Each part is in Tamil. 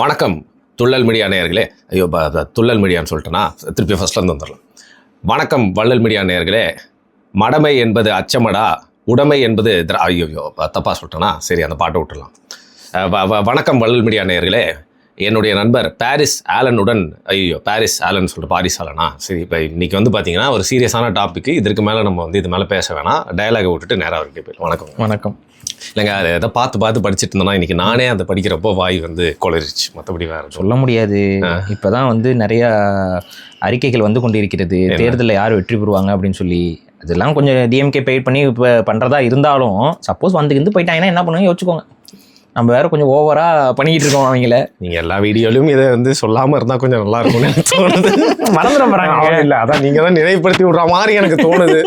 வணக்கம் துள்ளல் மீடியா நேயர்களே. ஐயோ துள்ளல் மீடியான்னு சொல்லிட்டேன்னா திருப்பி ஃபஸ்ட்லேருந்து வந்துடலாம். வணக்கம் வள்ளல் மீடியா நேயர்களே. மடமை என்பது அச்சமடா, உடைமை என்பது ஐயோ தப்பாக சொல்லிட்டேன்னா சரி, அந்த பாட்டை விட்டுடலாம். வணக்கம் வள்ளல் மீடியா நேயர்களே. என்னுடைய நண்பர் பாரிஸ் ஆலனுடன் பாரிஸ் ஆலன் சொல்லிட்டு பாரிஸ் ஆலனா சரி. இப்போ இன்றைக்கி வந்து பார்த்தீங்கன்னா ஒரு சீரியஸான டாப்பிக்கு. இதற்கு மேலே நம்ம வந்து இது மேலே பேச வேணாம். டயலாகை விட்டுட்டு நேராக அவர்கிட்ட போயிடும். வணக்கம். வணக்கம். இல்லைங்க, அதை எதை பார்த்து படிச்சுட்டு இருந்தோன்னா இன்றைக்கி நானே அதை படிக்கிறப்போ வாய் வந்து குளறிச்சு. மற்றபடி வேறு சொல்ல முடியாது. இப்போதான் வந்து நிறையா அறிக்கைகள் வந்து கொண்டிருக்கிறது. தேர்தலில் யார் வெற்றி பெறுவாங்க அப்படின்னு சொல்லி. அதெல்லாம் கொஞ்சம் டிஎம்கே பெய்ட் பண்ணி இப்போ பண்ணுறதா இருந்தாலும் சப்போஸ் வந்து போயிட்டாங்கன்னா என்ன பண்ணுவாங்க யோசிச்சுக்கோங்க. நம்ம வேற கொஞ்சம் ஓவராக பண்ணிக்கிட்டு இருக்கோம் அவங்கள. நீங்கள் எல்லா வீடியோலையும் இதை வந்து சொல்லாமல் இருந்தால் கொஞ்சம் நல்லா இருக்கும்னு தோணுது. மறந்துட போகிறாங்க. இல்லை, அதான் நீங்கள் தான் நினைவுபடுத்தி விட்ற மாதிரி எனக்கு தோணுது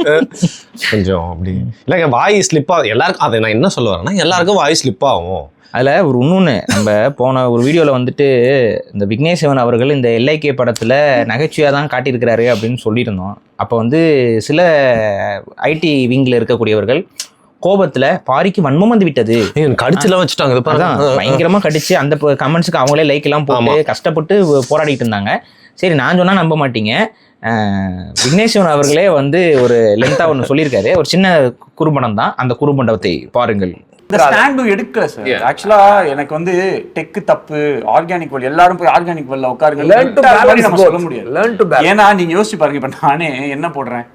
கொஞ்சம். அப்படி இல்லைங்க, வாய் ஸ்லிப்பாக எல்லாருக்கும். அதை நான் என்ன சொல்ல வரேன்னா, எல்லாருக்கும் வாய் ஸ்லிப் ஆகும். அதில் ஒரு இன்னொன்று, நம்ம போன ஒரு வீடியோவில் வந்துட்டு இந்த விக்னேஷ் சிவன் அவர்கள் இந்த எல்ஐகே படத்தில் நகைச்சுவையாக தான் காட்டியிருக்கிறாரு அப்படின்னு சொல்லியிருந்தோம். அப்போ வந்து சில ஐடி விங்கில் இருக்கக்கூடியவர்கள் கோபத்தில் பாரிக்கு வன்மம் வந்து விட்டது, கடிச்சுலாம் வச்சுட்டாங்க. பயங்கரமாக கடிச்சு அந்த கமெண்ட்ஸுக்கு அவங்களே லைக் எல்லாம் போட்டு கஷ்டப்பட்டு போராடிட்டு இருந்தாங்க. சரி, நான் சொன்னால் நம்ப மாட்டீங்க. விக்னேஸ்வரன் அவர்களே வந்து ஒரு லென்த்தாக ஒன்று சொல்லியிருக்காரு. ஒரு சின்ன குறும்படம் தான், அந்த குறும்படத்தை பாருங்கள். இந்த ஸ்டாண்டும் எடுக்கல சார். ஆக்சுவலா எனக்கு வந்து டெக்கு தப்பு, ஆர்கானிக் வெல், எல்லாரும் போய் ஆர்கானிக் வெல்ல உட்காருங்க நம்ம சொல்ல முடியாது. ஏன்னா நீங்க யோசிச்சு பாருங்க, இப்ப நானே என்ன போடுறேன்,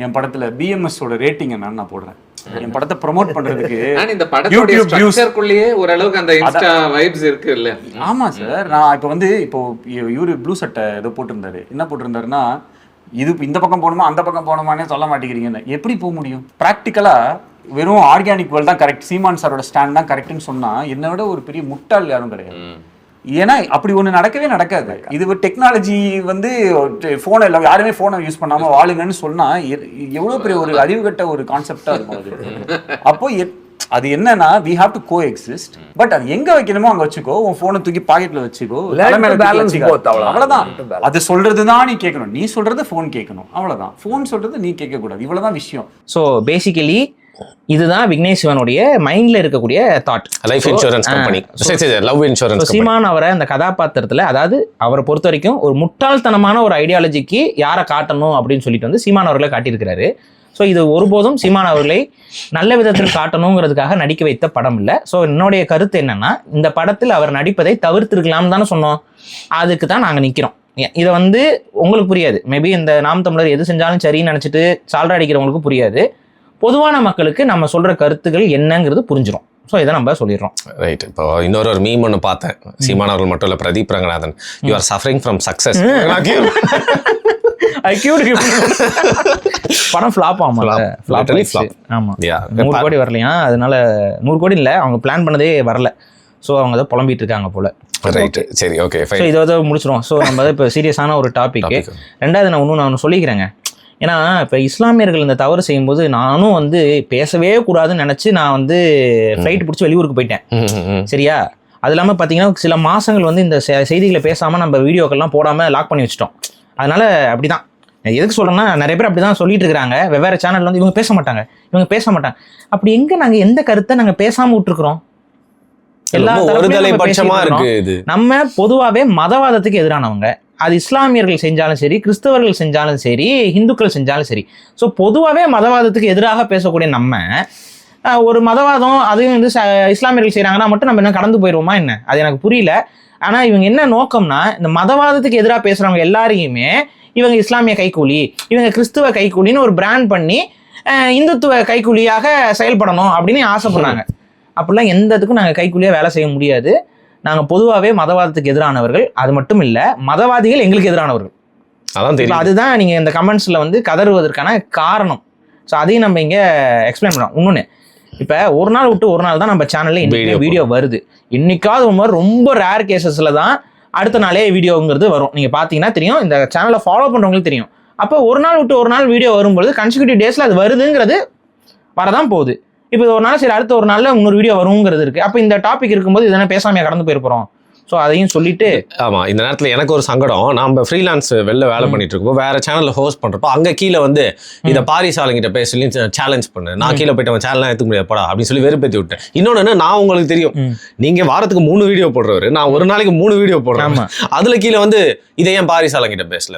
என் படத்துல பிஎம்எஸ் ஓட ரேட்டிங் நான் போடுறேன். என் படத்தை ப்ரோமோட் பண்றதுக்கு இந்த படத்தோட ஸ்ட்ரக்சர்க்குள்ளேயே ஓரளவுக்கு அந்த இன்ஸ்டா வைப்ஸ் இருக்கு இல்ல? ஆமா சார். நான் இப்போ இவரு ப்ளூ சட்டை ஏதோ போட்டிருந்தாரு. என்ன போட்டிருந்தாருன்னா, இது இந்த பக்கம் போகணுமா அந்த பக்கம் போகணுமானே சொல்ல மாட்டேங்கிறீங்கன்னு. எப்படி போக முடியும்? ப்ராக்டிக்கலா வெறும் ஆர்கானிக் வேல் தான் கரெக்ட், சீமான் சாரோட ஸ்டாண்ட் தான் கரெக்ட்னு சொன்னா என்னை விட ஒரு பெரிய முட்டாள் யாரும் கிடையாது. ஏன்னா அப்படி ஒன்று நடக்கவே நடக்காது. இது ஒரு டெக்னாலஜி வந்து ஃபோனை இல்லை, யாருமே ஃபோனை யூஸ் பண்ணாமல் வாழுங்கன்னு சொன்னால் எவ்வளோ பெரிய ஒரு அறிவுகட்ட ஒரு கான்செப்டாக இருக்கும் அது. அப்போ அது என்னன்னா, we have to coexist. But அது எங்க வைக்கணுமோ அங்க வச்சுக்கோ. உன் போனை தூக்கி பாக்கெட்ல வச்சுக்கோ. அவ்வளவுதான். அது சொல்றதுதான் நீ கேட்கணும். நீ சொல்றது போன் கேட்கணும். அவ்வளவுதான். போன் சொல்றது நீ கேட்க கூடாது. இவ்வளவுதான் விஷயம். ஸோ பேசிக்கலி இதுதான் விக்னேஷ் சிவனுடைய மைண்ட்ல இருக்கக்கூடிய thought. Life insurance company, love insurance. Seeman அவரை அந்த கதாபாத்திரத்துல, அதாவது அவரை பொறுத்த வரைக்கும் ஒரு முட்டாள்தனமான ஒரு ஐடியாலஜிக்கு யாரை காட்டணும் அப்படின்னு சொல்லிட்டு வந்து சீமான் அவர்களை காட்டியிருக்கிறாரு. ஸோ இது ஒருபோதும் சீமான் அவர்களை நல்ல விதத்தில் காட்டணுங்கிறதுக்காக நடிக்க வைத்த படம் இல்லை. ஸோ என்னுடைய கருத்து என்னன்னா, இந்த படத்தில் அவர் நடிப்பதை தவிர்த்திருக்கலாம் தானே சொன்னோம். அதுக்கு தான் நாங்கள் நிற்கிறோம். இதை வந்து உங்களுக்கு புரியாது. மேபி இந்த நாம் தமிழர் எது செஞ்சாலும் சரின்னு நினச்சிட்டு சால்ரா அடிக்கிறவங்களுக்கு புரியாது. பொதுவான மக்களுக்கு நம்ம சொல்கிற கருத்துக்கள் என்னங்கிறது புரிஞ்சிடும். ஸோ இதை நம்ம சொல்லிடுறோம். ரைட். இப்போ இன்னொரு மீம் ஒன்று பார்த்தேன். சீமான் அவர்கள் மட்டும் இல்லை, Pradeep Ranganathan, you are suffering from success. படம் ஃப்ளாப் ஆமா. ஆமா, 100 கோடி வரலையா? அதனால 100 கோடி இல்லை, அவங்க பிளான் பண்ணதே வரல. ஸோ அவங்க தான் புலம்பிட்டு இருக்காங்க போல. ரைட், சரி, ஓகே. ஸோ இதை முடிச்சிடும். ஸோ நம்ம இப்போ சீரியஸான ஒரு டாபிக். ரெண்டாவது நான் ஒன்று சொல்லிக்கிறேங்க. ஏன்னா இப்போ இஸ்லாமியர்கள் இந்த தவறு செய்யும்போது நானும் வந்து பேசவே கூடாதுன்னு நினச்சி நான் வந்து ஃப்ளைட் பிடிச்சி வெளியூருக்கு போயிட்டேன். சரியா? அது இல்லாமல் பார்த்தீங்கன்னா சில மாதங்கள் வந்து இந்த செய்திகளை பேசாமல் நம்ம வீடியோக்கள்லாம் போடாமல் லாக் பண்ணி வச்சிட்டோம். அதனால அப்படி தான். எதுக்கு சொல்கிறேன்னா, நிறைய பேர் அப்படி தான் சொல்லிட்டு இருக்கிறாங்க. வெவ்வேறு சேனல் வந்து இவங்க பேச மாட்டாங்க. அப்படி எங்கே நாங்கள் எந்த கருத்தை நாங்கள் பேசாமல் விட்டுருக்குறோம்? எல்லா பட்சமா இருக்கு. நம்ம பொதுவாகவே மதவாதத்துக்கு எதிரானவங்க. அது இஸ்லாமியர்கள் செஞ்சாலும் சரி, கிறிஸ்தவர்கள் செஞ்சாலும் சரி, இந்துக்கள் செஞ்சாலும் சரி. ஸோ பொதுவாகவே மதவாதத்துக்கு எதிராக பேசக்கூடிய நம்ம ஒரு மதவாதம் அதையும் வந்து இஸ்லாமியர்கள் செய்கிறாங்கன்னா மட்டும் நம்ம என்ன கடந்து போயிடுவோமா என்ன? அது எனக்கு புரியல. ஆனால் இவங்க என்ன நோக்கம்னா, இந்த மதவாதத்துக்கு எதிராக பேசுகிறவங்க எல்லாரையுமே இவங்க இஸ்லாமிய கைக்கூலி, இவங்க கிறிஸ்துவ கைக்கூலின்னு ஒரு பிராண்ட் பண்ணி இந்துத்துவ கைக்கூலியாக செயல்படணும் அப்படின்னு ஆசைப்படுறாங்க. அப்படிலாம் எந்தத்துக்கும் நாங்கள் கைக்கூலியாக வேலை செய்ய முடியாது. நாங்கள் பொதுவாகவே மதவாதத்துக்கு எதிரானவர்கள். அது மட்டும் இல்லை, மதவாதிகள் எங்களுக்கு எதிரானவர்கள். அதுதான் நீங்கள் இந்த கமெண்ட்ஸில் வந்து கதறுவதற்கான காரணம். ஸோ அதையும் நம்ம இங்கே எக்ஸ்பிளைன் பண்ணோம். இன்னொன்று, இப்போ ஒரு நாள் விட்டு ஒரு நாள் தான் நம்ம சேனலில் இன்னைக்கு வீடியோ வருது. இன்னைக்காவது ஒரு மாதிரி ரொம்ப ரேர் கேசஸில் தான் அடுத்த நாளே வீடியோங்கிறது வரும். நீங்கள் பார்த்தீங்கன்னா தெரியும், இந்த சேனலை ஃபாலோ பண்ணுறவங்களுக்கு தெரியும். அப்போ ஒரு நாள் விட்டு ஒரு நாள் வீடியோ வரும்பொழுது கன்சிக்யூட்டிவ் டேஸில் அது வருதுங்கிறது வரதான் போகுது. இப்போ ஒரு நாள் சரி, அடுத்த ஒரு நாளில் இன்னொரு வீடியோ வருங்கிறது இருக்குது. அப்போ இந்த டாபிக் இருக்கும்போது இதெல்லாம் பேசாமையாக கடந்து போயிருப்போம். ஸோ அதையும் சொல்லிட்டு ஆமாம், இந்த நேரத்தில் எனக்கு ஒரு சங்கடம். நம்ம ஃப்ரீலான்ஸ் வெளில வேலை பண்ணிட்டு இருக்கோம், வேற சேனலில் ஹோஸ்ட் பண்ணுறப்போ அங்கே கீழே வந்து இதை பாரிஸ் ஆளுங்கிட்ட பேசலி சேலஞ்ச் பண்ணு, நான் கீழே போயிட்டு அவன் சேனல்லாம் எடுத்துக்க முடியாதுப்பா அப்படின்னு சொல்லி வெறுப்பேற்றி விட்டேன். இன்னொன்று, நான் உங்களுக்கு தெரியும் நீங்கள் வாரத்துக்கு 3 வீடியோ போடுறவர், நான் ஒரு நாளைக்கு 3 வீடியோ போடுறேன். அதில் கீழே வந்து இதை ஏன் பாரிஸ் ஆளுங்கிட்ட பேசல.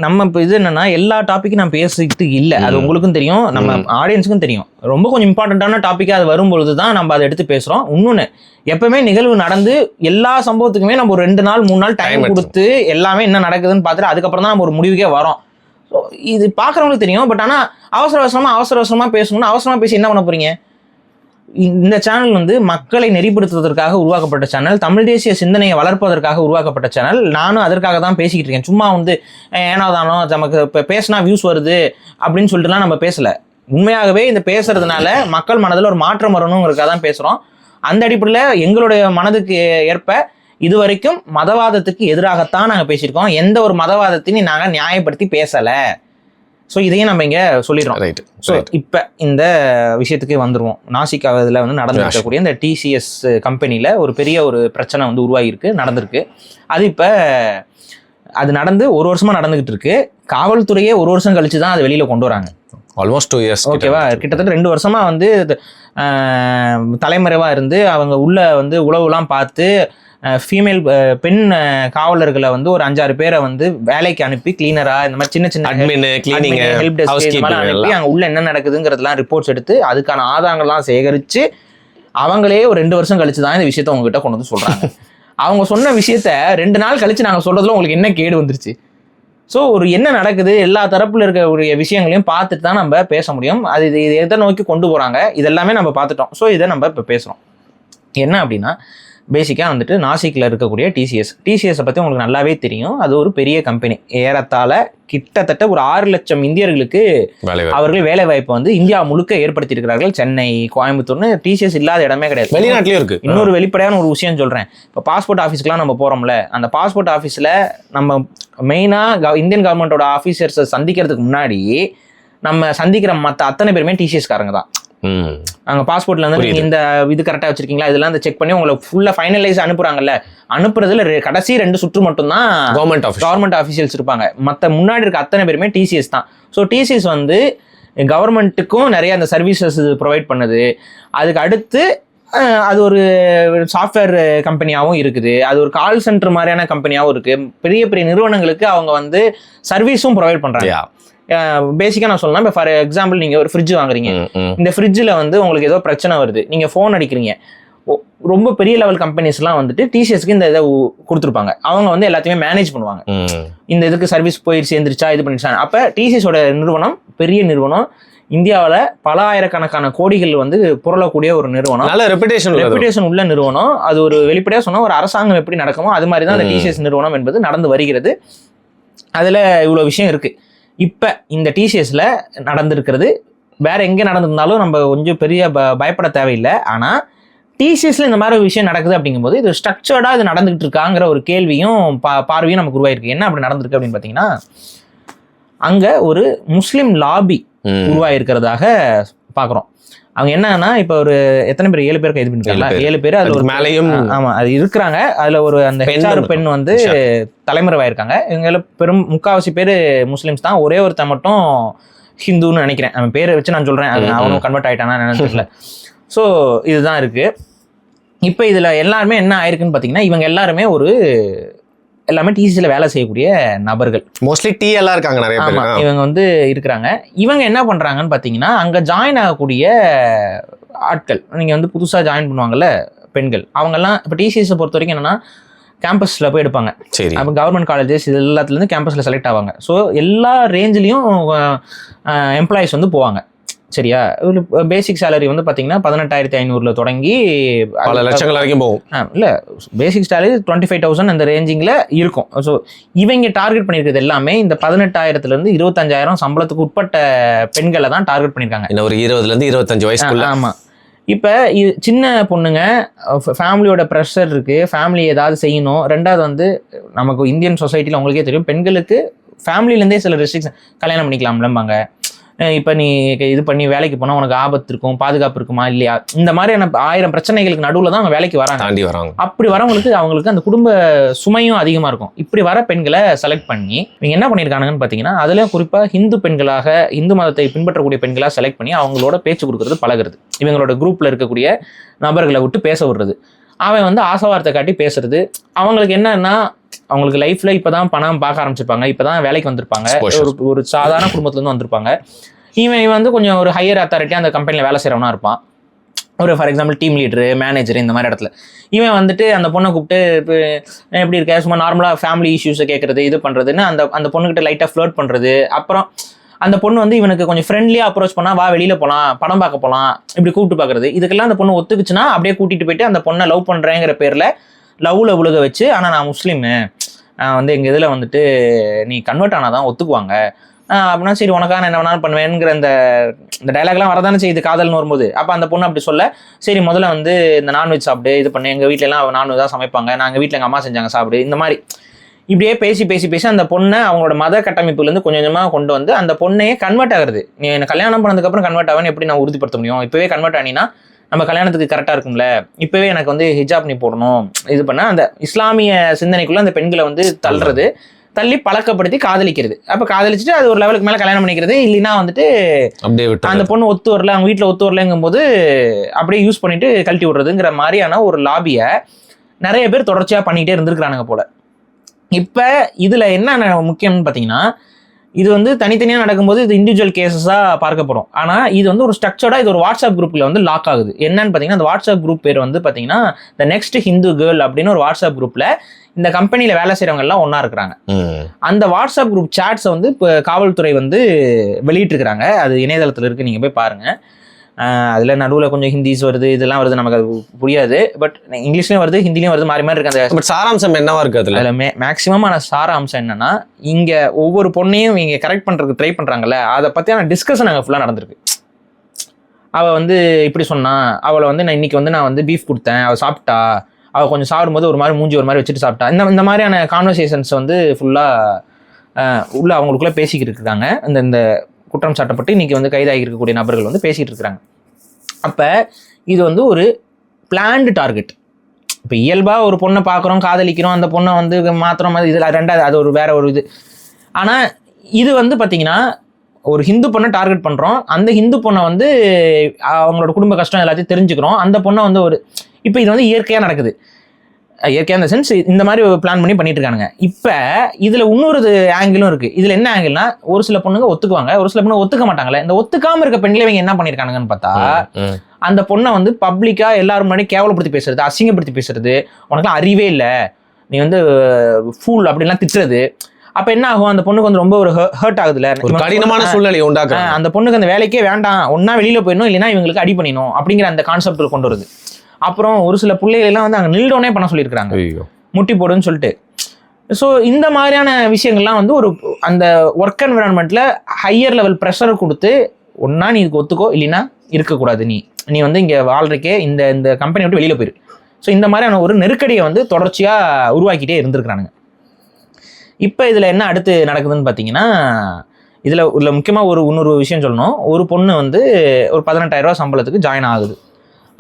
நம்ம இப்போ இது என்னன்னா எல்லா டாப்பிக்கும் நான் பேசிக்கிட்டு இல்லை, அது உங்களுக்கும் தெரியும், நம்ம ஆடியன்ஸுக்கும் தெரியும். ரொம்ப கொஞ்சம் இம்பார்ட்டண்ட்டான டாப்பிக்காக அது வரும்பொழுது தான் நம்ம அதை எடுத்து பேசுகிறோம். இன்னொன்று, எப்பவுமே நிகழ்வு நடந்து எல்லா சம்பவத்துக்குமே நம்ம ஒரு 2 நாள் 3 நாள் டைம் கொடுத்து எல்லாமே என்ன நடக்குதுன்னு பார்த்துட்டு அதுக்கப்புறம் தான் நம்ம ஒரு முடிவுக்கே வரோம். ஸோ இது பார்க்குறவங்களுக்கு தெரியும். பட் ஆனால் அவசர அவசரமாக பேசணும்னு அவசரமாக பேசி என்ன பண்ண போறீங்க? இந்த சேனல் வந்து மக்களை நெறிப்படுத்துவதற்காக உருவாக்கப்பட்ட சேனல், தமிழ் தேசிய சிந்தனையை வளர்ப்பதற்காக உருவாக்கப்பட்ட சேனல். நானும் அதற்காக தான் பேசிக்கிட்டு இருக்கேன். சும்மா வந்து ஏனாதானோ நமக்கு இப்போ பேசினா வியூஸ் வருது அப்படின்னு சொல்லிட்டுலாம் நம்ம பேசலை. உண்மையாகவே இந்த பேசுறதுனால மக்கள் மனதில் ஒரு மாற்றம் வரணுங்கிறதுக்காக தான் பேசுகிறோம். அந்த அடிப்படையில் எங்களுடைய மனதுக்கு ஏற்ப இதுவரைக்கும் மதவாதத்துக்கு எதிராகத்தான் நாங்கள் பேசியிருக்கோம். எந்த ஒரு மதவாதத்தையும் நாங்கள் நியாயப்படுத்தி பேசலை. ஸோ இதையும் நம்ம இங்கே சொல்லிடுறோம். ஸோ இப்போ இந்த விஷயத்துக்கு வந்துடுவோம். நாசிக்காவதில் வந்து நடந்திருக்கக்கூடிய இந்த TCS கம்பெனியில் ஒரு பெரிய ஒரு பிரச்சனை வந்து உருவாகியிருக்கு, நடந்திருக்கு. அது இப்போ அது நடந்து 1 வருஷமாக நடந்துகிட்டு இருக்கு. காவல்துறையே 1 வருஷம் கழிச்சு தான் அது வெளியில் கொண்டு வராங்க. Almost 2 years. ஓகேவா, கிட்டத்தட்ட 2 வருஷமா வந்து தலைமறைவாக இருந்து அவங்க உள்ள வந்து உளவுலாம் பார்த்து ஃபீமேல் பெண் காவலர்களை வந்து ஒரு 5-6 பேரை வந்து வேலைக்கு அனுப்பி கிளீனரா இந்த மாதிரி சின்ன சின்ன ஹெல்ப் டெஸ்க் இந்த மாதிரி அனுப்பி அங்கே உள்ள என்ன நடக்குதுங்கிறதுலாம் ரிப்போர்ட்ஸ் எடுத்து அதுக்கான ஆதாரங்கள்லாம் சேகரித்து அவங்களே ஒரு 2 வருஷம் கழிச்சு தான் இந்த விஷயத்த உங்ககிட்ட கொண்டு வந்து சொல்றாங்க. அவங்க சொன்ன விஷயத்த 2 நாள் கழிச்சு நாங்கள் சொல்றதுல உங்களுக்கு என்ன கேடு வந்துருச்சு? ஸோ ஒரு என்ன நடக்குது, எல்லா தரப்புல இருக்கக்கூடிய விஷயங்களையும் பார்த்துட்டு தான் நம்ம பேச முடியும். அது இது எதை நோக்கி கொண்டு போறாங்க இதெல்லாமே நம்ம பார்த்துட்டோம். ஸோ இதை நம்ம இப்போ பேசுகிறோம். என்ன அப்படின்னா, பேசிக்காக வந்துட்டு நாசிக்கில் இருக்கக்கூடிய டிசிஎஸை பற்றி உங்களுக்கு நல்லாவே தெரியும். அது ஒரு பெரிய கம்பெனி. ஏறத்தாழ கிட்டத்தட்ட ஒரு 6 லட்சம் இந்தியர்களுக்கு அவர்கள் வேலை வாய்ப்பை வந்து இந்தியா முழுக்க ஏற்படுத்தி இருக்கிறார்கள். சென்னை, கோயம்புத்தூர்னு டிசிஎஸ் இல்லாத இடமே கிடையாது. வெளிநாட்டிலேயும் இருக்கு. இன்னொரு வெளிப்படையான ஒரு விஷயம் சொல்கிறேன். இப்போ பாஸ்போர்ட் ஆஃபீஸ்க்குலாம் நம்ம போகிறோம்ல, அந்த பாஸ்போர்ட் ஆஃபீஸில் நம்ம மெயினாக இந்தியன் கவர்மெண்ட்டோட ஆஃபீஸர்ஸை சந்திக்கிறதுக்கு முன்னாடி நம்ம சந்திக்கிற மற்ற அத்தனை பேருமே டிசிஎஸ்காரங்க தான். அங்கே பாஸ்போர்ட்ல வந்து நீங்கள் இந்த இது கரெக்டாக வச்சிருக்கீங்களா இதெல்லாம் அந்த செக் பண்ணி உங்களை ஃபுல்லாக ஃபைனலைஸ் அனுப்புறாங்கல்ல, அனுப்புறதுல கடைசி 2 சுற்று மட்டும்தான் கவர்மெண்ட் ஆஃபீஷியல்ஸ் இருப்பாங்க. மற்ற முன்னாடி இருக்க அத்தனை பேருமே டிசிஎஸ் தான். ஸோ டிசிஎஸ் வந்து கவர்மெண்ட்டுக்கும் நிறைய அந்த சர்வீசஸ் ப்ரொவைட் பண்ணுது. அதுக்கு அடுத்து அது ஒரு சாஃப்ட்வேர் கம்பெனியாகவும் இருக்குது, அது ஒரு கால் சென்டர் மாதிரியான கம்பெனியாகவும் இருக்குது. பெரிய பெரிய நிறுவனங்களுக்கு அவங்க வந்து சர்வீஸும் ப்ரொவைட் பண்ணுறாங்க. பேசிக்காக நான் சொல்லலாம், இப்போ ஃபார் எக்ஸாம்பிள் நீங்கள் ஒரு ஃப்ரிட்ஜ் வாங்குறீங்க, இந்த ஃப்ரிட்ஜில் வந்து உங்களுக்கு ஏதோ பிரச்சனை வருது, நீங்கள் ஃபோன் அடிக்கிறீங்க, ரொம்ப பெரிய லெவல் கம்பெனிஸ்லாம் வந்துட்டு டிசிஎஸ்க்கு இந்த இதை கொடுத்துருப்பாங்க. அவங்க வந்து எல்லாத்தையுமே மேனேஜ் பண்ணுவாங்க. இந்த இதுக்கு சர்வீஸ் போய் சேர்ந்துருச்சா இது பண்ணிச்சா. அப்போ டிசிஎஸோட நிறுவனம் பெரிய நிறுவனம், இந்தியாவில் பல ஆயிரக்கணக்கான கோடிகள் வந்து புரளக்கூடிய ஒரு நிறுவனம், நல்ல ரெப்புடேஷன் உள்ள நிறுவனம். அது ஒரு வெளிப்படையாக சொன்னால் ஒரு அரசாங்கம் எப்படி நடக்குமோ அது மாதிரி தான் அந்த டிசிஎஸ் நிறுவனம் என்பது நடந்து வருகிறது. அதில் இவ்வளோ விஷயம் இருக்குது. இப்போ இந்த டிசிஎஸ்ல நடந்திருக்கிறது வேற எங்கே நடந்திருந்தாலும் நம்ம கொஞ்சம் பெரிய பயப்பட தேவையில்லை. ஆனால் டிசிஎஸ்ல இந்த மாதிரி ஒரு விஷயம் நடக்குது அப்படிங்கும்போது இது ஸ்ட்ரக்சர்டாக இது நடந்துகிட்டு இருக்காங்கிற ஒரு கேள்வியும் பார்வையும் நமக்கு உருவாயிருக்கு. என்ன அப்படி நடந்திருக்கு அப்படின்னு பார்த்தீங்கன்னா, அங்கே ஒரு முஸ்லீம் லாபி உருவாயிருக்கிறதாக பார்க்குறோம். அவங்க என்னன்னா, இப்போ ஒரு எத்தனை பேர் 7 பேர் கைது பண்ணிருக்காங்க. 7 பேர் அது ஒரு மேலையும் ஆமா அது இருக்கிறாங்க. அதுல ஒரு அந்த HR பெண் வந்து தலைமறைவாயிருக்காங்க. இவங்கள முக்காவாசி பேர் முஸ்லிம்ஸ் தான். ஒரே ஒருத்தன் மட்டும் ஹிந்துன்னு நினைக்கிறேன். அவன் பேரை வச்சு நான் சொல்றேன், அவனும் கன்வெர்ட் ஆயிட்டானா நினைச்சல. ஸோ இதுதான் இருக்கு. இப்போ இதுல எல்லாருமே என்ன ஆயிருக்குன்னு பாத்தீங்கன்னா, இவங்க எல்லாருமே எல்லாமே டிசிஎஸ்ல வேலை செய்யக்கூடிய நபர்கள். மோஸ்ட்லி டீ எல்லாம் இருக்காங்க நிறைய பேர். ஆமா, இவங்க வந்து இருக்கிறாங்க. இவங்க என்ன பண்றாங்கன்னு பாத்தீங்கன்னா, அங்க ஜாயின் ஆகக்கூடிய ஆட்கள், நீங்க வந்து புதுசா ஜாயின் பண்ணுவாங்கல்ல பெண்கள், அவங்க எல்லாம் இப்போ டிசிஎஸ் பொறுத்த வரைக்கும் என்னன்னா கேம்பஸ்ல போய் எடுப்பாங்க. சரி, அப்போ கவர்மெண்ட் காலேஜஸ் இது எல்லாத்துலேருந்து கேம்பஸ்ல செலக்ட் ஆவாங்க. ஸோ எல்லா ரேஞ்சிலையும் எம்ப்ளாயிஸ் வந்து போவாங்க. சரியா, பேசிக் சேலரி வந்து பார்த்தீங்கன்னா 18,500 தொடங்கி பல லட்சங்கள் வரைக்கும் போகும். இல்லை, பேசிக் சேலரி 25,000 அந்த ரேஞ்சிங்கில் இருக்கும். ஸோ இவங்க டார்கெட் பண்ணியிருக்கிறது எல்லாமே இந்த 18,000 25,000 சம்பளத்துக்கு உட்பட்ட பெண்களை தான் டார்கெட் பண்ணியிருக்காங்க. இன்னும் ஒரு 20 to 25 வயசுக்குள்ள. ஆமாம். இப்போ இது சின்ன பொண்ணுங்க, ஃபேமிலியோட ப்ரெஷர் இருக்குது, ஃபேமிலி ஏதாவது செய்யணும். ரெண்டாவது வந்து நமக்கு இந்தியன் சொசைட்டியில் உங்களுக்கே தெரியும், பெண்களுக்கு ஃபேமிலியிலேருந்தே சில ரெஸ்ட்ரிக்ஷன், கல்யாணம் பண்ணிக்கலாம்லம்பாங்க, இப்போ நீ இது பண்ணி வேலைக்கு போனால் உனக்கு ஆபத்து இருக்கும், பாதுகாப்பு இருக்குமா இல்லையா, இந்த மாதிரியான 1000 பிரச்சனைகளுக்கு நடுவில் தான் அவங்க வேலைக்கு வராங்க. தாண்டி வராங்க. அப்படி அவங்களுக்கு அந்த குடும்ப சுமையும் அதிகமாக இருக்கும். இப்படி வர பெண்களை செலக்ட் பண்ணி இவங்க என்ன பண்ணியிருக்காங்கன்னு பார்த்தீங்கன்னா, அதுலேயும் குறிப்பாக ஹிந்து பெண்களாக, இந்து மதத்தை பின்பற்றக்கூடிய பெண்களாக செலக்ட் பண்ணி அவங்களோட பேச்சு கொடுக்கறது பழகிறது. இவங்களோட குரூப்பில் இருக்கக்கூடிய நபர்களை விட்டு பேச விடுறது. அவன் வந்து ஆசவார்த்தை காட்டி பேசுறது. அவங்களுக்கு என்னன்னா, அவங்களுக்கு லைஃப்ல இப்பதான் பணம் பார்க்க ஆரம்பிச்சிருப்பாங்க, இப்பதான் வேலைக்கு வந்திருப்பாங்க, ஒரு சாதாரண குடும்பத்துல இருந்து வந்திருப்பாங்க. இவன் வந்து கொஞ்சம் ஒரு ஹையர் அத்தாரிட்டியா அந்த கம்பெனில வேலை செய்யறவனா இருப்பான். ஒரு for example team leader, manager, இந்த மாதிரி இடத்துல இவன் வந்துட்டு அந்த பொண்ணை கூப்பிட்டு இப்போ எப்படி இருக்க, சும்மா நார்மலாக ஃபேமிலி இஷ்யூஸை கேட்கறது, இது பண்ணுறதுன்னு அந்த பொண்ணுகிட்ட லைட்டாக ஃப்ளர்ட் பண்ணுறது. அப்புறம் அந்த பொண்ணு வந்து இவனுக்கு கொஞ்சம் ஃப்ரெண்ட்லியாக அப்ரோச் பண்ணால், வா வெளியில் போகலாம், படம் பார்க்க போகலாம், இப்படி கூப்பிட்டு பார்க்குறது. இதுக்கெல்லாம் அந்த பொண்ணு ஒத்துக்குச்சுன்னா அப்படியே கூட்டிகிட்டு போயிட்டு அந்த பொண்ணை லவ் பண்ணுறேங்கிற பேரில் லவ்வில் விழுக வச்சு, ஆனால் நான் முஸ்லீமு, வந்து எங்கள் இதில் வந்துட்டு நீ கன்வெர்ட் ஆனால் தான் ஒத்துக்குவாங்க அப்படின்னா, சரி உனக்காக நான் என்ன வேணாலும் பண்ணுவேங்கிற இந்த டைலாக்லாம் வரதானே செய்யுது காதல்னு வரும்போது. அப்போ அந்த பொண்ணு அப்படி சொல்ல, சரி முதல்ல வந்து இந்த நான்வெஜ் சாப்பிடு, இது பண்ணு, எங்கள் வீட்டிலலாம் நான்வெஜ் தான் சமைப்பாங்க, நாங்கள் வீட்டில் எங்கள் அம்மா செஞ்சாங்க சாப்பிடு, இந்த மாதிரி இப்படியே பேசி அந்த பொண்ணை அவங்களோட மத கட்டமைப்புலேருந்து கொஞ்சம் கொஞ்சமாக கொண்டு வந்து அந்த பொண்ணையே கன்வெர்ட் ஆகுறது. நீ என்ன கல்யாணம் பண்ணதுக்கப்புறம் கன்வெர்ட் ஆவேன்னு எப்படி நான் உறுதிப்படுத்த முடியும்? இப்போவே கன்வெர்ட் ஆனினா நம்ம கல்யாணத்துக்கு கரெக்டாக இருக்கும்ல, இப்போவே எனக்கு வந்து ஹிஜாப் நீ போடணும், இது பண்ண அந்த இஸ்லாமிய சிந்தனைக்குள்ளே அந்த பெண்களை வந்து தள்ளி பழக்கப்படுத்தி காதலிக்கிறது. அப்போ காதலிச்சுட்டு அது ஒரு லெவலுக்கு மேலே கல்யாணம் பண்ணிக்கிறது. இல்லைன்னா வந்துட்டு அந்த பொண்ணு ஒத்து வரல, அவங்க வீட்டில் ஒத்து வரலங்கும் போது அப்படியே யூஸ் பண்ணிட்டு கழட்டி விடுறதுங்கிற மாதிரியான ஒரு லாபியை நிறைய பேர் தொடர்ச்சியாக பண்ணிக்கிட்டே இருந்திருக்கிறானுங்க போல. இப்போ இதில் என்ன முக்கியம்னு பார்த்தீங்கன்னா, இது வந்து தனித்தனியாக நடக்கும்போது இது இண்டிவிஜுவல் கேசஸாக பார்க்கப்படும். ஆனால் இது வந்து ஒரு ஸ்ட்ரக்சர்டாக இது ஒரு வாட்ஸ்அப் குரூப்பில் வந்து லாக் ஆகுது. என்னன்னு பார்த்தீங்கன்னா, அந்த வாட்ஸ்அப் குரூப் பேர் வந்து பார்த்தீங்கன்னா த நெக்ஸ்ட் ஹிந்து கேர்ள் அப்படின்னு ஒரு வாட்ஸ்அப் குரூப்பில் இந்த கம்பெனியில் வேலை செய்கிறவங்க எல்லாம் ஒன்றா இருக்கிறாங்க. அந்த வாட்ஸ்அப் குரூப் சாட்ஸை வந்து இப்போ காவல்துறை வந்து வெளியிட்டிருக்கிறாங்க. அது இணையதளத்தில் இருக்குது, நீங்கள் போய் பாருங்கள். அதில் நடுவில் கொஞ்சம் ஹிந்திஸ் வருது, இதெல்லாம் வருது, நமக்கு அது புரியாது. பட் இங்கிலீஷ்லையும் வருது, ஹிந்திலையும் வருது, மாறி மாறி இருக்கு. அந்த சாராம்சம் என்னவா இருக்கு அதில் மேக்ஸிமமான சாராம்சம் என்னன்னா, இங்கே ஒவ்வொரு பொண்ணையும் இங்கே கரெக்ட் பண்ணுறதுக்கு ட்ரை பண்ணுறாங்கல்ல, அதை பற்றியான டிஸ்கஷன் அங்கே ஃபுல்லாக நடந்திருக்கு. அவள் வந்து இப்படி சொன்னா, அவளை வந்து நான் இன்னைக்கு வந்து நான் வந்து பீஃப் கொடுத்தேன், அவள் சாப்பிட்டா, அவள் கொஞ்சம் சாப்பிடும்போது ஒரு மாதிரி மூஞ்சி ஒரு மாதிரி வச்சுட்டு சாப்பிட்டா, இந்த மாதிரியான கான்வர்சேஷன்ஸ் வந்து ஃபுல்லாக உள்ள அவங்களுக்குள்ளே பேசிக்கிட்டு இருக்காங்க. இந்த குற்றம் சாட்டப்பட்டு இன்னைக்கு வந்து கைதாகி இருக்கக்கூடிய நபர்கள் வந்து பேசிகிட்டு இருக்கிறாங்க. அப்போ இது வந்து ஒரு பிளான்டு டார்கெட். இப்போ இயல்பாக ஒரு பொண்ணை பார்க்குறோம், காதலிக்கிறோம், அந்த பொண்ணை வந்து மாத்திரம், இதில் ரெண்டாவது அது ஒரு வேற ஒரு இது. ஆனால் இது வந்து பார்த்தீங்கன்னா, ஒரு ஹிந்து பொண்ணை டார்கெட் பண்ணுறோம், அந்த ஹிந்து பொண்ணை வந்து அவங்களோட குடும்ப கஷ்டம் எல்லாத்தையும் தெரிஞ்சுக்கிறோம், அந்த பொண்ணை வந்து ஒரு இப்போ இது வந்து இயற்கையாக நடக்குது. இயற்கையாக இந்த சென்ஸ் இந்த மாதிரி பிளான் பண்ணிட்டு இருக்கானுங்க. இப்போ இதில் இன்னொரு ஆங்கிளும் இருக்குது. இதில் என்ன ஆங்கிள்னா, ஒரு சில பொண்ணுங்க ஒத்துக்குவாங்க, ஒரு சில பொண்ணு ஒத்துக்க மாட்டாங்களே. இந்த ஒத்துக்காமல் இருக்க பெண்களை இவங்க என்ன பண்ணியிருக்கானுங்கன்னு பார்த்தா, அந்த பொண்ணை வந்து பப்ளிக்காக எல்லாரும் முன்னாடி கேவலப்படுத்தி பேசுறது, அசிங்கப்படுத்தி பேசுறது, உனக்குலாம் அறிவே இல்லை, நீ வந்து ஃபூல் அப்படின்லாம் திட்டுறது. அப்போ என்ன ஆகும், அந்த பொண்ணுக்கு வந்து ரொம்ப ஒரு ஹர்ட் ஆகுதுல, கடினமான சூழ்நிலை உண்டாக்க அந்த பொண்ணுக்கு அந்த வேலைக்கே வேண்டாம், ஒன்னா வெளியில் போயிடணும், இல்லைன்னா இவங்களுக்கு அடி பண்ணிடணும் அப்படிங்கிற அந்த கான்செப்ட் கொண்டு வருது. அப்புறம் ஒரு சில பிள்ளைகள் எல்லாம் வந்து அங்கே நில்டோனே பண்ண சொல்லியிருக்கிறாங்க, முட்டி போடுன்னு சொல்லிட்டு. ஸோ இந்த மாதிரியான விஷயங்கள்லாம் வந்து ஒரு அந்த ஒர்க் என்விரான்மெண்ட்டில் ஹையர் லெவல் ப்ரெஷர் கொடுத்து, ஒன்றா நீ இதுக்கு ஒத்துக்கோ, இல்லைன்னா இருக்கக்கூடாது, நீ வந்து இங்கே வாழ்றக்கே இந்த கம்பெனி விட்டு வெளியில் போயிரு. ஸோ இந்த மாதிரியான ஒரு நெருக்கடியை வந்து தொடர்ச்சியாக உருவாக்கிட்டே இருந்திருக்கிறானுங்க. இப்போ இதில் என்ன அடுத்து நடக்குதுன்னு பார்த்தீங்கன்னா, இதில் முக்கியமாக இன்னொரு விஷயம் சொல்லணும். ஒரு பொண்ணு வந்து ஒரு 18,000 ரூபா சம்பளத்துக்கு ஜாயின் ஆகுது.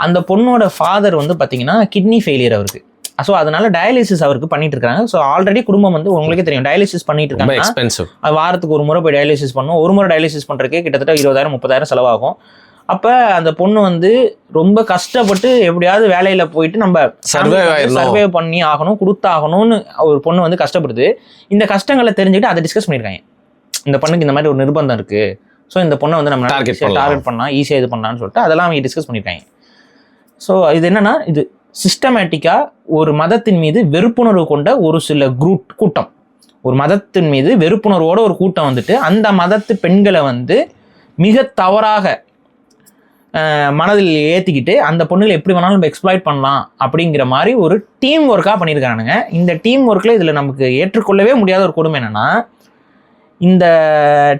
அந்த பொண்ணோட ஃபாதர் வந்து பார்த்தீங்கன்னா கிட்னி ஃபெயிலியர் அவருக்கு. ஸோ அதனால டயாலிசிஸ் அவருக்கு பண்ணிட்டு இருக்காங்க. ஸோ ஆல்ரெடி குடும்பம் வந்து உங்களுக்கே தெரியும், டயாலிசிஸ் பண்ணிட்டு இருக்காங்க. வாரத்துக்கு ஒரு முறை போய் டயாலிசிஸ் பண்ணும். ஒரு முறை டயாலிசிஸ் பண்ணுறதுக்கே கிட்டத்தட்ட 20,000-30,000 செலவாகும். அப்போ அந்த பொண்ணு வந்து ரொம்ப கஷ்டப்பட்டு எப்படியாவது வேலையில் போயிட்டு நம்ம சர்வே பண்ணி ஆகணும், கொடுத்தாகணும்னு ஒரு பொண்ணு வந்து கஷ்டப்படுது. இந்த கஷ்டங்களை தெரிஞ்சுக்கிட்டு அதை டிஸ்கஸ் பண்ணியிருக்காங்க. இந்த பொண்ணுக்கு இந்த மாதிரி ஒரு நிர்பந்தம் இருக்குது, ஸோ இந்த பொண்ணை வந்து நம்ம டார்கெட் பண்ணலாம், ஈஸியாக இது பண்ணலான்னு சொல்லிட்டு அதெல்லாம் அவங்க டிஸ்கஸ் பண்ணியிருக்காங்க. ஸோ இது என்னன்னா, இது சிஸ்டமேட்டிக்காக ஒரு மதத்தின் மீது வெறுப்புணர்வு கொண்ட ஒரு சில கூட்டம், ஒரு மதத்தின் மீது வெறுப்புணர்வோட ஒரு கூட்டம் வந்துட்டு அந்த மதத்து பெண்களை வந்து மிக தவறாக மனதில் ஏற்றிக்கிட்டு அந்த பொண்ணுகளை எப்படி வேணாலும் நம்ம எக்ஸ்ப்ளாய்ட் பண்ணலாம் அப்படிங்கிற மாதிரி ஒரு டீம் ஒர்க்காக பண்ணியிருக்கானுங்க. இந்த டீம் ஒர்க்கில் இதில் நமக்கு ஏற்றுக்கொள்ளவே முடியாத ஒரு கொடுமை என்னென்னா, இந்த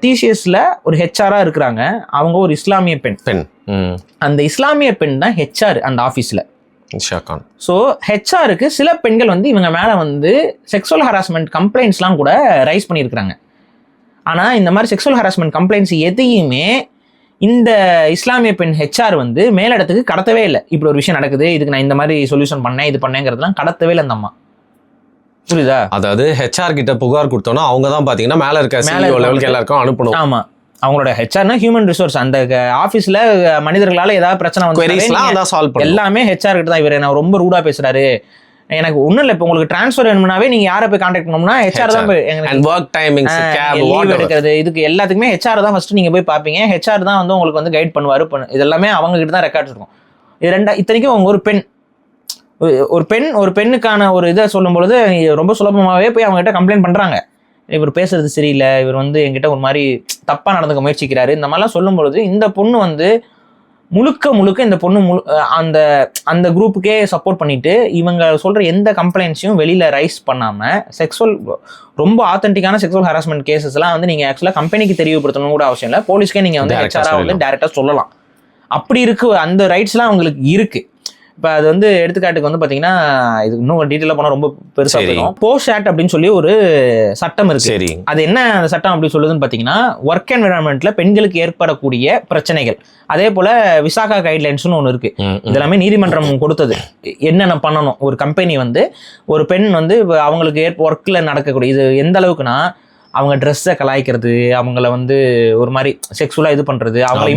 டிசிஎஸ்ல ஒரு ஹெச்ஆராக இருக்கிறாங்க, அவங்க ஒரு இஸ்லாமிய பெண். அந்த இஸ்லாமிய பெண் தான் ஹெச்ஆர் அந்த ஆஃபீஸில். ஸோ ஹெச்ஆருக்கு சில பெண்கள் வந்து இவங்க மேலே வந்து செக்ஸுவல் ஹராஸ்மெண்ட் கம்ப்ளைண்ட்ஸ்லாம் கூட ரைஸ் பண்ணியிருக்கிறாங்க. ஆனால் இந்த மாதிரி செக்ஷுவல் ஹராஸ்மெண்ட் கம்ப்ளைண்ட்ஸ் எதையுமே இந்த இஸ்லாமிய பெண் ஹெச்ஆர் வந்து மேலிடத்துக்கு கடத்தவே இல்லை. இப்படி ஒரு விஷயம் நடக்குது, இதுக்கு நான் இந்த மாதிரி சொல்யூஷன் பண்ணேன், இது பண்ணேங்கிறதுலாம் கடத்தவே இல்லை அந்த அம்மா. புரியுதா? அதாவது ஹெச்ஆர் கிட்ட புகார் கொடுத்தோம்னா அவங்க தான் பாத்தீங்கன்னா மேல இருக்க CEO லெவலுக்கு எல்லாருக்கும் அனுப்பணும். ஆமா, அவங்களோட ஹெச்ஆர்னா ஹியூமன் ரிசோர்ஸ். அந்த ஆஃபீஸ்ல மனிதர்களால ஏதாவது பிரச்சனை வந்து எல்லாமே ஹெச்ஆர் கிட்ட தான். இவர் என்ன ரொம்ப ரூடா பேசுறாரு, எனக்கு ஒன்றும் இல்லை, இப்போ உங்களுக்கு ட்ரான்ஸ்ஃபர் வேணும்னாவே நீங்கள் யாரை போய் கான்டாக்ட் பண்ணோம்னா ஹெச்ஆர் தான் லீவ் எடுக்கிறது, இதுக்கு எல்லாத்துக்குமே ஹெச்ஆர் தான் ஃபர்ஸ்ட் நீங்கள் போய் பார்ப்பீங்க. ஹெச்ஆர் தான் வந்து உங்களுக்கு வந்து கைட் பண்ணுவார். இதெல்லாமே அவங்க கிட்ட தான் ரெக்கார்ட்ஸ் இருக்கும். இது இத்தனைக்கும் அவங்க ஒரு பெண்ணுக்கான ஒரு இதை சொல்லும் பொழுது ரொம்ப சுலபமாகவே போய் அவங்க கிட்ட கம்ப்ளைண்ட் பண்ணுறாங்க. இவர் பேசுறது சரியில்லை, இவர் வந்து என்கிட்ட ஒரு மாதிரி தப்பாக நடந்துக்க முயற்சிக்கிறாரு, இந்த மாதிரிலாம் சொல்லும் பொழுது இந்த பொண்ணு வந்து முழுக்க இந்த பொண்ணு அந்த அந்த குரூப்புக்கே சப்போர்ட் பண்ணிட்டு இவங்க சொல்ற எந்த கம்ப்ளைண்ட்ஸையும் வெளியில ரைஸ் பண்ணாம ரொம்ப ஆத்தென்டிக்கான செக்ஷுவல் ஹராஸ்மெண்ட் கேசஸ்லாம் வந்து நீங்க ஆக்சுவலா கம்பெனிக்கு தெரியப்படுத்தணும் கூட அவசியம் இல்லை, போலீஸ்க்கே நீங்க வந்து ஹெச்ஆரா வந்து டைரக்டா சொல்லலாம். அப்படி இருக்கு, அந்த ரைட்ஸ்லாம் அவங்களுக்கு இருக்கு. இப்போ அது வந்து எடுத்துக்காட்டுக்கு வந்து பார்த்தீங்கன்னா இது இன்னும் டீட்டெயிலாக போனால் ரொம்ப பெருசாக இருக்கும். போஸ்ட் ஆக்ட் அப்படின்னு சொல்லி ஒரு சட்டம் இருக்கு. சரி, அது என்ன அந்த சட்டம் அப்படி சொல்லுதுன்னு பார்த்தீங்கன்னா, ஒர்க் என்விரான்மெண்ட்ல பெண்களுக்கு ஏற்படக்கூடிய பிரச்சனைகள், அதே போல விசாகா கைட்லைன்ஸ்னு ஒன்று இருக்கு. இதெல்லாமே நீதிமன்றம் கொடுத்தது. என்னென்ன பண்ணணும் ஒரு கம்பெனி வந்து ஒரு பெண் வந்து அவங்களுக்கு ஒர்க்கில் நடக்கக்கூடிய இது எந்த அளவுக்குன்னா, அவங்க ட்ரெஸ்ஸை கலாய்க்கிறது, அவங்கள வந்து ஒரு மாதிரி செக்ஸுவலாக இது பண்ணுறது, அவங்களை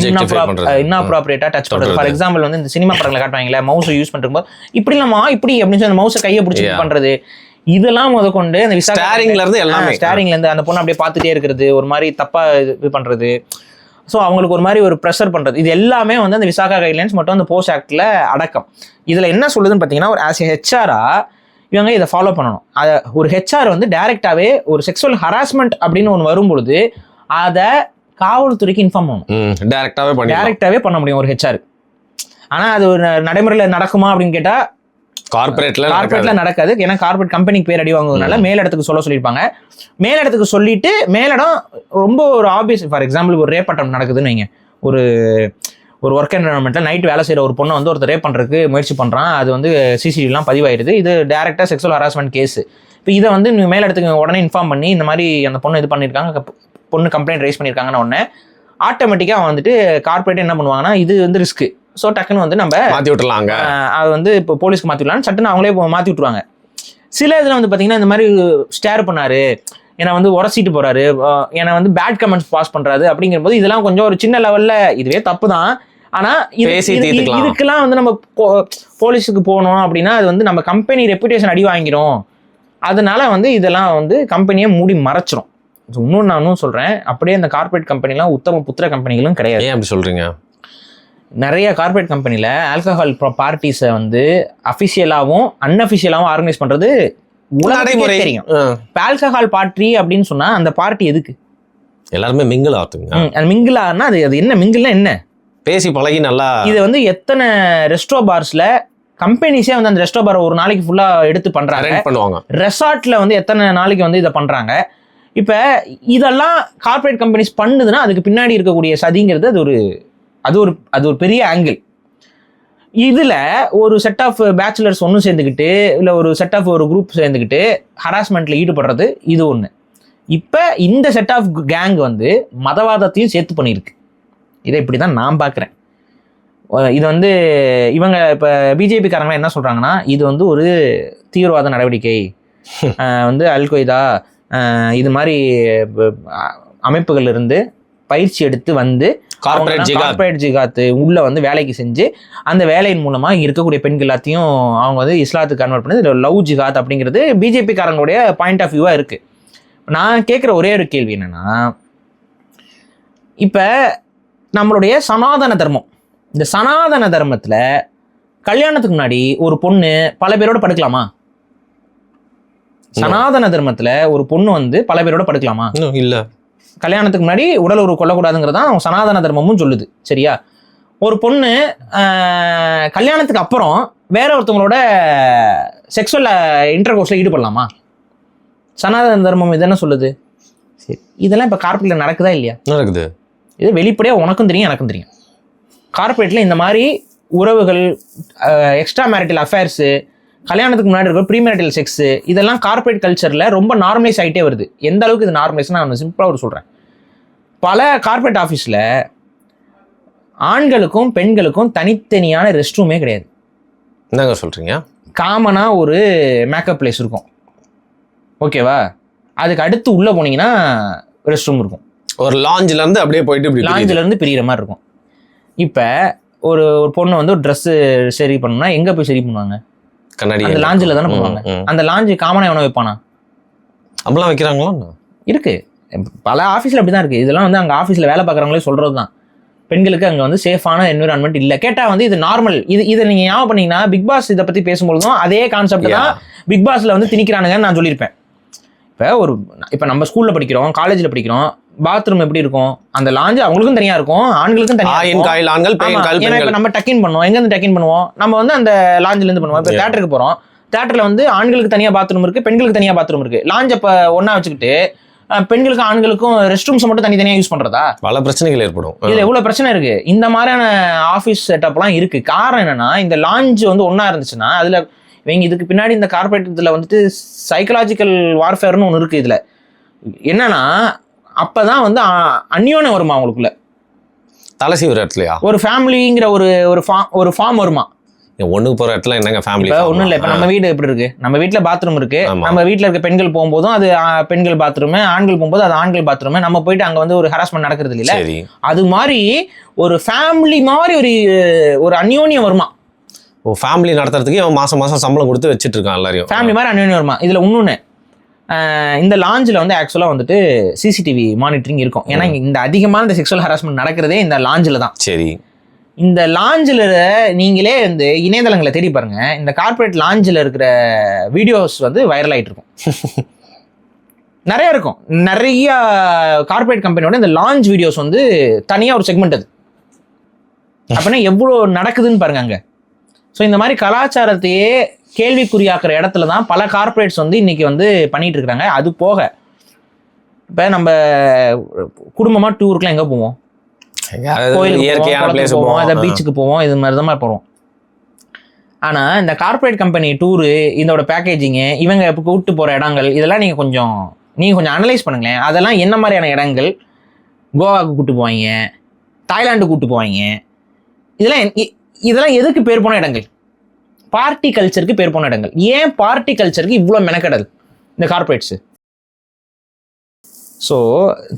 இன்அப்ராப்ரியேட்டாக டச் பண்ணுறது. ஃபார் எக்ஸாம்பிள் வந்து இந்த சினிமா படங்களை காட்டுவாங்களே, மவுஸை யூஸ் பண்ணும்போது இப்படி இல்லைம்மா இப்படி அப்படின்னு சொல்லி அந்த மவுஸை கையை பிடிச்சி பண்ணுறது, இதெல்லாம் முதற்கொண்டு அந்த ஸ்டாரிங்லேருந்து அந்த பொண்ணு அப்படியே பார்த்துட்டே இருக்கிறது, ஒரு மாதிரி தப்பாக இது பண்ணுறது, ஸோ அவங்களுக்கு ஒரு மாதிரி ஒரு ப்ரெஷர் பண்ணுறது, இது எல்லாமே வந்து அந்த விசாகா கைட்லைன்ஸ் மட்டும் அந்த போஸ்ட் ஆக்டில் அடக்கம். இதில் என்ன சொல்லுதுன்னு பார்த்தீங்கன்னா, ஒரு ஆஸ் ஏ ஹெச்ஆரா இவங்க இதை ஃபாலோ பண்ணணும். அதை ஒரு ஹெச்ஆர் வந்து டைரெக்டாகவே ஒரு செக்ஷுவல் ஹராஸ்மெண்ட் அப்படின்னு ஒன்று வரும்பொழுது அதை காவல்துறைக்கு இன்ஃபார்ம் பண்ணணும். டைரெக்டாகவே பண்ண முடியும் ஒரு ஹெச்ஆர். ஆனால் அது ஒரு நடைமுறையில் நடக்குமா அப்படின்னு கேட்டால் கார்பரேட்ல நடக்காது. ஏன்னா கார்பரேட் கம்பெனிக்கு பேர் அடி வாங்குவதனால மேலிடத்துக்கு சொல்லியிருப்பாங்க. மேலிடத்துக்கு சொல்லிட்டு மேலிடம் ரொம்ப ஒரு ஆப்வியஸ், ஃபார் எக்ஸாம்பிள் ஒரு ரேப் அட்டம் நடக்குதுன்னு வைங்க, ஒரு ஒர்க் என்விரான்மெண்ட்டில் நைட் வேலை செய்கிற ஒரு பொண்ணை வந்து ஒருத்தர் ரேப் பண்ணுறதுக்கு முயற்சி பண்ணுறான், அது வந்து சிசிடிவிலாம் பதிவாயிருது, இது டேரெக்டாக செக்ஷுவல் ஹராஸ்மெண்ட் கேஸு. இப்போ இதை வந்து மேலிடத்துக்கு உடனே இன்ஃபார்ம் பண்ணி இந்த மாதிரி அந்த பொண்ணு இது பண்ணியிருக்காங்க, பொண்ணு கம்ப்ளைண்ட் ரைஸ் பண்ணியிருக்காங்கன்னு உடனே ஆட்டோமேட்டிக்காக வந்துட்டு கார்பரேட் என்ன பண்ணுவாங்கன்னா, இது வந்து ரிஸ்க்கு, ஸோ டக்குன்னு வந்து நம்ம மாற்றி விட்டுலாங்க, அது வந்து இப்போ போலீஸ்க்கு மாற்றி விடலான்னு சட்டுன்னு அவங்களே மாற்றி விட்டுருவாங்க. சில இதில் வந்து பார்த்தீங்கன்னா இந்த மாதிரி ஸ்டேர் பண்ணாரு, என்னை வந்து உரசிட்டு போறாரு, என்னை வந்து பேட் கமெண்ட்ஸ் பாஸ் பண்றாரு அப்படிங்கும்போது இதெல்லாம் கொஞ்சம் ஒரு சின்ன லெவல்ல இதுவே தப்பு தான். ஆனா இதுக்கெல்லாம் வந்து நம்ம போலீஸுக்கு போனோம் அப்படின்னா அது வந்து நம்ம கம்பெனி ரெப்புடேஷன் அடி வாங்கிரும். அதனால வந்து இதெல்லாம் வந்து கம்பெனியை மூடி மறைச்சிரும். இன்னொன்று நான் இன்னும் சொல்றேன், அப்படியே இந்த கார்பரேட் கம்பெனிலாம் உத்தம புத்திர கம்பெனிகளும் கிடையாது. ஏன் அப்படி சொல்றீங்க? நிறைய கார்பரேட் கம்பெனியில் ஆல்கஹால் பார்ட்டிஸை வந்து அஃபிஷியலாகவும் அன்அஃபிஷியலாகவும் ஆர்கனைஸ் பண்றது உலகமே தெரியும். ஆல்கஹால் பார்ட்டி அப்படின்னு சொன்னா அந்த பார்ட்டி எதுக்கு? எல்லாருமே மிங்கிள் ஆகுங்க. அது மிங்கிள் ஆகுனா அது என்ன மிங்கிள்னா என்ன? பேசி பழகி நல்லா. இது வந்து எத்தனை ரெஸ்டோ பார்ஸ்ல கம்பெனிஸே வந்து அந்த ரெஸ்டோ பார் ஒரு நாளைக்கு ஃபுல்லா எடுத்து பண்றாங்க. ரெசார்ட்ல வந்து எத்தனை நாளைக்கு வந்து இதை பண்றாங்க. இப்ப இதெல்லாம் கார்பரேட் கம்பெனிஸ் பண்ணுதுன்னா அதுக்கு பின்னாடி இருக்கக்கூடிய சதிங்கிறது அது ஒரு பெரிய ஆங்கிள். இதுல ஒரு செட் ஆஃப் பேச்சுலர்ஸ் ஒன்றும் சேர்ந்துக்கிட்டு இல்லை ஒரு செட் ஆஃப் ஒரு குரூப் சேர்ந்துக்கிட்டு ஹராஸ்மெண்ட்ல ஈடுபடுறது இது ஒன்று. இப்போ இந்த செட் ஆஃப் கேங் வந்து மதவாதத்தையும் சேர்த்து பண்ணியிருக்கு. இதை இப்படி தான் நான் பார்க்குறேன். இது வந்து இவங்க இப்போ பிஜேபி காரங்களாம் என்ன சொல்கிறாங்கன்னா, இது வந்து ஒரு தீவிரவாத நடவடிக்கை, வந்து அல்கொய்தா இது மாதிரி அமைப்புகள் இருந்து பயிற்சி எடுத்து வந்து கார்பரேட் ஜிகாத்து உள்ள வந்து வேலைக்கு செஞ்சு அந்த வேலையின் மூலமா இருக்கக்கூடிய பெண்கள் எல்லாத்தையும் அவங்க வந்து இஸ்லாத்துக்கு கன்வெர்ட் பண்ணி லவ் ஜிகாத் அப்படிங்கிறது பிஜேபி காரங்களுடைய பாயிண்ட் ஆஃப் வியூவா இருக்கு. நான் கேட்குற ஒரே ஒரு கேள்வி என்னன்னா, இப்ப நம்மளுடைய சனாதன தர்மம், இந்த சனாதன தர்மத்துல கல்யாணத்துக்கு முன்னாடி ஒரு பொண்ணு பல பேரோட படுக்கலாமா? சனாதன தர்மத்துல ஒரு பொண்ணு வந்து பல பேரோட படுக்கலாமா? இல்ல. கல்யாணத்துக்கு முன்னாடி உடல் உறவு கொள்ளக்கூடாதுங்கிறதான் சனாதன தர்மமும் சொல்லுது. சரியா? ஒரு பொண்ணு கல்யாணத்துக்கு அப்புறம் வேற ஒருத்தவங்களோட செக்ஸுவல் இன்டர்கோர்ஸ்ல ஈடுபடலாமா? சனாதன தர்மம் இது என்ன சொல்லுது? சரி, இதெல்லாம் இப்போ கார்பரேட்ல நடக்குதா இல்லையா? நடக்குது. இது வெளிப்படையாக உனக்கும் தெரியும் எனக்கும் தெரியும். கார்பரேட்ல இந்த மாதிரி உறவுகள், எக்ஸ்ட்ரா மேரிட்டல் அஃபேர்ஸு, கல்யாணத்துக்கு முன்னாடி இருக்கிற ப்ரீமேரிட்டல் செக்ஸு, இதெல்லாம் கார்பரேட் கல்ச்சரில் ரொம்ப நார்மலைஸ் ஆகிட்டே வருது. எந்த அளவுக்கு இது நார்மலைஸ்னா நான் சிம்பிளாக ஒரு சொல்கிறேன். பல கார்ப்பரேட் ஆஃபீஸில் ஆண்களுக்கும் பெண்களுக்கும் தனித்தனியான ரெஸ்ட் ரூமே கிடையாது. என்னங்க சொல்கிறீங்க? காமனாக ஒரு மேக்கப் பிளேஸ் இருக்கும், ஓகேவா? அதுக்கு அடுத்து உள்ளே போனீங்கன்னா ரெஸ்ட் ரூம் இருக்கும். ஒரு லாஞ்சிலேருந்து அப்படியே போயிட்டு இப்படி லாஞ்சிலேருந்து பிரிகிற மாதிரி இருக்கும். இப்போ ஒரு பொண்ணு வந்து ஒரு ட்ரெஸ்ஸு சரி பண்ணணும்னா எங்கே போய் சரி பண்ணுவாங்க? கண்ணாடி அந்த லாஞ்சில் தானே பண்ணுவாங்க. அந்த லாஞ்சு காமனாக எவனை வைப்பானா? அப்படிலாம் வைக்கிறாங்களா? இருக்கு, பல ஆஃபீஸில் அப்படி தான் இருக்குது. இதெல்லாம் வந்து அங்கே ஆஃபீஸில் வேலை பார்க்குறவங்களே சொல்கிறது தான். பெண்களுக்கு அங்கே வந்து சேஃபான என்விரான்மெண்ட் இல்லை. கேட்டால் வந்து இது நார்மல். இதை நீங்கள் ஞாபகம் பண்ணீங்கன்னா பிக் பாஸ் இதை பற்றி பேசும்பொழுதும் அதே கான்செப்ட் தான் பிக் பாஸில் வந்து திணிக்கிறானுங்கன்னு நான் சொல்லியிருப்பேன். இப்போ நம்ம ஸ்கூலில் படிக்கிறோம், காலேஜில் படிக்கிறோம், பாத்ரூம் எப்படி இருக்கும்? அந்த லாஞ்சு அவங்களுக்கும் தனியாக இருக்கும், ஆண்களுக்கும் தனியாக இருக்கும். ஏன்னா இப்போ நம்ம டக்கின் பண்ணுவோம், எங்கேருந்து டக்கின் பண்ணுவோம்? நம்ம வந்து அந்த லாஞ்சிலேருந்து பண்ணுவோம். இப்போ தேட்டருக்கு போகிறோம், தேட்டரில் வந்து ஆண்களுக்கு தனியாக பாத்ரூம் இருக்குது, பெண்களுக்கு தனியாக பாத்ரூம் இருக்குது. லாஞ்சை இப்போ ஒன்றா வச்சுக்கிட்டு பெண்களுக்கும் ஆண்களுக்கும் ரெஸ்ட் ரூம்ஸை மட்டும் தனித்தனியாக யூஸ் பண்ணுறதா? பல பிரச்சனைகள் ஏற்படும். இதில் எவ்வளோ பிரச்சனை இருக்குது. இந்த மாதிரியான ஆஃபீஸ் செட்டப்லாம் இருக்குது. காரணம் என்னென்னா, இந்த லாஞ்சு வந்து ஒன்றா இருந்துச்சுன்னா அதில் இவங்க இதுக்கு பின்னாடி இந்த கார்பரேட் இதில் வந்துட்டு சைக்கலாஜிக்கல் வார்ஃபேர்னு ஒன்று இருக்குது. இதில் என்னன்னா அப்போ தான் வந்து அந்யோன்யம் வருமா அவங்களுக்குள்ள, தலசி ஒரு இடத்துலையா ஒரு ஃபேமிலிங்கிற ஒரு ஃபார்ம் வருமா? ஒன்றுக்கு போகிற இடத்துல என்னங்க ஃபேமிலி? இப்போ ஒன்றும் இல்லை. இப்போ நம்ம வீடு எப்படி இருக்குது, நம்ம வீட்டில் பாத்ரூம் இருக்குது, நம்ம வீட்டில் இருக்க பெண்கள் போகும்போதும் அது பெண்கள் பாத்ரூமு, ஆண்கள் போகும்போது அது ஆண்கள் பாத்ரூமு. நம்ம போயிட்டு அங்கே வந்து ஒரு ஹராஸ்மெண்ட் நடக்கிறது இல்லை. அது மாதிரி ஒரு ஃபேமிலி மாதிரி ஒரு அந்யோன்யம் வருமா? ஓ, ஃபேமிலி நடத்துறதுக்கு அவன் மாதம் மாதம் சம்பளம் கொடுத்து வச்சுட்டு இருக்கான் எல்லாரையும். ஃபேமிலி மாதிரி அந்யோன்யம் வருமா? இதில் இன்னொன்று, இந்த லாஞ்சில் வந்து ஆக்சுவலாக வந்துட்டு சிசிடிவி மானிட்டரிங் இருக்கும். ஏன்னா இந்த அதிகமான இந்த செக்ஷுவல் ஹராஸ்மெண்ட் நடக்கிறதே இந்த லாஞ்சில் தான். சரி, இந்த லாஞ்சில் நீங்களே வந்து இணையதளங்களை தேடி பாருங்க, இந்த கார்பரேட் லாஞ்சில் இருக்கிற வீடியோஸ் வந்து வைரல் ஆகிட்டு இருக்கும். நிறைய இருக்கும். நிறைய கார்பரேட் கம்பெனியோட இந்த லாஞ்ச் வீடியோஸ் வந்து தனியாக ஒரு செக்மெண்ட். அது அப்படின்னா எவ்வளோ நடக்குதுன்னு பாருங்க அங்கே. ஸோ இந்த மாதிரி கலாச்சாரத்தையே கேள்விக்குறியாக்குற இடத்துல தான் பல கார்பரேட்ஸ் வந்து இன்னைக்கு வந்து பண்ணிட்டு இருக்கிறாங்க. அது போக இப்போ நம்ம குடும்பமாக டூருக்குலாம் எங்கே போவோம்? கோயிலுக்கு போவோம், அதை பீச்சுக்கு போவோம், இது மாதிரி தான் போகிறோம். ஆனால் இந்த கார்பரேட் கம்பெனி டூரு, இதோட பேக்கேஜிங்கு, இவங்க இப்போ கூப்பிட்டு போகிற இடங்கள், இதெல்லாம் நீங்கள் கொஞ்சம் அனலைஸ் பண்ணுங்களேன். அதெல்லாம் என்ன மாதிரியான இடங்கள்? கோவாவுக்கு கூப்பிட்டு போவாங்க, தாய்லாண்டு கூப்பிட்டு போவாங்க. இதெல்லாம் எதுக்கு பேர் போன இடங்கள்? பார்ட்டி கல்ச்சருக்கு பேர் போன இடங்கள். ஏன் பார்ட்டி கல்ச்சருக்கு இவ்வளோ மெனக்கடல் இந்த கார்பரேட்ஸு? ஸோ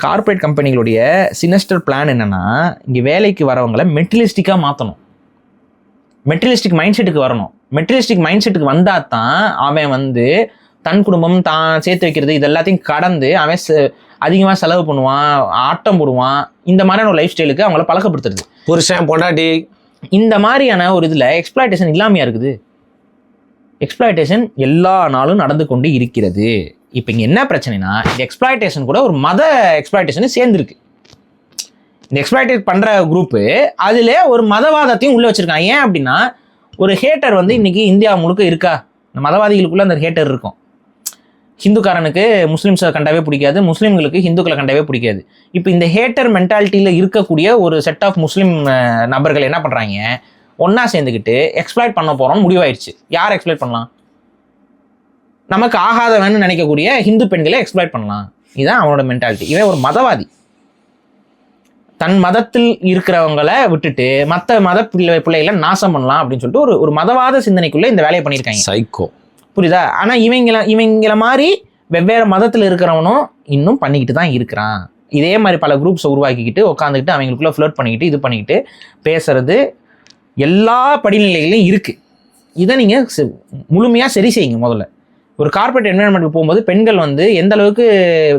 கார்பரேட் கம்பெனிகளுடைய சினஸ்டர் பிளான் என்னென்னா, இங்கே வேலைக்கு வரவங்களை மெட்டீரியலிஸ்டிக்காக மாற்றணும், மெட்டீரியலிஸ்டிக் மைண்ட் செட்டுக்கு வரணும். மெட்டீரியலிஸ்டிக் மைண்ட் செட்டுக்கு வந்தால் தான் அவன் வந்து தன் குடும்பம் தான் சேர்த்து வைக்கிறது இது எல்லாத்தையும் கடந்து அவன் அதிகமாக செலவு பண்ணுவான், ஆட்டம் போடுவான். இந்த மாதிரியான ஒரு லைஃப் ஸ்டைலுக்கு அவங்கள பழக்கப்படுத்துறது. புருஷன் பொண்டாட்டி இந்த மாதிரியான ஒரு இதில் எக்ஸ்ப்ளாய்டேஷன் இல்லாமையா இருக்குது? எக்ஸ்ப்ளாய்டேஷன் எல்லா நாளும் நடந்து கொண்டு இருக்கிறது. இப்போ இங்கே என்ன பிரச்சனைனா, இந்த எக்ஸ்ப்ளாய்டேஷன் கூட ஒரு மத எக்ஸ்ப்ளாய்டேஷன் சேர்ந்துருக்கு. இந்த எக்ஸ்ப்ளாய்டேட் பண்ணுற குரூப்பு அதில் ஒரு மதவாதத்தையும் உள்ளே வச்சுருக்காங்க. ஏன் அப்படின்னா, ஒரு ஹேட்டர் வந்து இன்றைக்கி இந்தியா முழுக்க இருக்கா? இந்த மதவாதிகளுக்குள்ளே அந்த ஹேட்டர் இருக்கும். ஹிந்துக்காரனுக்கு முஸ்லீம்ஸை கண்டாவே பிடிக்காது, முஸ்லீம்களுக்கு ஹிந்துக்களை கண்டாவே பிடிக்காது. இப்போ இந்த ஹேட்டர் மென்டாலிட்டியில் இருக்கக்கூடிய ஒரு செட் ஆஃப் முஸ்லீம் நபர்கள் என்ன பண்ணுறாங்க, ஒன்றா சேர்ந்துக்கிட்டு எக்ஸ்ப்ளாய்ட் பண்ண போகிறோம்னு முடிவாயிடுச்சு. யார் எக்ஸ்ப்ளாய்ட் பண்ணலாம்? நமக்கு ஆகாதவன்னு நினைக்கக்கூடிய ஹிந்து பெண்களை எக்ஸ்ப்ளாய்ட் பண்ணலாம். இதுதான் அவனோட மென்டாலிட்டி. இவன் ஒரு மதவாதி. தன் மதத்தில் இருக்கிறவங்களை விட்டுட்டு மற்ற மத பிள்ளைகளை நாசம் பண்ணலாம் அப்படின்னு சொல்லிட்டு ஒரு மதவாத சிந்தனைக்குள்ளே இந்த வேலையை பண்ணியிருக்காங்க. சைக்கோ, புரியுதா? ஆனால் இவங்கள மாதிரி வெவ்வேறு மதத்தில் இருக்கிறவனும் இன்னும் பண்ணிக்கிட்டு தான் இருக்கிறான். இதே மாதிரி பல குரூப்ஸை உருவாக்கிக்கிட்டு உட்காந்துக்கிட்டு அவங்களுக்குள்ள ஃப்ளர்ட் பண்ணிக்கிட்டு இது பண்ணிக்கிட்டு பேசுறது எல்லா படிநிலைகளையும் இருக்குது. இதை நீங்கள் முழுமையாக சரி செய்யுங்க. முதல்ல ஒரு கார்பரேட் என்விரான்மெண்ட்டுக்கு போகும்போது பெண்கள் வந்து எந்த அளவுக்கு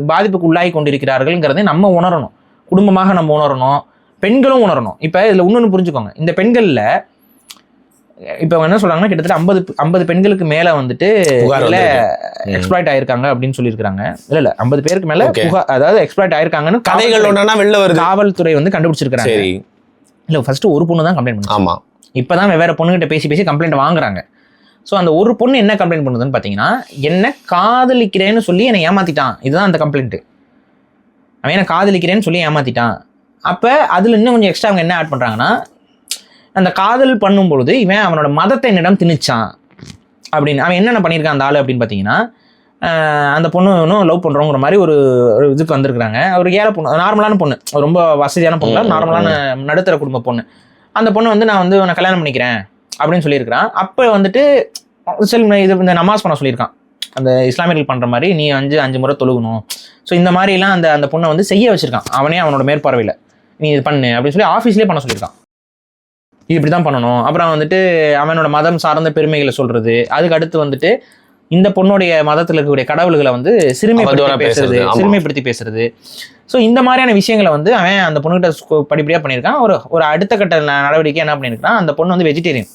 பாதிப்புக்கு உள்ளாகி கொண்டிருக்கிறார்கள்ங்கிறதை நம்ம உணரணும். குடும்பமாக நம்ம உணரணும், பெண்களும் உணரணும். இப்போ இதில் இன்னொன்று புரிஞ்சுக்கோங்க, இந்த பெண்களில் இப்போ என்ன சொல்கிறாங்கன்னா, கிட்டத்தட்ட 50 பெண்களுக்கு மேலே வந்துட்டு எக்ஸ்ப்ளாய்ட் ஆயிருக்காங்க அப்படின்னு சொல்லியிருக்காங்க. இல்லை 50 பேருக்கு மேலே அதாவது எக்ஸ்ப்ளாய்ட் ஆயிருக்காங்கன்னு கதைகள் ஒன்றா வெளில வருது. காவல்துறை வந்து கண்டுபிடிச்சிருக்காங்க. இல்லை ஃபர்ஸ்ட் ஒரு பொண்ணு தான் கம்ப்ளைண்ட் பண்ணுது. ஆமாம், இப்போ தான் வெவ்வேறு பொண்ணுகிட்ட பேசி கம்ப்ளைண்ட் வாங்குறாங்க. ஸோ அந்த ஒரு பொண்ணு என்ன கம்ப்ளைண்ட் பண்ணுதுன்னு பார்த்தீங்கன்னா, என்ன காதலிக்கிறேன்னு சொல்லி என்னை ஏமாற்றிட்டான். இதுதான் அந்த கம்ப்ளைண்ட்டு. அவன் என்ன காதலிக்கிறேன்னு சொல்லி ஏமாற்றிட்டான். அப்போ அதில் இன்னும் கொஞ்சம் எக்ஸ்ட்ரா அவங்க என்ன ஆட் பண்ணுறாங்கன்னா, அந்த காதல் பண்ணும்பொழுது இவன் அவனோட மதத்தை என்னிடம் திணிச்சான் அப்படின்னு. அவன் என்னென்ன பண்ணியிருக்கான் அந்த ஆள் அப்படின்னு பார்த்தீங்கன்னா, அந்த பொண்ணு இன்னும் லவ் பண்ணுறோங்கிற மாதிரி ஒரு இதுக்கு வந்திருக்கிறாங்க. ஒரு ஏழை பொண்ணு, நார்மலான பொண்ணு, ரொம்ப வசதியான பொண்ணு, நார்மலான நடுத்தர குடும்ப பொண்ணு. அந்த பொண்ணு வந்து நான் வந்து உன்னை கல்யாணம் பண்ணிக்கிறேன் அப்படின்னு சொல்லியிருக்கிறான். அப்போ வந்துட்டு இது இந்த நமாஸ் பண்ண சொல்லியிருக்கான், அந்த இஸ்லாமியர்கள் பண்ணுற மாதிரி நீ 5 முறை தொழுகணும். ஸோ இந்த மாதிரிலாம் அந்த பொண்ணை வந்து செய்ய வச்சிருக்கான் அவனே அவனோட மேற்பார்வையில். நீ இது பண்ணு அப்படின்னு சொல்லி ஆஃபீஸ்லேயே பண்ண சொல்லியிருக்கான். இது இப்படி தான் பண்ணணும். அப்புறம் வந்துட்டு அவனோட மதம் சார்ந்த பெருமைகளை சொல்றது. அதுக்கு அடுத்து வந்துட்டு இந்த பொண்ணுடைய மதத்தில் இருக்கக்கூடிய கடவுள்களை வந்து சிறுமைப்படுத்தி பேசுறது. ஸோ இந்த மாதிரியான விஷயங்களை வந்து அவன் அந்த பொண்ணுகிட்ட படிப்படியாக பண்ணியிருக்கான். ஒரு அடுத்த கட்ட நடவடிக்கை என்ன பண்ணியிருக்கான், அந்த பொண்ணு வந்து வெஜிடேரியன்,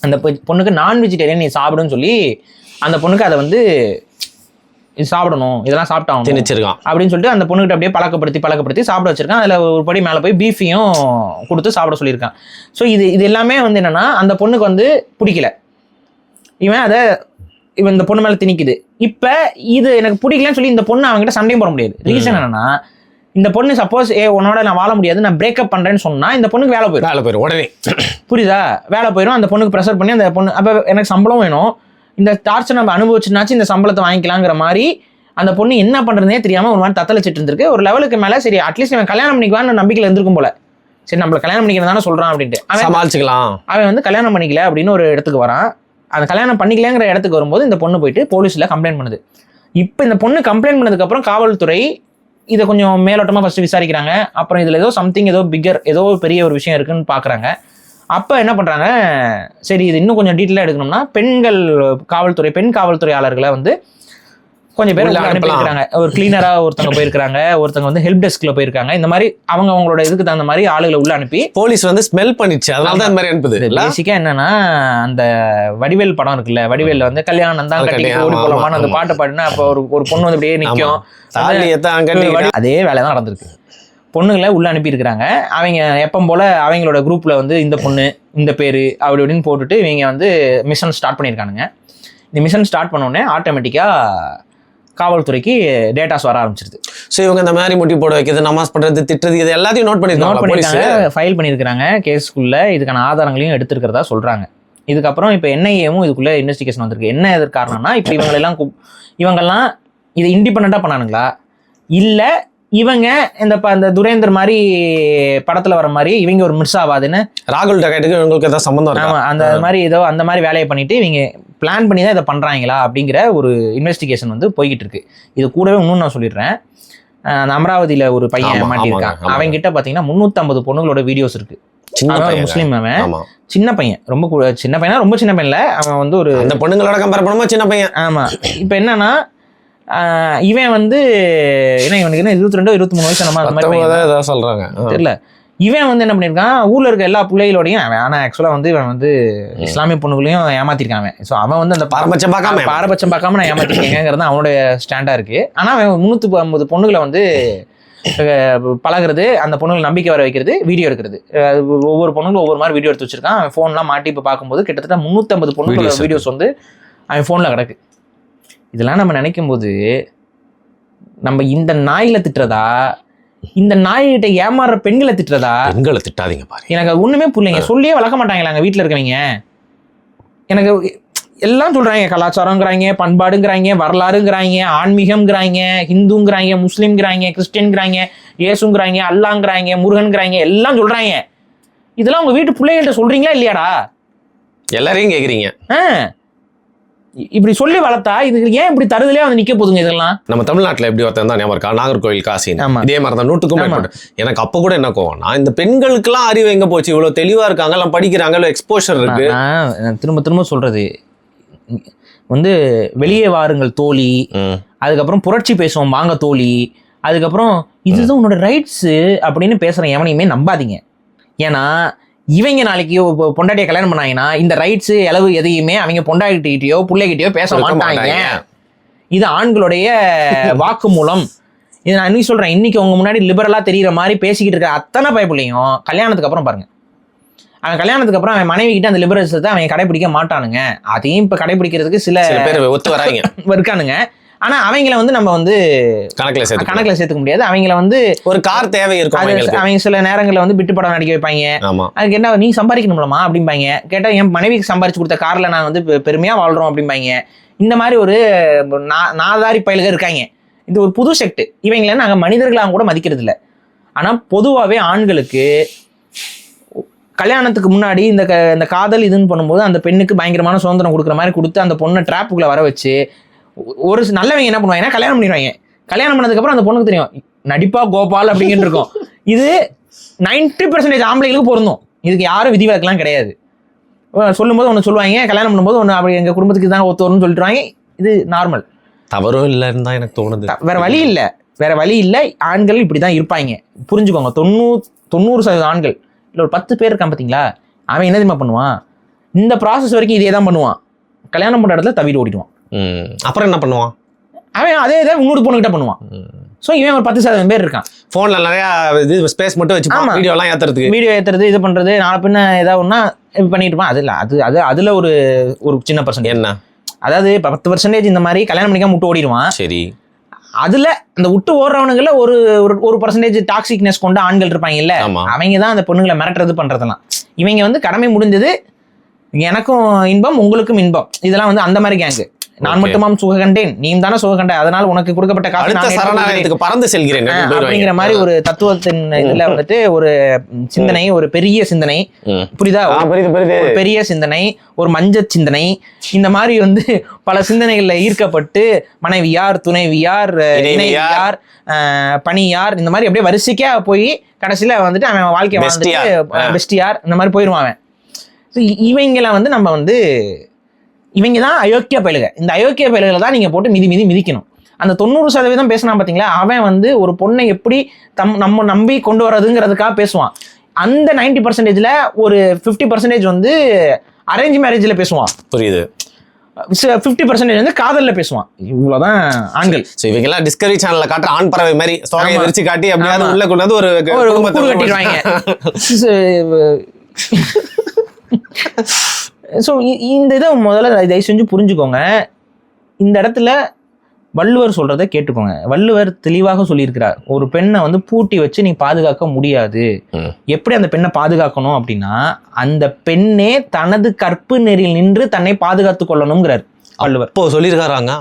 அந்த பொண்ணுக்கு நான் வெஜிடேரியன் நீ சாப்பிடுன்னு சொல்லி அந்த பொண்ணுக்கு அதை வந்து இது சாப்பிடணும், இதெல்லாம் சாப்பிட்டாங்க திணிச்சிருக்கான் அப்படின்னு சொல்லிட்டு அந்த பொண்ணுகிட்ட அப்படியே பழக்கப்படுத்தி சாப்பிட வச்சிருக்கான். அதில் ஒரு படி மேலே போய் பீஃபையும் கொடுத்து சாப்பிட சொல்லியிருக்கான். ஸோ இது எல்லாமே வந்து என்னன்னா அந்த பொண்ணுக்கு வந்து பிடிக்கல, இவன் இந்த பொண்ணு மேலே திணிக்குது. இப்போ இது எனக்கு பிடிக்கலன்னு சொல்லி இந்த பொண்ணு அவங்ககிட்ட சண்டையும் போட முடியாது. ரீசன் என்னன்னா, இந்த பொண்ணு சப்போஸ் உன்னோட நான் வாழ முடியாது, நான் பிரேக்கப் பண்றேன்னு சொன்னா இந்த பொண்ணுக்கு வேலை போயிடும் உடனே. புரியுதா? வேலை போயிடும். அந்த பொண்ணுக்கு ப்ரெஷர் பண்ணி அந்த பொண்ணு அப்போ எனக்கு சம்பளம் வேணும், இந்த டார்ச்சர் நம்ம அனுபவிச்சுனாச்சு இந்த சம்பளத்தை வாங்கிக்கலாங்கிற மாதிரி அந்த பொண்ணு என்ன பண்றதுனே தெரியாம ஒரு மாதிரி தத்தளிச்சிட்டு இருந்திருக்கு. ஒரு லெவலுக்கு மேல சரி அட்லீஸ்ட் அவன் கல்யாணம் பண்ணிக்குவான்னு நம்பிக்கையில் இருந்திருக்கும் போல. சரி நம்மள கல்யாணம் பண்ணிக்கிறதானே சொல்றான் அப்படின்ட்டு அவன் வந்து கல்யாணம் பண்ணிக்கல அப்படின்னு ஒரு இடத்துக்கு வரான். அந்த கல்யாணம் பண்ணிக்கலங்கிற இடத்துக்கு வரும்போது இந்த பொண்ணு போயிட்டு போலீஸ்ல கம்ப்ளைண்ட் பண்ணுது. இப்போ இந்த பொண்ணு கம்ப்ளைண்ட் பண்ணதுக்கு அப்புறம் காவல்துறை இதை கொஞ்சம் மேலோட்டமா ஃபர்ஸ்ட் விசாரிக்கிறாங்க. அப்புறம் இதுல ஏதோ சம்திங் ஏதோ பெரிய ஒரு விஷயம் இருக்குன்னு பாக்குறாங்க. அப்ப என்ன பண்றாங்க, சரி இது இன்னும் கொஞ்சம் டீட்டெயிலாக எடுக்கணும்னா பெண் காவல்துறையாளர்களை வந்து கொஞ்சம் பேர் அனுப்பியிருக்காங்க. ஒரு கிளீனரா ஒருத்தவங்க போயிருக்காங்க, ஒருத்தவங்க வந்து ஹெல்ப் டெஸ்க்ல போயிருக்காங்க. இந்த மாதிரி அவங்களோட இதுக்கு தகுந்த மாதிரி ஆளுகளை உள்ள அனுப்பி போலீஸ் வந்து ஸ்மெல் பண்ணிச்சு, அதனால தான் இந்த மாதிரி அனுப்புது. பேசிக்கா என்னன்னா, அந்த வடிவேல் படம் இருக்குல்ல, வடிவேல்ல வந்து கல்யாணம் தான் கட்டி ஓடி போலாமான்னு அந்த பாட்டு பாடினா அப்ப ஒரு பொண்ணு வந்து அப்படியே நிற்கும். அதே வேலை தான் நடந்திருக்கு. பொண்ணுங்களை உள்ள அனுப்பியிருக்கிறாங்க. அவங்க எப்பவும் போல அவங்களோட குரூப்ல வந்து இந்த பொண்ணு இந்த பேரு அப்படி இப்படின்னு போட்டுட்டு இவங்க வந்து மிஷன் ஸ்டார்ட் பண்ணியிருக்கானுங்க. இந்த மிஷன் ஸ்டார்ட் பண்ண உடனே ஆட்டோமேட்டிக்கா காவல்துறைக்கு டேட்டாஸ் வர ஆரம்பிச்சிருது. ஸோ இவங்க இந்த மாதிரி முட்டி போட வைக்கிறது, நமாஸ் பண்றது, திட்டுறது, இது எல்லாத்தையும் நோட் பண்ணிருக்காங்க, ஃபைல் பண்ணியிருக்காங்க. கேஸுக்குள்ள இதுக்கான ஆதாரங்களையும் எடுத்திருக்கிறதா சொல்றாங்க. இதுக்கப்புறம் இப்போ என்ஐஏவும் இதுக்குள்ள இன்வெஸ்டிகேஷன் வந்திருக்கு. என்ன எது காரணம்னா, இப்போ இவங்கெல்லாம் இதை இண்டிபெண்டா பண்ணானுங்களா, இல்ல இவங்க இந்த துரேந்தர் மாதிரி படத்துல வர மாதிரி இவங்க ஒரு மிஸ் ஆகாதுன்னு ராகுல் டகாட்டுக்கு இவங்களுக்கு ஏதாவது சம்பந்தம்? ஆமா, அந்த மாதிரி வேலையை பண்ணிட்டு இவங்க பிளான் பண்ணி தான் இதை பண்றாங்களா அப்படிங்கிற ஒரு இன்வெஸ்டிகேஷன் வந்து போய்கிட்டு இருக்கு. இது கூடவே இன்னும் நான் சொல்லிடுறேன், அந்த அமராவதியில ஒரு பையன் மாட்டியிருக்கான். அவங்க கிட்ட பாத்தீங்கன்னா 350 பொண்ணுங்களோட வீடியோஸ் இருக்கு. முஸ்லீம், அவன் சின்ன பையன், ரொம்ப சின்ன பையனா, ரொம்ப சின்ன பையன் இல்ல, அவன் வந்து ஒரு அந்த பொண்ணுங்களோட கம்பேர் பண்ணும்போது சின்ன பையன். ஆமா. இப்ப என்னன்னா, இவன் வந்து என்ன, இவனுக்கு என்ன 22 23 வயசு அந்த மாதிரி சொல்றாங்க தெரியல. இவன் வந்து என்ன பண்ணியிருக்கான், ஊர்ல இருக்க எல்லா பிள்ளைகளோடையும் அவன், ஆனா ஆக்சுவலா வந்து இவன் வந்து இஸ்லாமிய பொண்ணுகளையும் ஏமாத்திருக்கான். ஸோ அவன் வந்து அந்த பாரபட்சம் பார்க்காம நான் ஏமாத்திருக்கேங்கிறது அவனுடைய ஸ்டாண்டா இருக்கு. ஆனா அவன் 350 பொண்ணுகளை வந்து பழகிறது, அந்த பொண்ணுகளை நம்பிக்கை வர வைக்கிறது, வீடியோ எடுக்கிறது. ஒவ்வொரு பொண்ணுங்களும் ஒவ்வொரு மாதிரி வீடியோ எடுத்து வச்சிருக்கான். அவன் ஃபோன்லாம் மாட்டி இப்போ பார்க்கும்போது கிட்டத்தட்ட 350 பொண்ணுங்களோட வீடியோஸ் வந்து அவன் ஃபோன்ல கிடக்கு. இதெல்லாம் நம்ம நினைக்கும் போது நம்ம இந்த நாயில திட்டுறதா, இந்த நாய்கிட்ட ஏமாறுற பெண்களை திட்டுறதா? பெண்களை திட்டாதீங்க பாருங்க, எனக்கு ஒண்ணுமே புரியலைங்க. சொல்லியே வளர்க்க மாட்டாங்களாங்க வீட்டுல இருக்கவங்க. எனக்கு எல்லாம் சொல்றாங்க, கலாச்சாரங்கிறாங்க, பண்பாடுங்கிறாங்க, வரலாறுங்கிறாங்க, ஆன்மீகம்ங்கிறாங்க, ஹிந்துங்கிறாங்க, முஸ்லீம்ங்கிறாங்க, கிறிஸ்டியன்ங்கிறாங்க, இயேசுங்கிறாங்க, அல்லாங்கிறாங்க, முருகன்கிறாங்க, எல்லாம் சொல்றாங்க. இதெல்லாம் உங்க வீட்டு பிள்ளைகள்கிட்ட சொல்றீங்களா இல்லையாடா? எல்லாரையும் கேக்குறீங்க. இப்படி சொல்லி வளர்த்தா இது ஏன் இப்படி தருதலே வந்து நிக்க போதுங்க? இதெல்லாம் நம்ம தமிழ்நாட்டுல எப்படி ஒருத்தன் தான் ஞாபகம் இருக்கா, நாகர்கோவில் காசி, இதே மாதிரி தான் 100க்கும் மேற்பட்ட. எனக்கு அப்ப கூட என்ன கோவம்னா, இந்த பெண்களுக்கு எல்லாம் அறிவு எங்க போச்சு? இவ்வளவு தெளிவா இருக்காங்க, எல்லாம் படிக்கிறாங்க, இவ்வளவு எக்ஸ்போஷர் இருக்கு. திரும்ப சொல்றது வந்து வெளியே வாருங்கள் தோழி, அதுக்கப்புறம் புரட்சி பேசுவோம் வாங்க தோழி, அதுக்கப்புறம் இதுதான் உன்னோட ரைட்ஸ் அப்படின்னு பேசுற எவனையுமே நம்பாதீங்க. ஏன்னா இவங்க நாளைக்கு பொண்டாட்டியை கல்யாணம் பண்ணாங்கன்னா இந்த ரைட்ஸ் அளவு எதையுமே அவங்க பொண்டாட்டிகிட்டயோ பிள்ளைகிட்டயோ பேச மாட்டாங்க. இது ஆண்களுடைய வாக்கு மூலம். இது நான் இன்னைக்கு சொல்றேன், இன்னைக்கு உங்க முன்னாடி லிபரலா தெரியுற மாதிரி பேசிக்கிட்டு இருக்க அத்தனை பயப்பிள்ளையும் கல்யாணத்துக்கு அப்புறம் பாருங்க, அவன் கல்யாணத்துக்கு அப்புறம் அவன் மனைவி கிட்ட அந்த லிபரலிசத்தை அவன் கடைபிடிக்க மாட்டானுங்க. அதையும் இப்ப கடைபிடிக்கிறதுக்கு சில பேர் ஒத்து வராங்க இருக்கானுங்க. ஆனா அவங்கள வந்து நம்ம வந்து கணக்குல சேர்த்துக்க முடியாது. அவங்கள வந்து ஒரு கார் தேவை இருக்கும். அவங்க சில நேரங்களில் வந்து பிட்டு படம் நடிக்க வைப்பாங்க. அதுக்கு என்ன, நீ சம்பாதிக்கணும்லமா அப்படிம்பாங்க. கேட்டா என் மனைவிக்கு சம்பாரிச்சு கொடுத்த கார்ல நான் வந்து பெருமையா வாழ்றோம் அப்படிம்பாங்க. இந்த மாதிரி ஒரு நாதாரி பயல்கள் இருக்காங்க. இது ஒரு புது செக்ட். இவங்களை நாங்கள் மனிதர்களாக கூட மதிக்கிறது இல்லை. ஆனால் பொதுவாகவே ஆண்களுக்கு கல்யாணத்துக்கு முன்னாடி இந்த காதல் இதுன்னு பண்ணும்போது அந்த பெண்ணுக்கு பயங்கரமான சுதந்திரம் கொடுக்குற மாதிரி கொடுத்து அந்த பொண்ணை ட்ராப்புக்குள்ளே வர வச்சு ஒரு நல்லவங்க என்ன பண்ணுவாங்கன்னா கல்யாணம் பண்ணிடுவாங்க. கல்யாணம் பண்ணதுக்கப்புறம் அந்த பொண்ணுக்கு தெரியும் நடிப்பா கோபால் அப்படிங்கிட்டு இருக்கும். இது 90% ஆம்பளைகளுக்கு பொருந்தும். இதுக்கு யாரும் விதிவிலக்கெல்லாம் கிடையாது. சொல்லும்போது ஒன்று சொல்லுவாங்க, கல்யாணம் பண்ணும்போது ஒன்று அப்படி எங்கள் குடும்பத்துக்கு தான் ஒத்து வரும்னு சொல்லிட்டுருவாங்க. இது நார்மல். தவறும் இல்லைன்னு தான் எனக்கு தோணுது. வேற வழி இல்லை. ஆண்கள் இப்படி தான் இருப்பாங்க. புரிஞ்சுக்கோங்க. 90% ஆண்கள் இல்லை ஒரு 10 பேர் இருக்கான் பார்த்தீங்களா, அவன் என்ன தெரியுமா பண்ணுவான், இந்த ப்ராசஸ் வரைக்கும் இதே தான் பண்ணுவான். கல்யாணம் பண்ணுற இடத்துல தவிர ஓடிடுவான். அப்புறம் என்ன பண்ணுவான், அவன் அதே இதை இன்னொரு பொண்ணுகிட்ட பண்ணுவான். ஸோ இவன் ஒரு 10% பேர் இருக்கான். ஃபோனில் நிறையா இது ஸ்பேஸ் மட்டும் வச்சு வீடியோலாம் ஏற்றுறது இது பண்ணுறது நாளை பின்ன ஏதாவது ஒன்றா பண்ணிட்டு இருப்பான். அதில் ஒரு சின்ன பர்சன்ட் என்ன, அதாவது 10% இந்த மாதிரி கல்யாணம் பண்ணிக்காம விட்டு ஓடிடுவான். சரி, அதில் அந்த விட்டு ஓடுறவனுங்கள ஒரு % டாக்ஸிக்னஸ் கொண்ட ஆண்கள் இருப்பாங்க இல்ல, அவங்க தான் அந்த பொண்ணுங்களை மிரட்டுறது பண்றதெல்லாம். இவங்க கடமை முடிஞ்சது, எனக்கும் இன்பம் உங்களுக்கும் இன்பம், இதெல்லாம் அந்த மாதிரி கேங்கு. நான் மட்டுமாம் சுக கண்டேன், நீ தானே சுக கண்ட, அதனால உனக்கு கொடுக்கப்பட்ட காசு பறந்து செல்கிறேன் அப்படிங்கிற மாதிரி ஒரு தத்துவத்தின் இதுல ஒரு சிந்தனை, ஒரு பெரிய சிந்தனை. புரியுதா? ஒரு பெரிய சிந்தனை, ஒரு மஞ்ச சிந்தனை. இந்த மாதிரி பல சிந்தனைகள்ல ஈர்க்கப்பட்டு மனைவியார், துணைவியார், இணைவியார், பணியார், இந்த மாதிரி அப்படியே வரிசைக்கா போய் கடைசியில அவன் வாழ்க்கை வாழ்ந்துட்டு பெஸ்டியார் இந்த மாதிரி போயிடுவான் அவன். இவங்களை நம்ம இவங்க தான் அயோக்கிய பயலுக. இந்த அயோக்கிய பயல்களை தான் நீங்க போட்டு மிதிக்கணும். அந்த 90% பேசினா பாத்தீங்களா, அவன் ஒரு பொண்ணை எப்படி நம்ம நம்பி கொண்டு வர்றதுங்கிறதுக்காக பேசுவான். அந்த 90%ல ஒரு 50% அரேஞ்ச் மேரேஜ்ல பேசுவான். புரியுது. 50% காதல்ல பேசுவான். இவ்வளவுதான் ஆண்கள். இவங்க எல்லாம் டிஸ்கவரி சேனல்ல காட்டுற ஆண் பறவை மாதிரி சோகையை விரிச்சு காட்டி அப்படியே உள்ள கொண்டு ஒரு கூடு கட்டிடுவாங்க. ஸோ இந்த இதை முதல்ல தயவு செஞ்சு புரிஞ்சுக்கோங்க. இந்த இடத்துல வள்ளுவர் சொல்றதை கேட்டுக்கோங்க. வள்ளுவர் தெளிவாக சொல்லியிருக்கிறார், ஒரு பெண்ணை பூட்டி வச்சு நீ பாதுகாக்க முடியாது. எப்படி அந்த பெண்ணை பாதுகாக்கணும் அப்படின்னா, அந்த பெண்ணே தனது கற்பு நெறியில் நின்று தன்னை பாதுகாத்து கொள்ளணுங்கிறார் வள்ளுவர். இப்போ சொல்லியிருக்காராங்க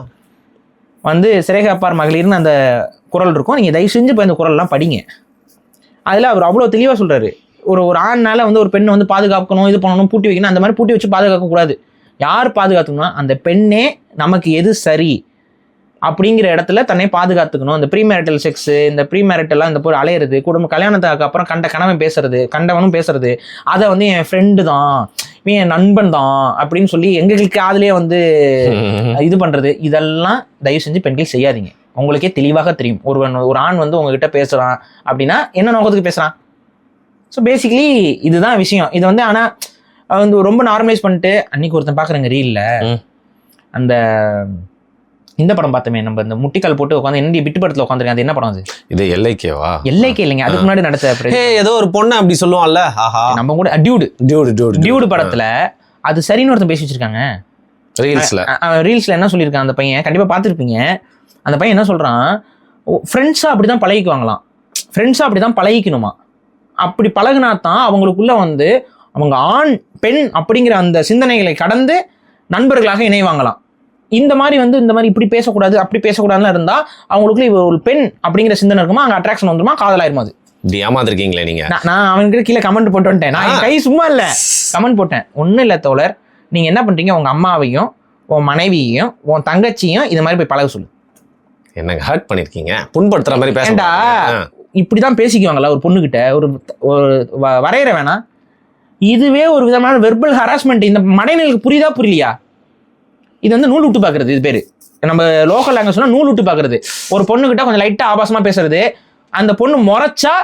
சிறைகாப்பார் மகளிர்னு அந்த குறள் இருக்கும். நீங்க தயவு செஞ்சு இப்போ இந்த குறள்லாம் படிங்க. அதுல அவர் அவ்வளோ தெளிவாக சொல்றாரு, ஒரு ஆண்னால ஒரு பெண்ணை பாதுகாக்கணும், இது பண்ணணும், பூட்டி வைக்கணும், அந்த மாதிரி பூட்டி வச்சு பாதுகாக்க கூடாது. யார் பாதுகாத்துக்கணும்னா, அந்த பெண்ணே நமக்கு எது சரி அப்படிங்கிற இடத்துல தன்னை பாதுகாத்துக்கணும். இந்த ப்ரீமேரிட்டல் செக்ஸ், இந்த ப்ரீமேரிட்டல்லாம் இந்த போய் அலையிறது, குடும்ப கல்யாணத்துக்கு அப்புறம் கண்டவனும் பேசுறது, அதை என் ஃப்ரெண்டு தான், என் நண்பன் தான் அப்படின்னு சொல்லி எங்களுக்கு அதுலயே இது பண்றது, இதெல்லாம் தயவு செஞ்சு பெண்கள் செய்யாதீங்க. உங்களுக்கே தெளிவாக தெரியும், ஒரு ஆண் உங்ககிட்ட பேசுறான் அப்படின்னா என்ன நோக்கத்துக்கு பேசுறான். ஸோ பேசிக்கலி இதுதான் விஷயம். இது ஆனால் ரொம்ப நார்மலைஸ் பண்ணிட்டு, அன்னைக்கு ஒருத்தன் பார்க்குறேங்க ரீல்ல, அந்த இந்த படம் பார்த்தோமே, நம்ம இந்த முட்டிக்கால் போட்டு உட்காந்து இந்திய பிட்டு படத்தில் உட்காந்துருக்கேன். அது என்ன படம்? இது எல்லைக்கேவா? எல்லைக்கே இல்லைங்க, அதுக்கு முன்னாடி நடத்த ஏதோ ஒரு பொண்ணு அப்படி சொல்லுவான்ல, நம்ம கூட டியூடு படத்துல அது சரின்னு ஒருத்தன் பேசி வச்சிருக்காங்க ரீல்ஸ்ல. என்ன சொல்லியிருக்கான் அந்த பையன், கண்டிப்பா பார்த்துருப்பீங்க. அந்த பையன் என்ன சொல்றான், ஃப்ரெண்ட்ஸா அப்படிதான் பழகிக்குவாங்களாம், ஃப்ரெண்ட்ஸா அப்படிதான் பழகிக்கணுமா. அப்படி பழகுனாதான் அவங்களுக்குள்ள அவங்க ஆண் பெண் அப்படிங்கிற அந்த சிந்தனைகளை கடந்து நண்பர்களாக இணைவாங்களாம். இந்த மாதிரி இப்படி பேசக்கூடாது அப்படி பேசக்கூடாதுன்னு இருந்தா அவங்களுக்குள்ள ஒரு பெண் அப்படிங்கிற சிந்தனை இருக்குமா, அங்க அட்ராக்ஷன் வந்துருமா, காதலாயிருமா. அது ஏமாத்திருக்கீங்களே நீங்க. நான் அவன்கிட்ட கீழே கமெண்ட் போட்டு வந்துட்டேன். நான் என் கை சும்மா இல்ல, கமெண்ட் போட்டேன். ஒன்னும் இல்ல தோழர், நீங்க என்ன பண்றீங்க, உங்க அம்மாவையும் உன் மனைவியையும் உன் தங்கச்சியும் இது மாதிரி போய் பழக சொல்லு. என்னங்க ஹர்ட் பண்ணிருக்கீங்க, புண்படுத்துற மாதிரி பேசண்டா. இப்படிதான் பேசிக்குவாங்களா ஒரு பொண்ணுகிட்ட? ஒரு வரையற வேணாம், இதுவே ஒரு விதமான வெர்பல் ஹராஸ்மெண்ட். இந்த மடைநிலைக்கு புரியுதா புரியலையா? இது நூல் விட்டு பாக்குறது. இது பேரு நம்ம லோக்கல் லாங்குவேஜ் சொன்னா நூல் விட்டு பாக்குறது. ஒரு பொண்ணுகிட்ட கொஞ்சம் லைட்டா ஆபாசமா பேசுறது, அந்த பொண்ணு முறைச்சா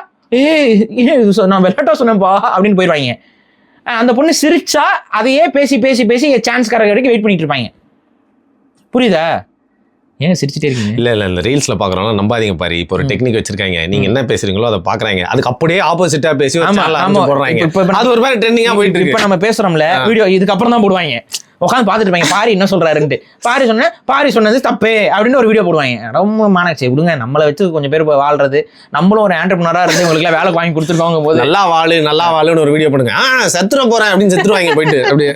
நான் விளையாட்டா சொன்னேன்ப்பா அப்படின்னு போயிடுவாங்க. அந்த பொண்ணு சிரிச்சா அதையே பேசி பேசி பேசி சான்ஸ்கார வரைக்கும் வெயிட் பண்ணிட்டு இருப்பாங்க. புரியுதா? ஏங்க சிரிச்சுட்டே இருக்கீங்க? இல்ல ரீல்ஸ்ல பாக்குறோம், நம்பாதீங்க பாரு. இப்போ ஒரு டெக்னிக் வச்சிருக்காங்க, நீங்க என்ன பேசுறீங்களோ அதை பாக்குறாங்க, அதுக்கு அப்படியே ஆப்போசிட்டா பேசி போடுறாங்க. அது ஒரு மாதிரி ட்ரெண்டிங்கா போயிட்டு இருக்கு. இப்ப நம்ம பேசுறோம்ல வீடியோ, இதுக்கு அப்புறம் தான் போடுவாங்க. உட்காந்து பாத்துட்டு இருப்பாங்க, பாரி என்ன சொல்றாருன்ட்டு. பாரி சொன்னது தப்பு அப்படின்னு ஒரு வீடியோ போடுவாங்க. ரொம்ப மானச்சு விடுங்க, நம்மளை வச்சு கொஞ்சம் பேர் வாழ்றது, நம்மளும் ஒரு ஆண்டர்பிரினரா இருந்து உங்களுக்கு வேலை வாங்கி கொடுத்துருக்கோங்க போது நல்லா வாழுன்னு ஒரு வீடியோ பண்ணுங்க. செத்துற போறேன் அப்படின்னு செத்துருவாங்க போயிட்டு அப்படியே.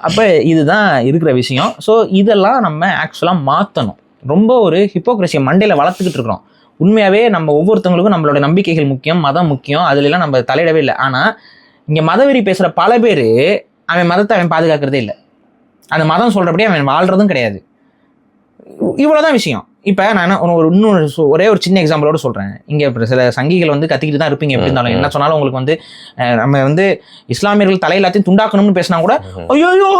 அப்போ இதுதான் இருக்கிற விஷயம். ஸோ இதெல்லாம் நம்ம ஆக்சுவலாக மாற்றணும். ரொம்ப ஒரு ஹிப்போக்ரஸியை மண்டையில் வளர்த்துக்கிட்டு இருக்கிறோம். உண்மையாகவே நம்ம ஒவ்வொருத்தவங்களுக்கும் நம்மளோட நம்பிக்கைகள் முக்கியம், மதம் முக்கியம், அதுலலாம் நம்ம தலையிடவே இல்லை. ஆனால் இங்கே மதவெறி பேசுகிற பல பேர் அவன் மதத்தை அவன் பாதுகாக்கிறதே இல்லை, அந்த மதம் சொல்கிறபடி அவன் வாழ்கிறதும் கிடையாது. இவ்வளோதான் விஷயம். இப்போ நான் ஒரே ஒரு சின்ன எக்ஸாம்பிளோட சொல்கிறேன். இங்கே சில சங்கிகள் வந்து கத்திக்கிட்டு தான் இருப்பீங்க, எப்படி இருந்தாலும் என்ன சொன்னாலும் உங்களுக்கு வந்து நம்ம வந்து இஸ்லாமியர்கள் தலை எல்லாத்தையும் துண்டாக்கணும்னு பேசினா கூட ஐயோ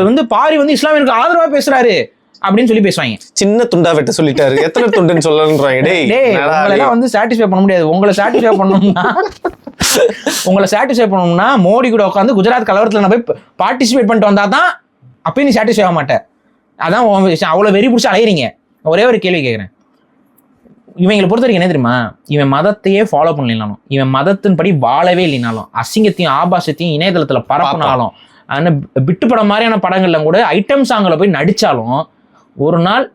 வந்து பாரி வந்து இஸ்லாமியர்களுக்கு ஆதரவாக பேசுறாரு அப்படின்னு சொல்லி பேசுவாங்க. சின்ன துண்டா வெட்ட சொல்லிட்டாரு, எத்தனை துண்டுன்னு சொல்லணுன்றாங்க. உங்களெல்லாம் வந்து சாட்டிஸ்ஃபை பண்ண முடியாது. உங்களை சாட்டிஸ்ஃபை பண்ணணும்னா மோடி கூட உட்காந்து குஜராத் கலவரத்தில் நான் போய் பார்ட்டிசிபேட் பண்ணிட்டு வந்தா தான் அப்பயும் நீ சாட்டிஸ்ஃபை ஆக மாட்டேன். அதான் அவ்வளோ வெறி பிடிச்சி அலையிறீங்க. ஒரே ஒரு கேள்வி கேட்குறேன். இவங்களை பொறுத்த வரைக்கும் என்ன தெரியுமா, இவன் மதத்தையே ஃபாலோ பண்ணலினாலும், இவன் மதத்தின்படி வாழவே இல்லைனாலும், அசிங்கத்தையும் ஆபாசத்தையும் இணையதளத்தில் பரப்புனாலும், ஆனால் பிட்டு படம் மாதிரியான படங்கள்ல கூட ஐட்டம் சாங்கில் போய் நடித்தாலும் ஒரு நாள்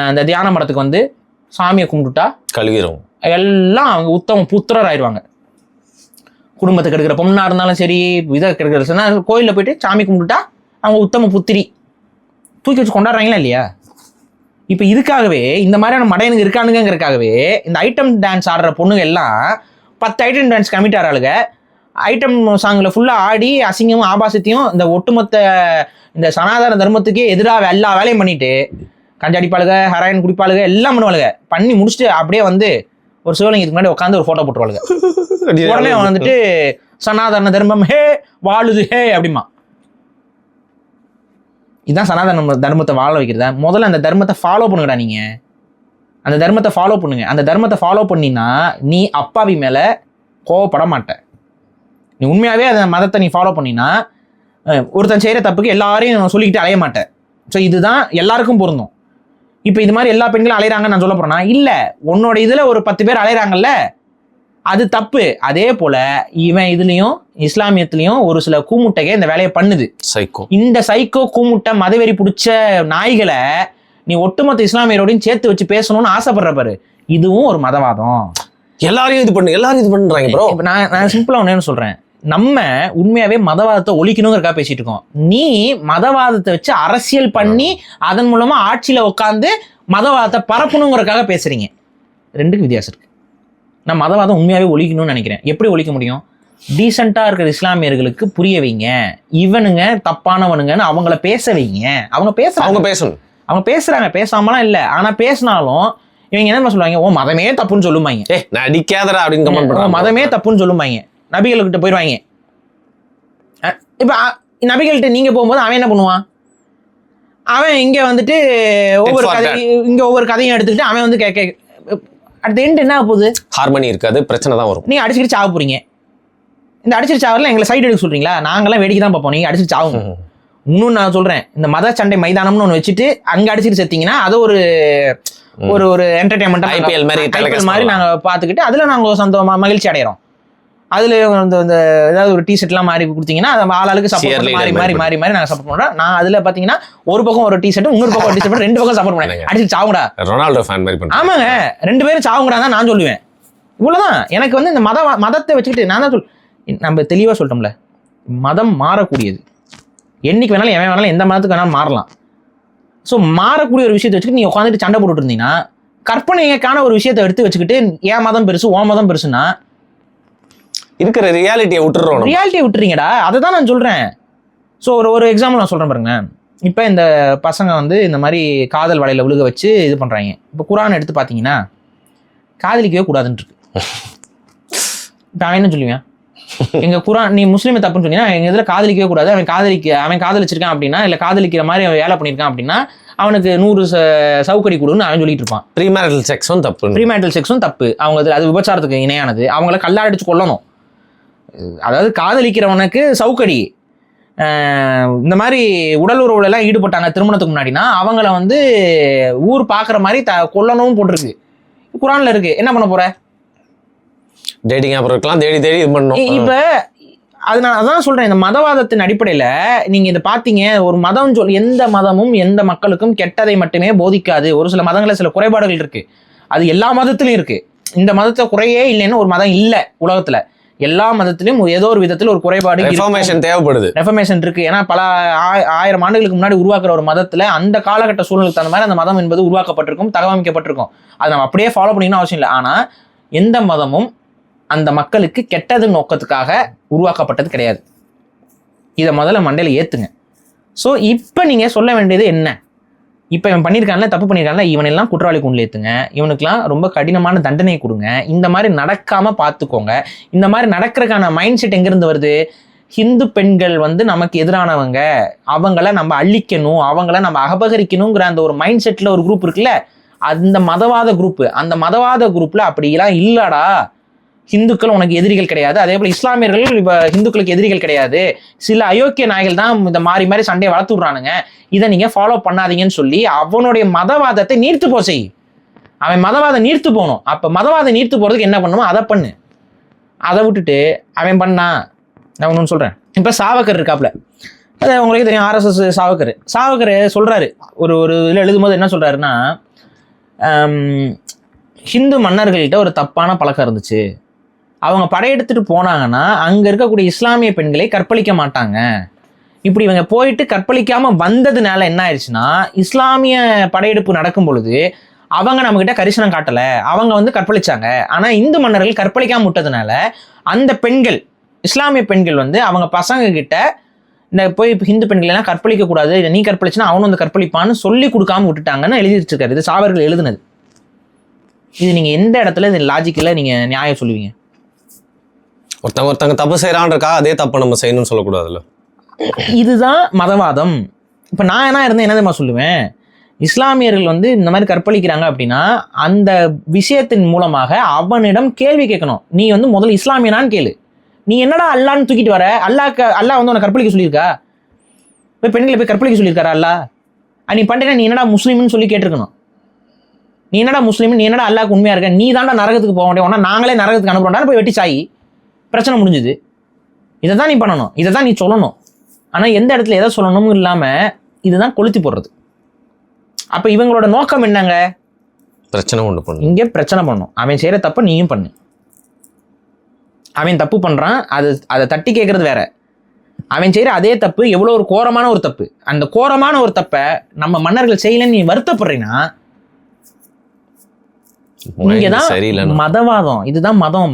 அந்த தியான மடத்துக்கு வந்து சாமியை கும்பிட்டுட்டா கழுவிடும், எல்லாம் அவங்க உத்தம புத்திரர் ஆயிடுவாங்க. குடும்பத்துக்கு எடுக்கிற பொண்ணா இருந்தாலும் சரி, இதை கெடுக்கிற கோயிலில் போயிட்டு சாமி கும்பிட்டுட்டா அவங்க உத்தம புத்திரி தூக்கி வச்சு கொண்டாடுறாங்களா இல்லையா? இப்போ இதுக்காகவே இந்த மாதிரியான மடையனுங்க இருக்கானுங்கிறதுக்காகவே இந்த ஐட்டம் டான்ஸ் ஆடுற பொண்ணுங்க எல்லாம் 10 ஐட்டம் டான்ஸ் கமிட் ஆகிறாளுங்க. ஐட்டம் சாங்கில் ஃபுல்லாக ஆடி அசிங்கமும் ஆபாசத்தையும் இந்த ஒட்டுமொத்த இந்த சனாதன தர்மத்துக்கே எதிராக எல்லா வேலையும் பண்ணிட்டு கஞ்சா அடிப்பாளுக, ஹெராயின் குடிப்பாளுக, எல்லாம் பண்ணுவாளுங்க. பண்ணி முடிச்சுட்டு அப்படியே வந்து ஒரு சிவலிங்கத்துக்கு முன்னாடி உட்காந்து ஒரு ஃபோட்டோ போட்டுருவாளுங்க. உடனே வந்துட்டு சனாதன தர்மம் ஹே வாழுது ஹே அப்படிமா. இதுதான் சனாதன தர்மத்தை வாழ வைக்கிறதா? முதல்ல அந்த தர்மத்தை ஃபாலோ பண்ணுங்கடா. நீங்கள் அந்த தர்மத்தை ஃபாலோ பண்ணுங்க. அந்த தர்மத்தை ஃபாலோ பண்ணினா நீ அப்பாவி மேலே கோவப்பட மாட்ட. நீ உண்மையாகவே அந்த மதத்தை நீ ஃபாலோ பண்ணினா ஒருத்தன் செய்கிற தப்புக்கு எல்லாரையும் சொல்லிக்கிட்டு அலைய மாட்டேன். ஸோ இதுதான் எல்லாருக்கும் பொருந்தும். இப்போ இது மாதிரி எல்லா பெண்களும் அலையிறாங்கன்னு நான் சொல்ல போகிறேன்னா இல்லை, உன்னோட இதில் ஒரு 10 பேர் அலையிறாங்கல்ல, அது தப்பு. அதே போல இவன் இதுலயும் இஸ்லாமியத்திலையும் ஒரு சில கூமுட்டைக இந்த வேலையை பண்ணுது. சைக்கோ, இந்த சைக்கோ கூமுட்டை மதவெறி பிடிச்ச நாய்களை நீ ஒட்டுமொத்த இஸ்லாமியரோடையும் சேர்த்து வச்சு பேசணும்னு ஆசைப்படுற பாரு, இதுவும் ஒரு மதவாதம். எல்லாரும் இது பண்றாங்க ப்ரோ. நான் சிம்பிளா ஒன்னு சொல்றேன், நம்ம உண்மையாவே மதவாதத்தை ஒழிக்கணுங்கிறக்கா பேசிட்டு இருக்கோம். நீ மதவாதத்தை வச்சு அரசியல் பண்ணி அதன் மூலமா ஆட்சியில உட்காந்து மதவாதத்தை பரப்பணுங்கிறக்காக பேசுறீங்க. ரெண்டுக்கு வித்தியாசம் இருக்கு. நான் மதவாதம் உண்மையாவே ஒழிக்கணும்னு நினைக்கிறேன். எப்படி ஒழிக்க முடியும்? டீசெண்டா இருக்கிற இஸ்லாமியர்களுக்கு புரிய வைங்க, இவனுங்க தப்பானவனுங்கன்னு அவங்கள பேச வைங்க. அவங்க பேசணும், அவங்க பேசுறாங்க, பேசாமலாம் இல்லை. ஆனா பேசினாலும் இவங்க என்ன சொல்லுவாங்க, ஓ மதமே தப்புன்னு சொல்லுவாங்க, நடிக்காதடா அப்படின்னு கமெண்ட் பண்ணுவாங்க, மதமே தப்புன்னு சொல்லுவாங்க. நபிகள்கிட்ட போயிடுவாங்க. இப்ப நபிகள்கிட்ட நீங்க போகும்போது அவன் என்ன பண்ணுவான், அவன் இங்க வந்துட்டு ஒவ்வொரு கதையும் எடுத்துக்கிட்டு அவன் வந்து அடுத்த எண்ட் என்ன போகுது, ஹார்மனி இருக்காது, பிரச்சனை தான் வரும். நீங்க அடிச்சுட்டு சாவ போறீங்க. இந்த அடிச்சுட்டு சாவரில் எங்களை சைடு எடுக்க சொல்றீங்களா? நாங்கெல்லாம் வேடிக்கை தான் பார்ப்போம், நீங்க அடிச்சுட்டு சாவுங்க. இன்னும் நான் சொல்றேன், இந்த மத சண்டை மைதானம்னு ஒன்று வச்சுட்டு அங்க அடிச்சுட்டு செத்தீங்கன்னா அது ஒரு ஒரு என்டர்டைன்மெண்ட் ஐபிஎல் மாதிரி நாங்க பாத்துக்கிட்டு அதுல நாங்க சொந்த மகிழ்ச்சி அடைகிறோம். அதுல ஏதாவது ஒரு டிஷர்ட்லாம் மாறி கொடுத்தீங்கன்னா ஆளுக்கு சப்போர்ட் மாறி மாறி மாறி மாறி நாங்க சப்போர்ட் பண்றோம். நான் அதுல பாத்தீங்கன்னா ஒரு பக்கம் ஒரு டிஷர்ட், இன்னொரு பக்கம் ஒரு டிஷர்ட், 2 பக்கம் சப்போர்ட் பண்ணேன். அடிச்சு சாவுங்கடா, ரொனால்டோ ஃபேன் மாதிரி பண்ணுறேன். ஆமாங்க, 2 பேரும் சாவுங்கடா தான் நான் சொல்லுவேன். இவ்வளவுதான். எனக்கு வந்து இந்த மதத்தை வச்சுக்கிட்டு நான் தான் நம்ம தெளிவா சொல்லிட்டோம்ல, மதம் மாறக்கூடியது. என்னைக்கு வேணாலும் எவன் வேணாலும் எந்த மதத்துக்கு வேணாலும் மாறலாம். ஸோ மாறக்கூடிய ஒரு விஷயத்தை வச்சுக்கிட்டு நீ உட்காந்துட்டு சண்டை போட்டுட்டு இருந்தீங்கன்னா, கற்பனைக்கான ஒரு விஷயத்தை எடுத்து வச்சுக்கிட்டு என் மதம் பெருசு ஓ மதம் பெருசுன்னா இருக்கிற ரியாலிட்டியை விட்டுறீங்கடா. அதை தான் நான் சொல்றேன். ஸோ ஒரு எக்ஸாம்பிள் நான் சொல்றேன் பாருங்க. இப்போ இந்த பசங்க வந்து இந்த மாதிரி காதல் வலையில விழுக வச்சு இது பண்றாங்க. இப்போ குரான் எடுத்து பார்த்தீங்கன்னா காதலிக்கவே கூடாதுன்னு இருக்கு. இப்போ அவன் என்ன சொல்லுவேன், எங்க குரான் நீ முஸ்லீமை தப்புன்னு சொன்னீங்கன்னா எங்க இதுல காதலிக்கவே கூடாது, அவன் காதலிச்சிருக்கான் அப்படின்னா இல்லை காதலிக்கிற மாதிரி அவன் வேலை பண்ணியிருக்கான் அப்படின்னா அவனுக்கு 100 சவுக்கடி கொடுன்னு அவன் சொல்லிட்டு இருப்பான். ப்ரீமேரிட்டல் செக்ஸும் தப்பு. அவங்க அது விபச்சாரத்துக்கு இணையானது. அவங்கள கல்லாடிச்சு கொல்லணும். அதாவது காதலிக்கிறவனுக்கு சவுக்கடி. இந்த மாதிரி உடல் உறவுல எல்லாம் ஈடுபட்டாங்க திருமணத்துக்கு முன்னாடினா அவங்கள வந்து ஊர் பாக்குற மாதிரி கொல்லணும் போட்டிருக்கு, குரான்ல இருக்கு. என்ன பண்ண போற? டேட்டிங் ஆப் இருக்கலாம், தேடி இது பண்ணணும். இப்ப அது நான் அதான் சொல்றேன், இந்த மதவாதத்தின் அடிப்படையில நீங்க இதை பாத்தீங்க, ஒரு மதம் எந்த மதமும் எந்த மக்களுக்கும் கெட்டதை மட்டுமே போதிக்காது. ஒரு சில மதங்களில் சில குறைபாடுகள் இருக்கு, அது எல்லா மதத்திலையும் இருக்கு. இந்த மதத்தை குறையே இல்லைன்னு ஒரு மதம் இல்லை உலகத்துல. எல்லா மதத்திலும் ஏதோ ஒரு விதத்தில் ஒரு குறைபாடு ரெஃபர்மேஷன் தேவைப்படுது. ரெஃபர்மேஷன் இருக்கு. ஏன்னா பல ஆயிரம் ஆண்டுகளுக்கு முன்னாடி உருவாக்குற ஒரு மதத்துல அந்த காலகட்ட சூழ்நிலைக்கு தகுந்த மாதிரி அந்த மதம் என்பது உருவாக்கப்பட்டிருக்கும், தகவமைக்கப்பட்டிருக்கும். அதை நம்ம அப்படியே ஃபாலோ பண்ணிக்கணும் அவசியம் இல்லை. ஆனா எந்த மதமும் அந்த மக்களுக்கு கெட்டது நோக்கத்துக்காக உருவாக்கப்பட்டது கிடையாது. இதை முதல்ல மண்டையில ஏத்துங்க. ஸோ இப்போ நீங்க சொல்ல வேண்டியது என்ன? இப்போ இவன் பண்ணியிருக்கான்ல, தப்பு பண்ணியிருக்கான்ல, இவனெல்லாம் குற்றவாளி கூண்டில் ஏற்றுங்க, இவனுக்குலாம் ரொம்ப கடினமான தண்டனையை கொடுங்க, இந்த மாதிரி நடக்காம பார்த்துக்கோங்க. இந்த மாதிரி நடக்கிறதுக்கான மைண்ட் செட் எங்கேருந்து வருது? ஹிந்து பெண்கள் வந்து நமக்கு எதிரானவங்க, அவங்கள நம்ம அழிக்கணும், அவங்கள நம்ம அபகரிக்கணுங்கிற அந்த ஒரு மைண்ட் செட்டில் ஒரு குரூப் இருக்குல்ல, அந்த மதவாத குரூப்பு. அந்த மதவாத குரூப்பில் அப்படிலாம் இல்லடா, ஹிந்துக்கள் உனக்கு எதிரிகள் கிடையாது, அதே போல் இஸ்லாமியர்கள் இப்போ ஹிந்துக்களுக்கு எதிரிகள் கிடையாது, சில அயோக்கிய நாய்கள் தான் இந்த மாறி மாறி சண்டையை வளர்த்து விட்றானுங்க, இதை நீங்கள் ஃபாலோ பண்ணாதீங்கன்னு சொல்லி அவனுடைய மதவாதத்தை நீர்த்து போ செய். அவன் மதவாதம் நீர்த்து போகணும். அப்போ மதவாதம் நீர்த்து போகிறதுக்கு என்ன பண்ணுமோ அதை பண்ணு. அதை விட்டுட்டு அவன் பண்ணான். நான் ஒன்று சொல்கிறேன். இப்போ சாவக்கர் இருக்காப்புல, அது உங்களுக்கு தெரியும், RSS சாவக்கர் சொல்கிறாரு, ஒரு இதில் எழுதும்போது என்ன சொல்கிறாருன்னா, ஹிந்து மன்னர்கள்கிட்ட ஒரு தப்பான பழக்கம் இருந்துச்சு. அவங்க படையெடுத்துட்டு போனாங்கன்னா அங்கே இருக்கக்கூடிய இஸ்லாமிய பெண்களை கற்பழிக்க மாட்டாங்க. இப்படி இவங்க போயிட்டு கற்பழிக்காம வந்ததுனால என்ன ஆயிடுச்சுன்னா, இஸ்லாமிய படையெடுப்பு நடக்கும் பொழுது அவங்க நம்மகிட்ட கரிசனம் காட்டலை, அவங்க வந்து கற்பழிச்சாங்க. ஆனால் இந்து மன்னர்கள் கற்பழிக்காம விட்டதுனால அந்த பெண்கள், இஸ்லாமிய பெண்கள் வந்து அவங்க பசங்க கிட்ட இந்த போய் ஹிந்து பெண்கள் எல்லாம் கற்பழிக்க கூடாது, நீ கற்பழிச்சுன்னா அவனும் வந்து கற்பழிப்பான்னு சொல்லி கொடுக்காம விட்டுட்டாங்கன்னு எழுதி வச்சிருக்காரு. இது சாவர்கள் எழுதுனது. இது நீங்க எந்த இடத்துல இது லாஜிக்கல நீங்க நியாயம் சொல்லுவீங்க? ஒருத்தங்க தப்பு செய்யறான்றக்கா அதே தப்பு நம்ம செய்யணும்னு சொல்லக்கூடாதுல்ல. இதுதான் மதவாதம். இப்ப நான் என்ன இருந்தேன் என்னதுமா சொல்லுவேன், இஸ்லாமியர்கள் வந்து இந்த மாதிரி கற்பழிக்கிறாங்க அப்படின்னா அந்த விஷயத்தின் மூலமாக அவனிடம் கேள்வி கேட்கணும். நீ வந்து முதல்ல இஸ்லாமியனான்னு கேளு. நீ என்னடா அல்லான்னு தூக்கிட்டு வர? அல்லாஹ் வந்து உன்னை கற்பழிக்க சொல்லியிருக்கா? போய் பெண்களை போய் கற்பழிக்க சொல்லியிருக்காரா அல்லாஹ்? நீ பண்றேன்னா நீ என்னடா முஸ்லீம்னு சொல்லி கேட்டிருக்கணும். நீ என்னடா முஸ்லீம், நீ என்னடா அல்லாஹ்க்கு உண்மையா இருக்க, நீ தாண்டா நரகத்துக்கு போக வேண்டிய, நாங்களே நரகத்துக்கு அனுப்புறோம்டா போய் வெட்டி சாயி, பிரச்சனை முடிஞ்சுது. இதை தான் நீ பண்ணணும், இதை தான் நீ சொல்லணும். ஆனால் எந்த இடத்துல எதை சொல்லணும்னு இல்லாமல் இதுதான் கொளுத்தி போடுறது. அப்போ இவங்களோட நோக்கம் என்னங்க? பிரச்சனை கொண்டு பண்ணணும். இங்கே பிரச்சனை பண்ணணும். அவன் செய்கிற தப்பை நீயும் பண்ணு. அவன் தப்பு பண்ணுறான், அதை தட்டி கேட்கறது வேற. அவன் செய்கிற அதே தப்பு எவ்வளோ ஒரு கோரமான ஒரு தப்பு. அந்த கோரமான ஒரு தப்பை நம்ம மன்னர்கள் செய்யலன்னு நீ வருத்தப்படுறீங்கன்னா இங்கதான் மதவாதம். இதுதான் மதம்.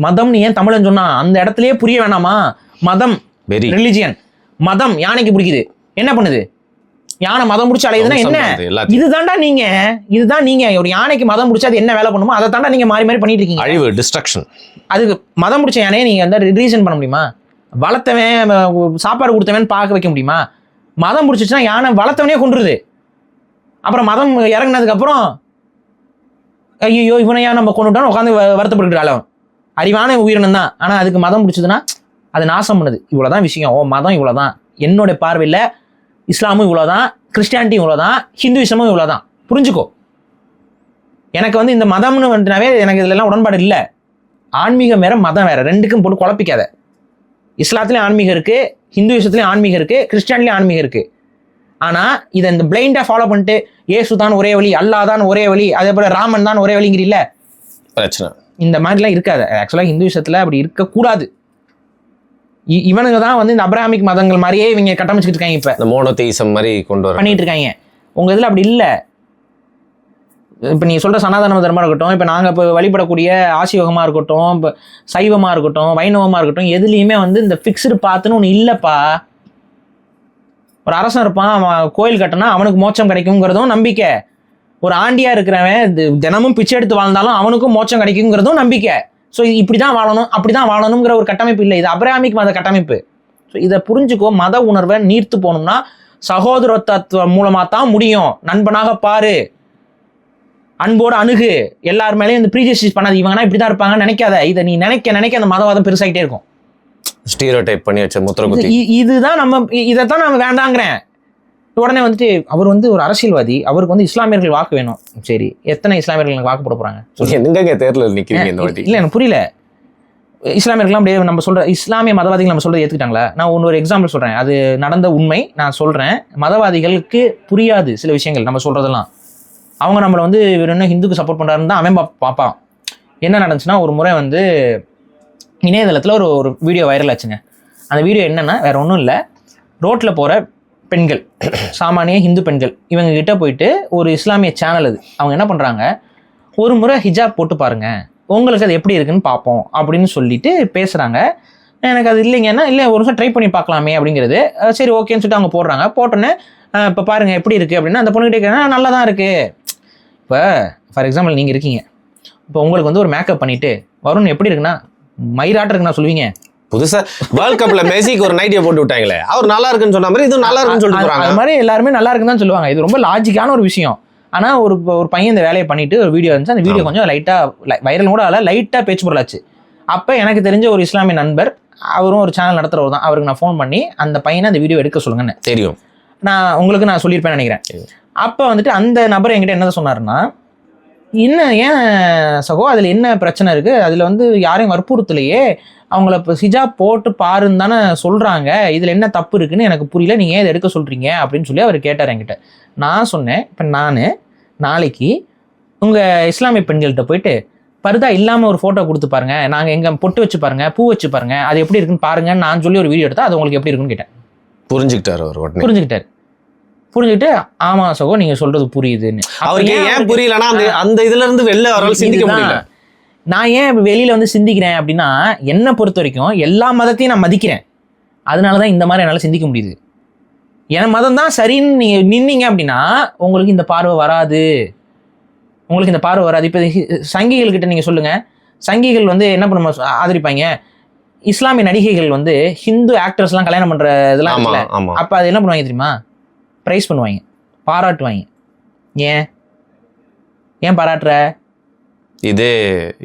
மதம்னு ஏன் தமிழன் சொன்னா அந்த இடத்துலயே புரிய வேணாமா? மதம், ரிலிஜியன். மதம் யானைக்கு பிடிக்குது, என்ன பண்ணுது? யானை மதம் பிடிச்சி அலையுதுன்னா என்ன? இதுதான் நீங்க ஒரு யானைக்கு மதம் பிடிச்சா அது என்ன வேலை பண்ணுமோ அதை தாண்டா நீங்க மாறி மாறி பண்ணிட்டு இருக்கீங்க. அழிவு, டிஸ்ட்ரக்ஷன். அதுக்கு மதம் பிடிச்ச யானையை நீங்க வந்து ரீசன் பண்ண முடியுமா? வளர்த்தவன் சாப்பாடு கொடுத்தவன் பார்க்க வைக்க முடியுமா? மதம் பிடிச்சிச்சுன்னா யானை வளர்த்தவனே கொண்டுருது. அப்புறம் மதம் இறங்கினதுக்கு அப்புறம் ஐயோ இவனையா நம்ம கொண்டுட்டோம் உட்காந்து வருத்தப்பட்டு அளவன் அறிவான உயிரினம் தான். ஆனா அதுக்கு மதம் பிடிச்சதுன்னா அது நாசம் பண்ணுது. இவ்வளவுதான் விஷயம். மதம் இவ்வளவுதான். என்னோட பார்வையில் இஸ்லாமும் இவ்வளவுதான், கிறிஸ்டியானிட்டி இவ்வளவுதான், ஹிந்துவிசமும் இவ்வளவுதான். புரிஞ்சுக்கோ. எனக்கு வந்து இந்த மதம்னு வந்துனாவே எனக்கு இதுல எல்லாம் உடன்பாடு இல்லை. ஆன்மீகம் வேற, மதம் வேற. ரெண்டுக்கும் போட்டு குழப்பிக்காத. இஸ்லாத்துலயும் ஆன்மீகம் இருக்கு, ஹிந்துவிசத்துலயும் ஆன்மீகம் இருக்கு, கிறிஸ்டியானிலையும் ஆன்மீகம் இருக்கு. ஆனா இதை இந்த பிளைண்டா ஃபாலோ பண்ணிட்டு ஏசு தான் ஒரே வழி, அல்லாஹ் தான் ஒரே வழி, அதே போல ராமன் தான் ஒரே வழிங்கிறீல்ல, பிரச்சனை. இந்த மாதிரிலாம் இருக்காது. ஆக்சுவலா ஹிந்துவிசத்துல அப்படி இருக்கக்கூடாது. இவனுங்க தான் வந்து இந்த அப்ராஹமிக் மதங்கள் மாதிரியே இவங்க கட்டமைச்சுட்டு இருக்காங்க. இப்ப இந்த மோனோதெயிசம் மாதிரி கொண்டு வர பண்ணிட்டு இருக்காங்க. உங்க இதுல அப்படி இல்லை. இப்ப நீங்க சொல்ற சனாதன தர்மமா இருக்கட்டும், இப்ப நாங்க இப்ப வழிபடக்கூடிய ஆசியோகமா இருக்கட்டும், இப்ப சைவமா இருக்கட்டும், வைணவமா இருக்கட்டும், எதுலையுமே வந்து இந்த பிக்ஸ்டு பாத்துன்னு ஒண்ணு இல்லப்பா. ஒரு அரசன் இருப்பான், அவன் கோயில் கட்டினா அவனுக்கு மோட்சம் கிடைக்குங்கிறதும் நம்பிக்கை. ஒரு ஆண்டியா இருக்கிறவன் தினமும் பிச்சை எடுத்து வாழ்ந்தாலும் அவனுக்கும் மோட்சம் கிடைக்குங்கிறதும் நம்பிக்கை. ஸோ இப்படிதான் வாழணும், அப்படிதான் வாழணுங்கிற ஒரு கட்டமைப்பு இல்லை. இது அப்ராஹமிக் மத கட்டமைப்பு. ஸோ இதை புரிஞ்சுக்கோ. மத உணர்வை நீர்த்து போகணும்னா சகோதரத்துவம் மூலமா தான் முடியும். நண்பனாக பாரு, அன்போடு அணுகு, எல்லார் மேலேயும் இந்த ப்ரீஜஸ்டிஸ் பண்ணாது. இவங்கன்னா இப்படிதான் இருப்பாங்கன்னு நினைக்காத. இதை நீ நினைக்க அந்த மதவாதம் பெருசாகிட்டே இருக்கும். ஸ்டீரியோடைப் பண்ணி வச்ச முத்திரகுத்தி. இதுதான் நம்ம, இதைத்தான் நம்ம வேண்டாங்கிறேன். உடனே வந்துட்டு அவர் வந்து ஒரு அரசியல்வாதி, அவருக்கு வந்து இஸ்லாமியர்கள் வாக்கு வேணும். சரி, எத்தனை இஸ்லாமியர்கள் வாக்கு போட போறாங்க? எங்க தேர்தல் நிக்கிறீங்க இந்த வாட்டி? இல்ல எனக்கு புரியல. இஸ்லாமியர்கள்லாம் அப்படியே நம்ம சொல்ற இஸ்லாமிய மதவாதிகள் நம்ம சொல்றதை ஏத்துக்கிட்டாங்களா? நான் ஒரு எக்ஸாம்பிள் சொல்றேன், அது நடந்த உண்மை நான் சொல்றேன். மதவாதிகளுக்கு புரியாது சில விஷயங்கள் நம்ம சொல்றதெல்லாம். அவங்க நம்மளை வந்து இவர் என்ன ஹிந்துக்கு சப்போர்ட் பண்றாருன்னு தான் அவன் பார்ப்பான். என்ன நடந்துச்சுன்னா, ஒரு முறை வந்து இணையதளத்தில் ஒரு வீடியோ வைரல் ஆச்சுங்க. அந்த வீடியோ என்னென்னா வேறு ஒன்றும் இல்லை, ரோட்டில் போகிற பெண்கள், சாமானிய ஹிந்து பெண்கள், இவங்க கிட்ட போயிட்டு ஒரு இஸ்லாமிய சேனல் அது, அவங்க என்ன பண்ணுறாங்க, ஒரு முறை ஹிஜாப் போட்டு பாருங்கள், உங்களுக்கு அது எப்படி இருக்குன்னு பார்ப்போம் அப்படின்னு சொல்லிட்டு பேசுகிறாங்க. எனக்கு அது இல்லைங்கன்னா, இல்லை ஒரு நிமிஷம் ட்ரை பண்ணி பார்க்கலாமே அப்படிங்கிறது. சரி ஓகேன்னு சொல்லிட்டு அவங்க போடுறாங்க. போட்டோன்னே இப்போ பாருங்கள் எப்படி இருக்குது அப்படின்னா, அந்த பொண்ணுகிட்ட கேட்குறேன், நல்லா தான் இருக்குது. இப்போ ஃபார் எக்ஸாம்பிள் நீங்கள் இருக்கீங்க, இப்போ உங்களுக்கு வந்து ஒரு மேக்கப் பண்ணிவிட்டு வருண் எப்படி இருக்குன்னா மயிராட்டம் இருக்குன்னா சொல்லுவீங்க. புதுசா வேர்ல்ட் கப்ல மெஸ்ஸிக்கு ஒரு நைட்டியை போட்டு விட்டாங்களே, அவர் நல்லா இருக்குன்னு சொன்ன மாதிரி இது நல்லா இருக்குன்னு சொல்லிட்டு போறாங்க. அது மாதிரி எல்லாருமே நல்லா இருக்குன்னு தான் சொல்லுவாங்க. இது ரொம்ப லாஜிக்கான ஒரு விஷயம். ஆனால் ஒரு பையன் இந்த வேலையை பண்ணிட்டு ஒரு வீடியோ இருந்துச்சு. அந்த வீடியோ கொஞ்சம் லைட்டாக வைரல் கூட ஆகல, லைட்டாக பேச்சு பொருளாச்சு. அப்போ எனக்கு தெரிஞ்ச ஒரு இஸ்லாமிய நண்பர், அவரும் ஒரு சேனல் நடத்துறவர் தான், அவருக்கு நான் ஃபோன் பண்ணி அந்த பையனை அந்த வீடியோ எடுக்க சொல்லுங்கன்னு தெரியும், நான் சொல்லியிருப்பேன் நினைக்கிறேன். அப்போ வந்துட்டு அந்த நபர் என்கிட்ட என்ன சொன்னாருன்னா, ஏன் சகோ அதில் என்ன பிரச்சனை இருக்குது, அதில் வந்து யாரையும் வற்புறுத்தலையே, அவங்கள இப்போ ஹிஜாப் போட்டு பாருன்னு தானே சொல்கிறாங்க, இதில் என்ன தப்பு இருக்குன்னு எனக்கு புரியல, நீங்கள் ஏன் இதை எடுக்க சொல்கிறீங்க அப்படின்னு சொல்லி அவர் கேட்டார் என்கிட்ட. நான் சொன்னேன், இப்போ நான் நாளைக்கு உங்கள் இஸ்லாமிய பெண்கள்கிட்ட போயிட்டு பர்தா இல்லாமல் ஒரு ஃபோட்டோ கொடுத்து பாருங்க, நாங்கள் எங்கே பொட்டு வச்சு பாருங்க, பூ வச்சு பாருங்க, அது எப்படி இருக்குன்னு பாருங்கன்னு நான் சொல்லி ஒரு வீடியோ எடுத்தா அது உங்களுக்கு எப்படி இருக்குன்னு கேட்டேன். புரிஞ்சுக்கிட்டார் அவர், புரிஞ்சுக்கிட்டு ஆமா சகோ நீங்க சொல்றது புரியுதுன்னு. அவருக்கு ஏன் புரியலன்னா அந்த இதுல இருந்து வெளில வர சிந்திக்க முடியல. நான் ஏன் வெளியில வந்து சிந்திக்கிறேன் அப்படின்னா, என்னை பொறுத்த வரைக்கும் எல்லா மதத்தையும் நான் மதிக்கிறேன், அதனாலதான் இந்த மாதிரி என்னால சிந்திக்க முடியுது. என் மதம் தான் சரின்னு நீங்க நின்னீங்க அப்படின்னா உங்களுக்கு இந்த பார்வை வராது, இப்போ சங்கிகள் கிட்ட நீங்க சொல்லுங்க, சங்கிகள் வந்து என்ன பண்ண ஆதரிப்பாங்க, இஸ்லாமிய நடிகைகள் வந்து ஹிந்து ஆக்டர்ஸ்லாம் கல்யாணம் பண்ற இதெல்லாம் இருக்குல்ல, அப்ப அது என்ன பண்ணுவாங்க தெரியுமா, ப்ரைஸ் பண்ணுவாங்க, பாராட்டுவாங்க. ஏன் பாராட்டுற,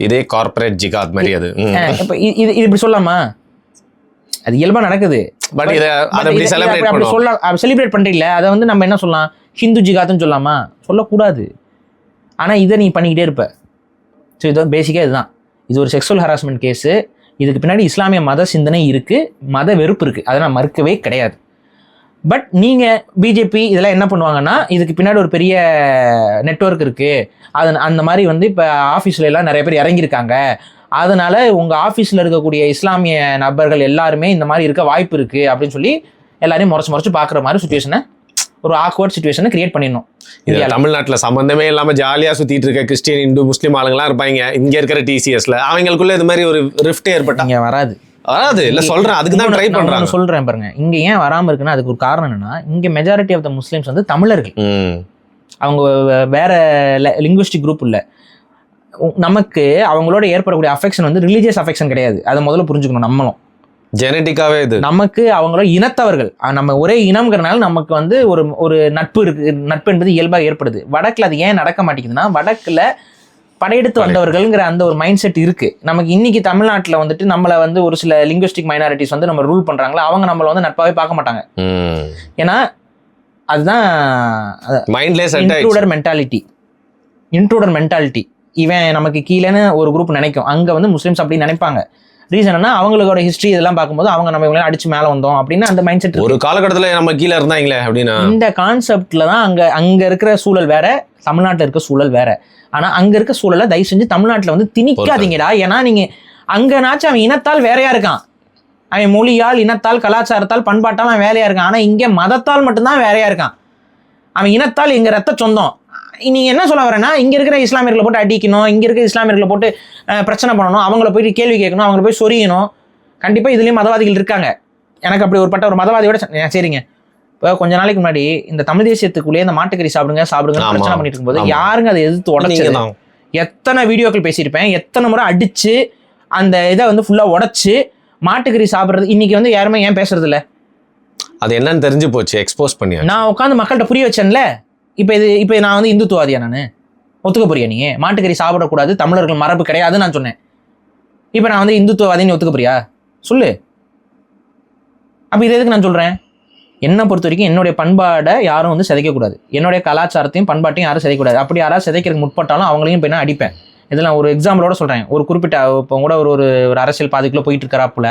இதே கார்ப்பரேட் ஜிகாத் மாதிரி அது. இப்போ இது இப்படி சொல்லலாமா, அது இயல்பா நடக்குது. பட் இதை அப்படி செலிப்ரேட் பண்றீங்களா, அதை வந்து நம்ம என்ன சொல்லலாம், ஹிந்து ஜிகாத்னு சொல்லலாமா, சொல்லக்கூடாது. ஆனால் இதை நீ பண்ணிக்கிட்டே இருப்ப. ஸோ இது பேசிக்காக இதுதான், இது ஒரு செக்ஸுவல் ஹராஸ்மெண்ட் கேஸு. இதுக்கு பின்னாடி இஸ்லாமிய மத சிந்தனை இருக்குது, மத வெறுப்பு இருக்குது, அதை நான் மறுக்கவே கிடையாது. பட் நீங்கள் பிஜேபி இதெல்லாம் என்ன பண்ணுவாங்கன்னா, இதுக்கு பின்னாடி ஒரு பெரிய நெட்வொர்க் இருக்குது, அந்த மாதிரி வந்து இப்போ ஆஃபீஸில் எல்லாம் நிறைய பேர் இறங்கியிருக்காங்க, அதனால் உங்கள் ஆஃபீஸில் இருக்கக்கூடிய இஸ்லாமிய நபர்கள் எல்லாருமே இந்த மாதிரி இருக்க வாய்ப்பு இருக்குது அப்படின்னு சொல்லி எல்லாரையும் முறைச்சு பார்க்குற மாதிரி சுச்சுவேஷனை, ஒரு ஆக்வர்ட் சுச்சுவேஷனை கிரியேட் பண்ணிடணும். இது தமிழ்நாட்டில் சம்மந்தமே இல்லாமல் ஜாலியாக சுற்றிட்டு இருக்க கிறிஸ்டியன், இந்து, முஸ்லீம் ஆளுங்களாம் இருப்பாங்க இங்கே இருக்கிற டிசிஎஸ்ல, அவங்களுக்குள்ள இது மாதிரி ஒரு ரிஃப்ட் ஏற்பட்டா இங்கே வராது இல்லை சொல்கிறேன், அதுக்கு தான் ட்ரை பண்ணுறாங்க. சொல்கிறேன் பாருங்க, இங்கே ஏன் வராமல் இருக்குன்னா அதுக்கு ஒரு காரணம் என்னன்னா, இங்கே மெஜாரிட்டி ஆஃப் த முஸ்லிம்ஸ் வந்து தமிழர்கள், அவங்க வேற லிங்குவிஸ்டிக் குரூப் இல்லை. நமக்கு அவங்களோட ஏற்படக்கூடிய அஃபெக்ஷன் வந்து ரிலீஜியஸ் அஃபெக்ஷன் கிடையாது, அதை முதல்ல புரிஞ்சுக்கணும். நம்மளும் ஜெனட்டிக்காவே இது நமக்கு அவங்களோட இனத்தவர்கள், நம்ம ஒரே இனம்ங்கிறனால நமக்கு வந்து ஒரு நட்பு இருக்கு, நட்பு என்பது இயல்பாக ஏற்படுது. வடக்குல அது ஏன் நடக்க மாட்டேங்குதுன்னா, வடக்குல படையெடுத்து வந்தவர்கள்ங்கிற அந்த ஒரு மைண்ட் செட் இருக்கு. நமக்கு இன்னைக்கு தமிழ்நாட்டில் வந்துட்டு நம்மளை வந்து ஒரு சில லிங்குவிஸ்டிக் மைனாரிட்டிஸ் வந்து நம்ம ரூல் பண்றாங்களா, அவங்க நம்மளை வந்து நட்பாவே பார்க்க மாட்டாங்க. ஏன்னா அதுதான் இன்ட்ரூடர் மென்டாலிட்டி. இவன் நமக்கு கீழேன்னு ஒரு குரூப் நினைக்கும், அங்க வந்து முஸ்லிம்ஸ் அப்படி நினைப்பாங்க. ரீசன் என்ன, அவங்களோட ஹிஸ்டரி இதெல்லாம் பார்க்கும்போது அவங்க நம்ம இவங்க அடிச்சு மேலே வந்தோம் அப்படின்னு அந்த மைண்ட் செட். ஒரு காலகட்டத்தில் நம்ம கீழே இருந்தாங்களே அப்படின்னா இந்த கான்செப்ட்ல தான் அங்க இருக்கிற சூழல் வேற, தமிழ்நாட்டில் இருக்க சூழல் வேற. ஆனா அங்க இருக்க சூழலை தயவு செஞ்சு தமிழ்நாட்டில் வந்து திணிக்காதீங்கடா. ஏன்னா நீங்க அங்கனாச்சும் அவன் இனத்தால் வேறையா இருக்கான், அவன் மொழியால், இனத்தால், கலாச்சாரத்தால், பண்பாட்டால் அவன் வேலையா இருக்கான். ஆனா இங்க மதத்தால் மட்டும்தான் வேறையா இருக்கான். அவன் இனத்தால் எங்க ரத்த சொந்தம். நீங்க என்ன சொல்ல வரேன்னா, இங்க இருக்கிற இஸ்லாமியர்களை போட்டு அடிக்கணும், இங்க இருக்கிற இஸ்லாமியர்களை போட்டு பிரச்சனை பண்ணணும், அவங்கள போயிட்டு கேள்வி கேட்கணும், அவங்கள போய் சொரியணும். கண்டிப்பா இதுலயும் மதவாதிகள் இருக்காங்க. எனக்கு அப்படி ஒரு மதவாதியோட சரிங்க. இப்போ கொஞ்ச நாளைக்கு முன்னாடி இந்த தமிழ் தேசியத்துக்குள்ளேயே இந்த மாட்டுக்கறி சாப்பிடுங்க பிரச்சனை பண்ணிட்டு இருக்கும்போது யாருங்க அதை எதிர்த்து உடச்சது? எத்தனை வீடியோக்கள் பேசியிருப்பேன், எத்தனை முறை அடிச்சு அந்த இதை வந்து ஃபுல்லா உடைச்சு மாட்டுக்கறி சாப்பிட்றது இன்னைக்கு வந்து யாருமே ஏன் பேசுறது இல்லை? அது என்னன்னு தெரிஞ்சு போச்சு, எக்ஸ்போஸ் பண்ணி நான் உட்காந்து மக்கள்கிட்ட புரிய வச்சேன்ல. இப்போ நான் வந்து இந்துத்துவாதியா, நான் ஒத்துக்க போறியா? நீ மாட்டுக்கறி சாப்பிடக்கூடாது, தமிழர்கள் மரபு கிடையாதுன்னு நான் சொன்னேன். இப்போ நான் வந்து இந்துத்துவாதின்னு ஒத்துக்க போறியா சொல்லு? அப்போ இது எதுக்கு நான் சொல்கிறேன்? என்னை பொறுத்த வரைக்கும் என்னுடைய பண்பாடை யாரும் வந்து சிதைக்கக்கூடாது, என்னுடைய கலாச்சாரத்தையும் பண்பாட்டையும் யாரும் சிதைக்கக்கூடாது. அப்படி யாராவது சிதைக்கிறதுக்கு முற்பட்டாலும் அவங்களையும் இப்போ நான் அடிப்பேன். இதெல்லாம் ஒரு எக்ஸாம்பிளோட சொல்கிறேன். ஒரு குறிப்பிட்ட இப்போ கூட ஒரு அரசியல் பாதைக்குள்ளே போயிட்டு இருக்கிறாப்புல,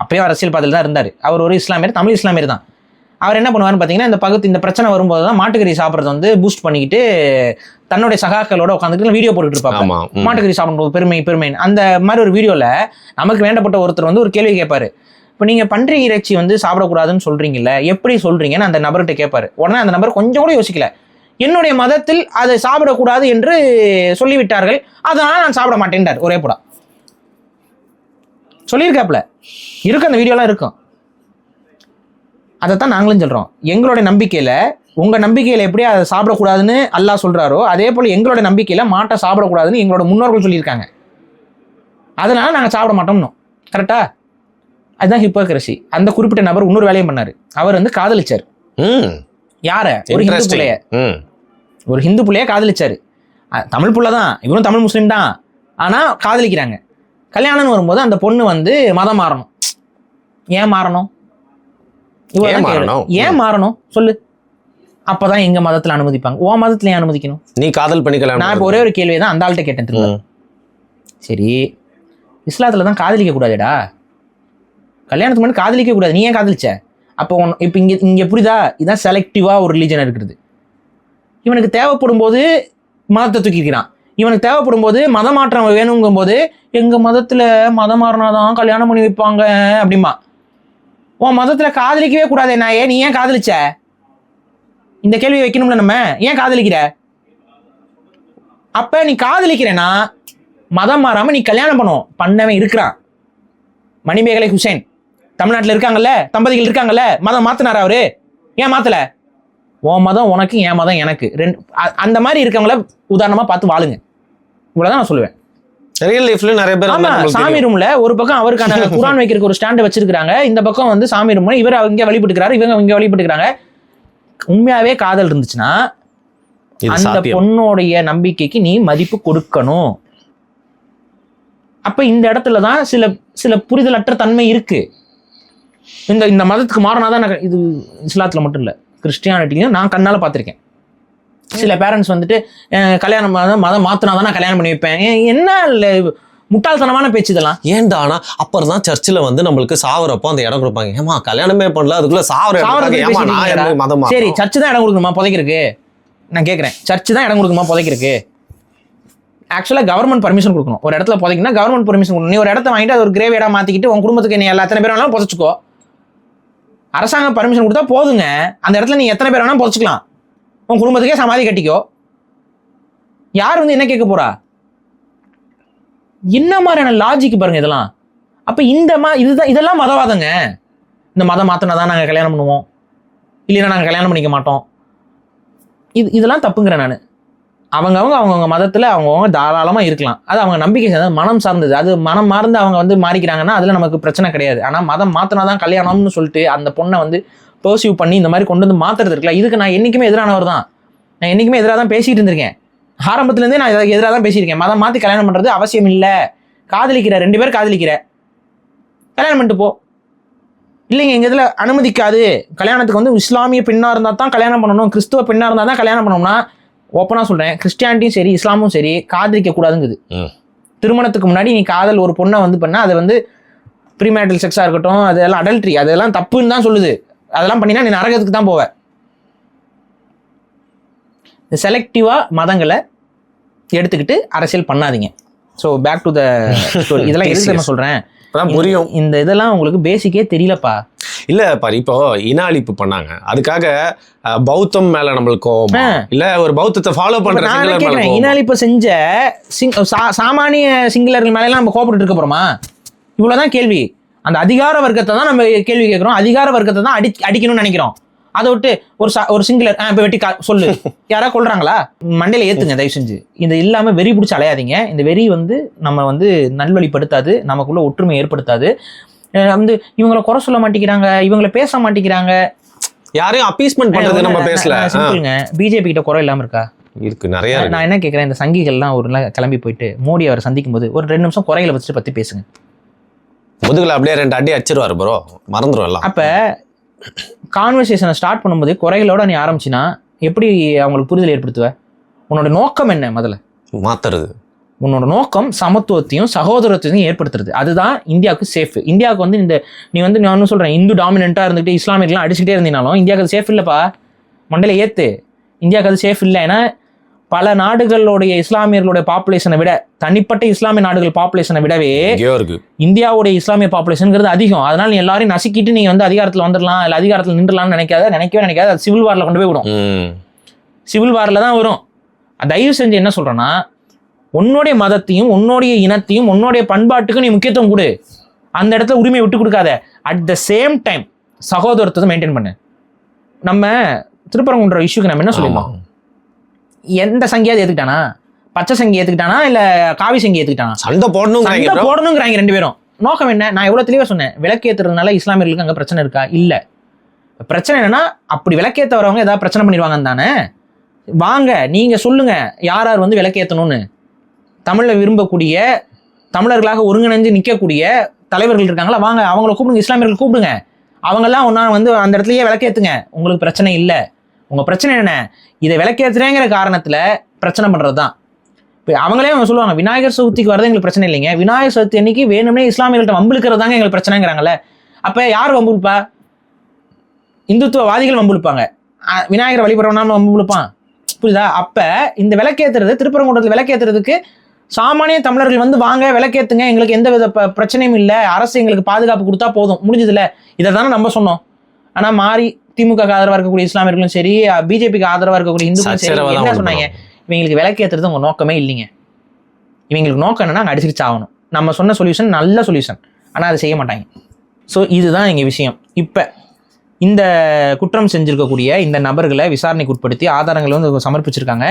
அப்பயும் அரசியல் பாதையில் தான் இருந்தார். அவர் ஒரு இஸ்லாமியர், தமிழ் இஸ்லாமியர் தான். அவர் என்ன பண்ணுவாருன்னு பார்த்தீங்கன்னா இந்த பிரச்சனை வரும்போது தான் மாட்டுக்கறி சாப்பிட்றது வந்து பூஸ்ட் பண்ணிக்கிட்டு தன்னுடைய சகாக்களோட உட்காந்துட்டு வீடியோ போட்டுட்டு இருப்பாங்க. மாட்டுக்கறி சாப்பிடும்போது பெருமை அந்த மாதிரி ஒரு வீடியோவில் நமக்கு வேண்டப்பட்ட ஒருத்தர் வந்து ஒரு கேள்வி கேட்பாரு. இப்போ நீங்கள் பன்றி இறைச்சி வந்து சாப்பிடக்கூடாதுன்னு சொல்கிறீங்கல்ல, எப்படி சொல்கிறீங்கன்னு அந்த நபர்கிட்ட கேட்பாரு. உடனே அந்த நபர் கொஞ்சம் கூட யோசிக்கல, என்னுடைய மதத்தில் அதை சாப்பிடக்கூடாது என்று சொல்லிவிட்டார்கள், அதனால் நான் சாப்பிட மாட்டேன்டார். ஒரே போடா சொல்லியிருக்காப்புல, இருக்கு அந்த வீடியோலாம் இருக்கும். அதைத்தான் நாங்களும் சொல்கிறோம். எங்களுடைய நம்பிக்கையில், உங்கள் நம்பிக்கையில் எப்படி அதை சாப்பிடக்கூடாதுன்னு அல்லாஹ் சொல்கிறாரோ, அதே போல் எங்களோட நம்பிக்கையில் மாட்டை சாப்பிடக்கூடாதுன்னு எங்களோட முன்னோர்கள் சொல்லியிருக்காங்க. அதனால நாங்கள் சாப்பிட மாட்டோம்னு. கரெக்டா? அதுதான் ஹிப்போக்ரசி. அந்த குறிப்பிட்ட நபர் இன்னொரு வேலையும் பண்ணாரு. அவர் வந்து காதலிச்சார். யார? ஒரு ஹிந்து பிள்ளைய. ஒரு ஹிந்து பிள்ளைய காதலிச்சாரு. தமிழ் புள்ள தான், இவரும் தமிழ் முஸ்லீம் தான். ஆனா காதலிக்கிறாங்க. கல்யாணம்னு வரும்போது அந்த பொண்ணு வந்து மதம் மாறணும். ஏன் மாறணும்? ஏன் மாறணும் சொல்லு. அப்பதான் எங்க மதத்துல அனுமதிப்பாங்க. உன் மதத்துல ஏன் அனுமதிக்கணும்? நீ காதல் பண்ணிக்கலாம். நான் இப்போ ஒரே ஒரு கேள்வியை தான் அந்த ஆள்கிட்ட கேட்டேன் திரும்ப. சரி, இஸ்லாத்துல தான் காதலிக்க கூடாதுடா, கல்யாணத்துக்கு முன்னாடி காதலிக்க கூடாது, நீ ஏன் காதலிச்ச? அப்போ இப்போ இங்கே புரியுதா? இதான் செலக்டிவாக ஒரு ரிலீஜன் இருக்கிறது. இவனுக்கு தேவைப்படும் போது மதத்தை தூக்கிக்கிறான், இவனுக்கு தேவைப்படும் போது மத மாற்றம் வேணுங்கும் போது எங்கள் மதத்தில் மதம் மாறினாதான் கல்யாணம் பண்ணி வைப்பாங்க அப்படிமா. உன் மதத்தில் காதலிக்கவே கூடாது, நீ ஏன் காதலிச்ச? இந்த கேள்வியை வைக்கணும்ல நம்ம. ஏன் காதலிக்கிற? அப்போ நீ காதலிக்கிறேன்னா மதம் மாறாமல் நீ கல்யாணம் பண்ணவன் இருக்கிறான். மணிமேகலை ஹுசைன் தமிழ்நாட்டில் இருக்காங்கல்ல, தம்பதிகள் இருக்காங்கல்ல, மதம் மாத்தினாரா அவரு? ஏன் மாத்தல? உன் மதம் உனக்கு, என் மதம் எனக்கு. அந்த மாதிரி இருக்கவங்கள உதாரணமா பார்த்து வாழுங்க. இவ்வளவுதான் நான் சொல்லுவேன். ரியல் லைஃப்ல நிறைய பேர் சாமி ரூம்ல ஒரு பக்கம் அவருக்கான குரான் வைக்கிறதுக்கு ஒரு ஸ்டாண்ட் வச்சிருக்காங்க, இந்த பக்கம் வந்து சாமி ரூம்ல இவர் இங்க வழிபட்டுக்கிறாரு, இவங்க இங்க வழிபட்டுக்கிறாங்க. உண்மையாவே காதல் இருந்துச்சுன்னா அந்த பொண்ணுடைய நம்பிக்கைக்கு நீ மதிப்பு கொடுக்கணும். அப்ப இந்த இடத்துலதான் சில புரிதலற்ற தன்மை இருக்கு. இந்த மதத்துக்கு மாறினாதான் இது இஸ்லாத்துல மட்டும் இல்ல, கிறிஸ்டியானிட்டியும் நான் கண்ணால பார்த்திருக்கேன். சில பேரண்ட்ஸ் வந்துட்டு கல்யாணம் மதம் மாத்தினாதான் நான் கல்யாணம் பண்ணி வைப்பேன். என்ன முட்டாள்தனமான பேச்சு இதெல்லாம். ஏன்டா? ஆனா அப்புறம் தான் சர்ச்சில் வந்து நம்மளுக்கு சாவரப்போ அந்த இடம் கொடுப்பாங்க. ஏமா கல்யாணமே பண்ணல, அதுக்குள்ள சாவர. சரி, சர்ச்சு தான் இடம் கொடுக்கணுமா புதைக்கிறதுக்கு? நான் கேட்கறேன், சர்ச்சு தான் இடம் கொடுக்கணுமா புதைக்கிறதுக்கு? ஆக்சுவலாக கவர்மெண்ட் பர்மிஷன் கொடுக்கணும். ஒரு இடத்துல புதைக்கணும், கவர்மெண்ட் பர்மிஷன் கொடுக்கணும். நீ ஒரு இடத்த வாங்கிட்டு அது ஒரு கிரேவியடா மாத்திக்கிட்டு உன் குடும்பத்துக்கு நீ எத்தனை பேர் வேணாலும் புதைச்சிக்கோ. அரசாங்கம் பர்மிஷன் கொடுத்தா போதுங்க. அந்த இடத்துல நீ எத்தனை பேர் வேணாலும் புதைச்சிக்கலாம். உன் குடும்பத்துக்கே சமாதி கட்டிக்கோ. யார் வந்து என்ன கேட்க போறா? என்ன மாதிரியான லாஜிக் பாருங்க இதெல்லாம். அப்ப இதெல்லாம் மதவாதங்க. இந்த மதம் மாத்தினாதான் நாங்க கல்யாணம் பண்ணுவோம், இல்லைன்னா நாங்க கல்யாணம் பண்ணிக்க மாட்டோம். இதெல்லாம் தப்புங்கிறேன் நான். அவங்கவுங்க மதத்தில் அவங்கவுங்க தாராளமாக இருக்கலாம். அது அவங்க நம்பிக்கை சார்ந்தது, மனம் சார்ந்தது. அது மனம் மார்ந்து அவங்க வந்து மாறிக்கிறாங்கன்னா அதில் நமக்கு பிரச்சனை கிடையாது. ஆனால் மதம் மாற்றினா தான் கல்யாணம்னு சொல்லிட்டு அந்த பொண்ணை வந்து பர்சீவ் பண்ணி இந்த மாதிரி கொண்டு வந்து மாற்றுறது இருக்குல்ல, இதுக்கு நான் என்றைக்குமே எதிரானவர் தான். நான் என்றைக்குமே எதிராக தான் பேசிகிட்டு இருந்திருக்கேன். ஆரம்பத்துலேருந்தே நான் இதுக்கு எதிராக தான் பேசியிருக்கேன். மதம் மாற்றி கல்யாணம் பண்ணுறது அவசியம் இல்லை. காதலிக்கிற 2 பேர் காதலிக்கிற கல்யாணம் பண்ணிட்டு போ. இல்லைங்க எங்கள் இதில் அனுமதிக்காது, கல்யாணத்துக்கு வந்து இஸ்லாமிய பெண்ணாக இருந்தால் தான் கல்யாணம் பண்ணணும், கிறிஸ்துவ பெண்ணாக இருந்தால் தான் கல்யாணம் பண்ணணும்னா ஓப்பனாக சொல்கிறேன், கிறிஸ்டியானிட்டியும் சரி இஸ்லாமும் சரி காதலிக்க கூடாதுங்குது. திருமணத்துக்கு முன்னாடி நீ காதல் ஒரு பொண்ணை வந்து பண்ணால் அதை வந்து ப்ரீமேரிட்டல் செக்ஸாக இருக்கட்டும், அதெல்லாம் அடல்ட்ரி, அதெல்லாம் தப்புன்னு தான் சொல்லுது. அதெல்லாம் பண்ணினா நீ நரகத்துக்கு தான் போவ. செலக்டிவாக மதங்களை எடுத்துக்கிட்டு அரசியல் பண்ணாதீங்க. So back to the story. இதெல்லாம் எதுக்கு நான் சொல்கிறேன், புரியும். இந்த இதெல்லாம் உங்களுக்கு பேசிக்கே தெரியலப்பா. இல்ல பாரு, இப்போ இன அழிப்பு பண்ணாங்க, அதுக்காக பௌத்தம் மேல நம்மளுக்கு கோபம் இல்ல, ஒரு பௌத்தத்தை ஃபாலோ பண்ற இன அழிப்பு செஞ்ச சாமானிய சிங்களர்கள் மேல நம்ம கோபப்பட்டு இருக்க போறோமா? இவ்வளவுதான் கேள்வி. அந்த அதிகார வர்க்கத்தை தான் நம்ம கேள்வி கேட்கிறோம், அதிகார வர்க்கத்தை தான் அடிக்கணும்னு நினைக்கிறோம். அதை விட்டு ஒரு சிங்களர் இப்போ வெட்டி சொல்லு, யாராவது கொள்றாங்களா? மண்டையில ஏத்துங்க தயவு செஞ்சு. இது இல்லாம வெறி பிடிச்சி அலையாதீங்க. இந்த வெறி வந்து நம்ம வந்து நல்வழிப்படுத்தாது, நமக்குள்ள ஒற்றுமை ஏற்படுத்தாது. வந்து இவங்களை குறை சொல்ல மாட்டேங்கிறாங்க, இவங்களை பேச மாட்டேங்கிறாங்க, யாரையும் அப்பீஸ்மெண்ட் பண்றது நம்ம பேசல. சிம்பிள்ங்க. பிஜேபி கிட்ட குறை இல்லாம இருக்கா? இருக்கு, நிறைய. நான் என்ன கேட்கிறேன், இந்த சங்கிகள்லாம் ஒரு நாள் கிளம்பி போயிட்டு மோடி அவரை சந்திக்கும் போது ஒரு 2 நிமிஷம் குறைகளை வச்சுட்டு பத்தி பேசுங்க. முதுகுல அப்படியே 2 அடி அடிச்சிருவாரு ப்ரோ, மறந்துடும். அப்ப கான்வர்சேஷனை ஸ்டார்ட் பண்ணும்போது குறைகளோட நீ ஆரம்பிச்சினா எப்படி அவங்களுக்கு புரிதல் ஏற்படுத்துவ? உன்னோட நோக்கம் என்ன? முதல்ல மாத்துறது. உன்னோட நோக்கம் சமத்துவத்தையும் சகோதரத்தையும் ஏற்படுத்துறது. அதுதான் இந்தியாவுக்கு சேஃப். இந்தியாவுக்கு வந்து நான் ஒன்றும் சொல்கிறேன், இந்து டாமினண்ட்டாக இருந்துட்டு இஸ்லாமியர்கள்லாம் அடிச்சுக்கிட்டே இருந்தீங்கனாலும் இந்தியாவுக்கு அது சேஃப் இல்லைப்பா. மண்டல ஏற்று இந்தியாவுக்கு அது சேஃப் இல்லை. ஏன்னா பல நாடுகளுடைய இஸ்லாமியர்களுடைய பாப்புலேஷனை விட, தனிப்பட்ட இஸ்லாமிய நாடுகள் பாப்புலேஷனை விடவே இந்தியாவுடைய இஸ்லாமிய பாப்புலேஷனுங்கிறது அதிகம். அதனால நீ எல்லாரையும் நசுக்கிட்டு நீ வந்து அதிகாரத்தில் வந்துடலாம், இல்லை அதிகாரத்தில் நின்றுலாம்னு நினைக்கவே நினைக்காது. அது சிவில் வாரில் கொண்டு போய் விடும். சிவில் வாரில் தான் வரும். தயவு செஞ்சு என்ன சொல்கிறேன்னா, உன்னுடைய மதத்தையும் உன்னுடைய இனத்தையும் உன்னுடைய பண்பாட்டுக்கும் நீ முக்கியத்துவம் கொடு. அந்த இடத்துல உரிமையை விட்டு கொடுக்காத. அட் த சேம் டைம் சகோதரத்தை மெயின்டைன் பண்ணு. நம்ம திருப்பரங்குன்ற இஷ்யூக்கு நம்ம என்ன சொல்லியிருந்தோம்? எந்த சங்கியாவது ஏத்துக்கிட்டானா? பச்சை சங்கி ஏத்துக்கிட்டானா இல்ல காவி சங்கி ஏத்துக்கிட்டானா? சண்டை போடணுங்கிறாங்க ரெண்டு பேரும். நோக்கம் என்ன? நான் எவ்வளவு தெளிவா சொன்னேன். விளக்கேத்துறதுனால இஸ்லாமியர்களுக்கு அங்க பிரச்சனை இருக்கா? இல்ல. பிரச்சனை என்னன்னா, அப்படி விளக்கேத்த வரவங்க ஏதாவது பிரச்சனை பண்ணிடுவாங்கன்னு தானே. வாங்க நீங்க சொல்லுங்க யார் யார் வந்து விளக்கேத்தணும்னு. தமிழ்ல விரும்பக்கூடிய, தமிழர்களாக ஒருங்கிணைஞ்சு நிற்கக்கூடிய தலைவர்கள் இருக்காங்களா, வாங்க அவங்கள கூப்பிடுங்க, இஸ்லாமியர்கள் கூப்பிடுங்க. அவங்கெல்லாம் ஒன்னா வந்து அந்த இடத்துலயே விளக்கேத்துங்க. உங்களுக்கு பிரச்சனை இல்லை. உங்க பிரச்சனை என்ன? இதை விளக்கேத்துறேங்கிற காரணத்துல பிரச்சனை பண்றதுதான். இப்போ அவங்களே அவங்க சொல்லுவாங்க, விநாயகர் சதுர்த்திக்கு வரது எங்களுக்கு பிரச்சனை இல்லைங்க, விநாயகர் சதுர்த்தி அன்னைக்கு வேணும்னே இஸ்லாமியர்கள்ட்ட வம்பிழுக்கிறது தாங்க எங்களுக்கு பிரச்சனைங்கிறாங்கல்ல. அப்ப யார் வம்புழுப்பா? இந்துத்துவவாதிகள் வம்புழுப்பாங்க. விநாயகர் வழிபடுறவனாலும் வம்புழுப்பான். புரியுதா? அப்ப இந்த விளக்கேத்துறது, திருப்பரங்குன்றத்தில் விளக்கேத்துறதுக்கு சாமானிய தமிழர்கள் வந்து வாங்க விளக்கேத்துங்க, எங்களுக்கு எந்த வித பிரச்சனையும் இல்லை, அரசு எங்களுக்கு பாதுகாப்பு கொடுத்தா போதும், முடிஞ்சதுல. இதை தானே நம்ம சொன்னோம். ஆனா மாறி திமுக ஆதரவா இருக்கக்கூடிய இஸ்லாமியர்களும் சரி, பிஜேபிக்கு ஆதரவா இருக்கக்கூடிய இந்துக்களும் சரி என்ன சொன்னாங்க? இவங்களுக்கு விளக்கேத்துறது உங்க நோக்கமே இல்லைங்க. இவங்களுக்கு நோக்கம் என்னன்னா அங்க அடிச்சுட்டு சாகணும். நம்ம சொன்ன சொல்யூஷன் நல்ல சொல்யூஷன், ஆனா அதை செய்ய மாட்டாங்க. ஸோ இதுதான் இங்க விஷயம். இப்ப இந்த குற்றம் செஞ்சிருக்கக்கூடிய இந்த நபர்களை விசாரணைக்கு உட்படுத்தி ஆதாரங்களை வந்து சமர்ப்பிச்சிருக்காங்க.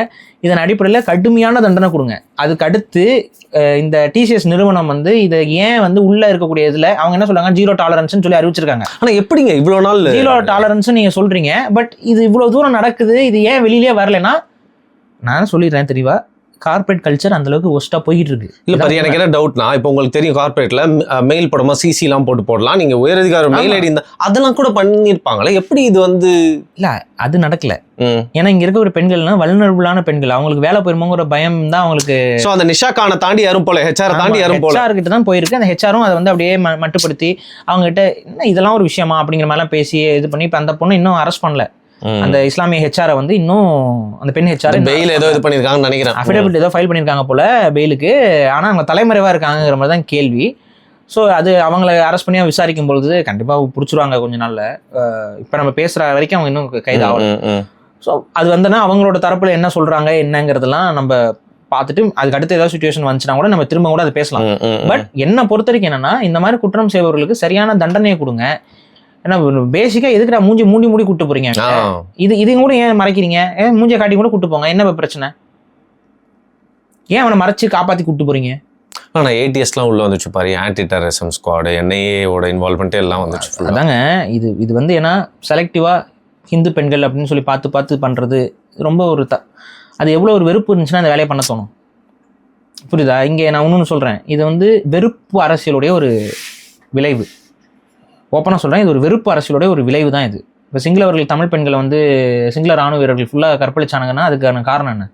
இதன் அடிப்படையில் கடுமையான தண்டனை கொடுங்க. அதுக்கு அடுத்து இந்த டிசிஎஸ் நிறுவனம் வந்து இதை ஏன் வந்து உள்ள இருக்கக்கூடிய இதுல அவங்க என்ன சொல்றாங்க, 0 டாலரன்ஸ் சொல்லி அறிவிச்சிருக்காங்க. ஆனா எப்படிங்க இவ்வளவு நாள் 0 டாலரன்ஸ் நீங்க சொல்றீங்க, பட் இது இவ்வளவு தூரம் நடக்குது, இது ஏன் வெளியிலே வரலைன்னா, நான் சொல்லிடுறேன் தெரியவா, கார்பரேட் கல்ச்சர் அந்த அளவுக்கு ஒஸ்டா போயிட்டு இருக்கு. இல்ல எனக்கு என்ன டவுட்னா, இப்போ உங்களுக்கு தெரியும் கார்பரேட்ல மெயில் போடுமா, சிசி எல்லாம் போடலாம், நீங்க உயரதிகார மெயில் ஐடி அதெல்லாம் கூட பண்ணிருப்பாங்களே, எப்படி இது வந்து இல்ல அது நடக்கல. ஏன்னா இங்க இருக்க ஒரு பெண்கள்னா வல்னரபிளான பெண்கள், அவங்களுக்கு வேலை போயிருமோங்கிற பயம் தான் அவங்களுக்கு. சோ அந்த நிஷா கானை தாண்டி யாரும் போல, ஹெச்ஆர் தாண்டி யாரும் போல, ஹெச்ஆர் கிட்ட தான் போயிருக்கு. அந்த ஹெச்ஆரும் அதை வந்து அப்படியே மட்டுப்படுத்தி அவங்க கிட்ட என்ன இதெல்லாம் ஒரு விஷயமா அப்படிங்கிற மாதிரிலாம் பேசி இது பண்ணி இப்ப அந்த பொண்ணு இன்னும் அரெஸ்ட் பண்ணல. அந்த இஸ்லாமிய ஹெச்ஆரை வந்து இன்னும் அந்த பெண் ஹெச்ஆர் பெயில் ஏதோ இது பண்ணிருக்காங்கன்னு நினைக்கிறேன், அஃபிடவிட் ஏதோ ஃபைல் பண்ணிருக்காங்க போல பெயிலுக்கு. ஆனா அவங்க தலைமறைவா இருக்காங்கிற மாதிரி தான் கேள்வி. ஸோ அது அவங்கள அரெஸ்ட் பண்ணி விசாரிக்கும் பொழுது கண்டிப்பாக பிடிச்சிருவாங்க கொஞ்ச நாள்ல. இப்போ நம்ம பேசுற வரைக்கும் அவங்க இன்னும் கைது ஆகணும். ஸோ அது வந்தனா அவங்களோட தரப்புல என்ன சொல்றாங்க என்னங்கிறதெல்லாம் நம்ம பார்த்துட்டு அதுக்கு அடுத்து ஏதாவது சுச்சுவேஷன் வந்துச்சுன்னா கூட நம்ம திரும்ப கூட அதை பேசலாம். பட் என்ன பொறுத்த வரைக்கும் என்னன்னா, இந்த மாதிரி குற்றம் செய்பவர்களுக்கு சரியான தண்டனையை கொடுங்க. ஏன்னா பேசிக்கா எதுக்குடா மூடி கூட்டு போறீங்க? இதையும் கூட ஏன் மறைக்கிறீங்க? மூஞ்சியை காட்டி கூட கூட்டு போங்க, என்ன பிரச்சனை? ஏன் அவனை மறைச்சு காப்பாத்தி கூட்டு போறீங்க? ஆனா ஏடிஎஸ்லாம் உள்ள வந்துச்சு பாரு, ஆன்டி டெரரிசம் ஸ்குவாடு, என்ஐஏவோட இன்வால்வ்மெண்ட் எல்லாம் வந்துச்சு. அதாங்க இது வந்து ஏன்னா செலக்டிவா ஹிந்து பெண்கள் அப்படின்னு சொல்லி பார்த்து பண்றது ரொம்ப ஒரு அது எவ்வளோ ஒரு வெறுப்பு இருந்துச்சுன்னா அந்த வேலையை பண்ண தோணும். புரியுதா? இங்கே நான் இன்னொன்று சொல்றேன், இது வந்து வெறுப்பு அரசியலுடைய ஒரு விளைவு. ஓப்பனாக சொல்கிறேன், இது ஒரு வெறுப்பு அரசியலுடைய ஒரு விளைவு தான் இது. இப்போ சிங்களவர்கள் தமிழ் பெண்களை வந்து சிங்கள ராணுவ வீரர்கள் ஃபுல்லாக கற்பழிச்சானுங்கன்னா அதுக்கான காரணம் என்ன?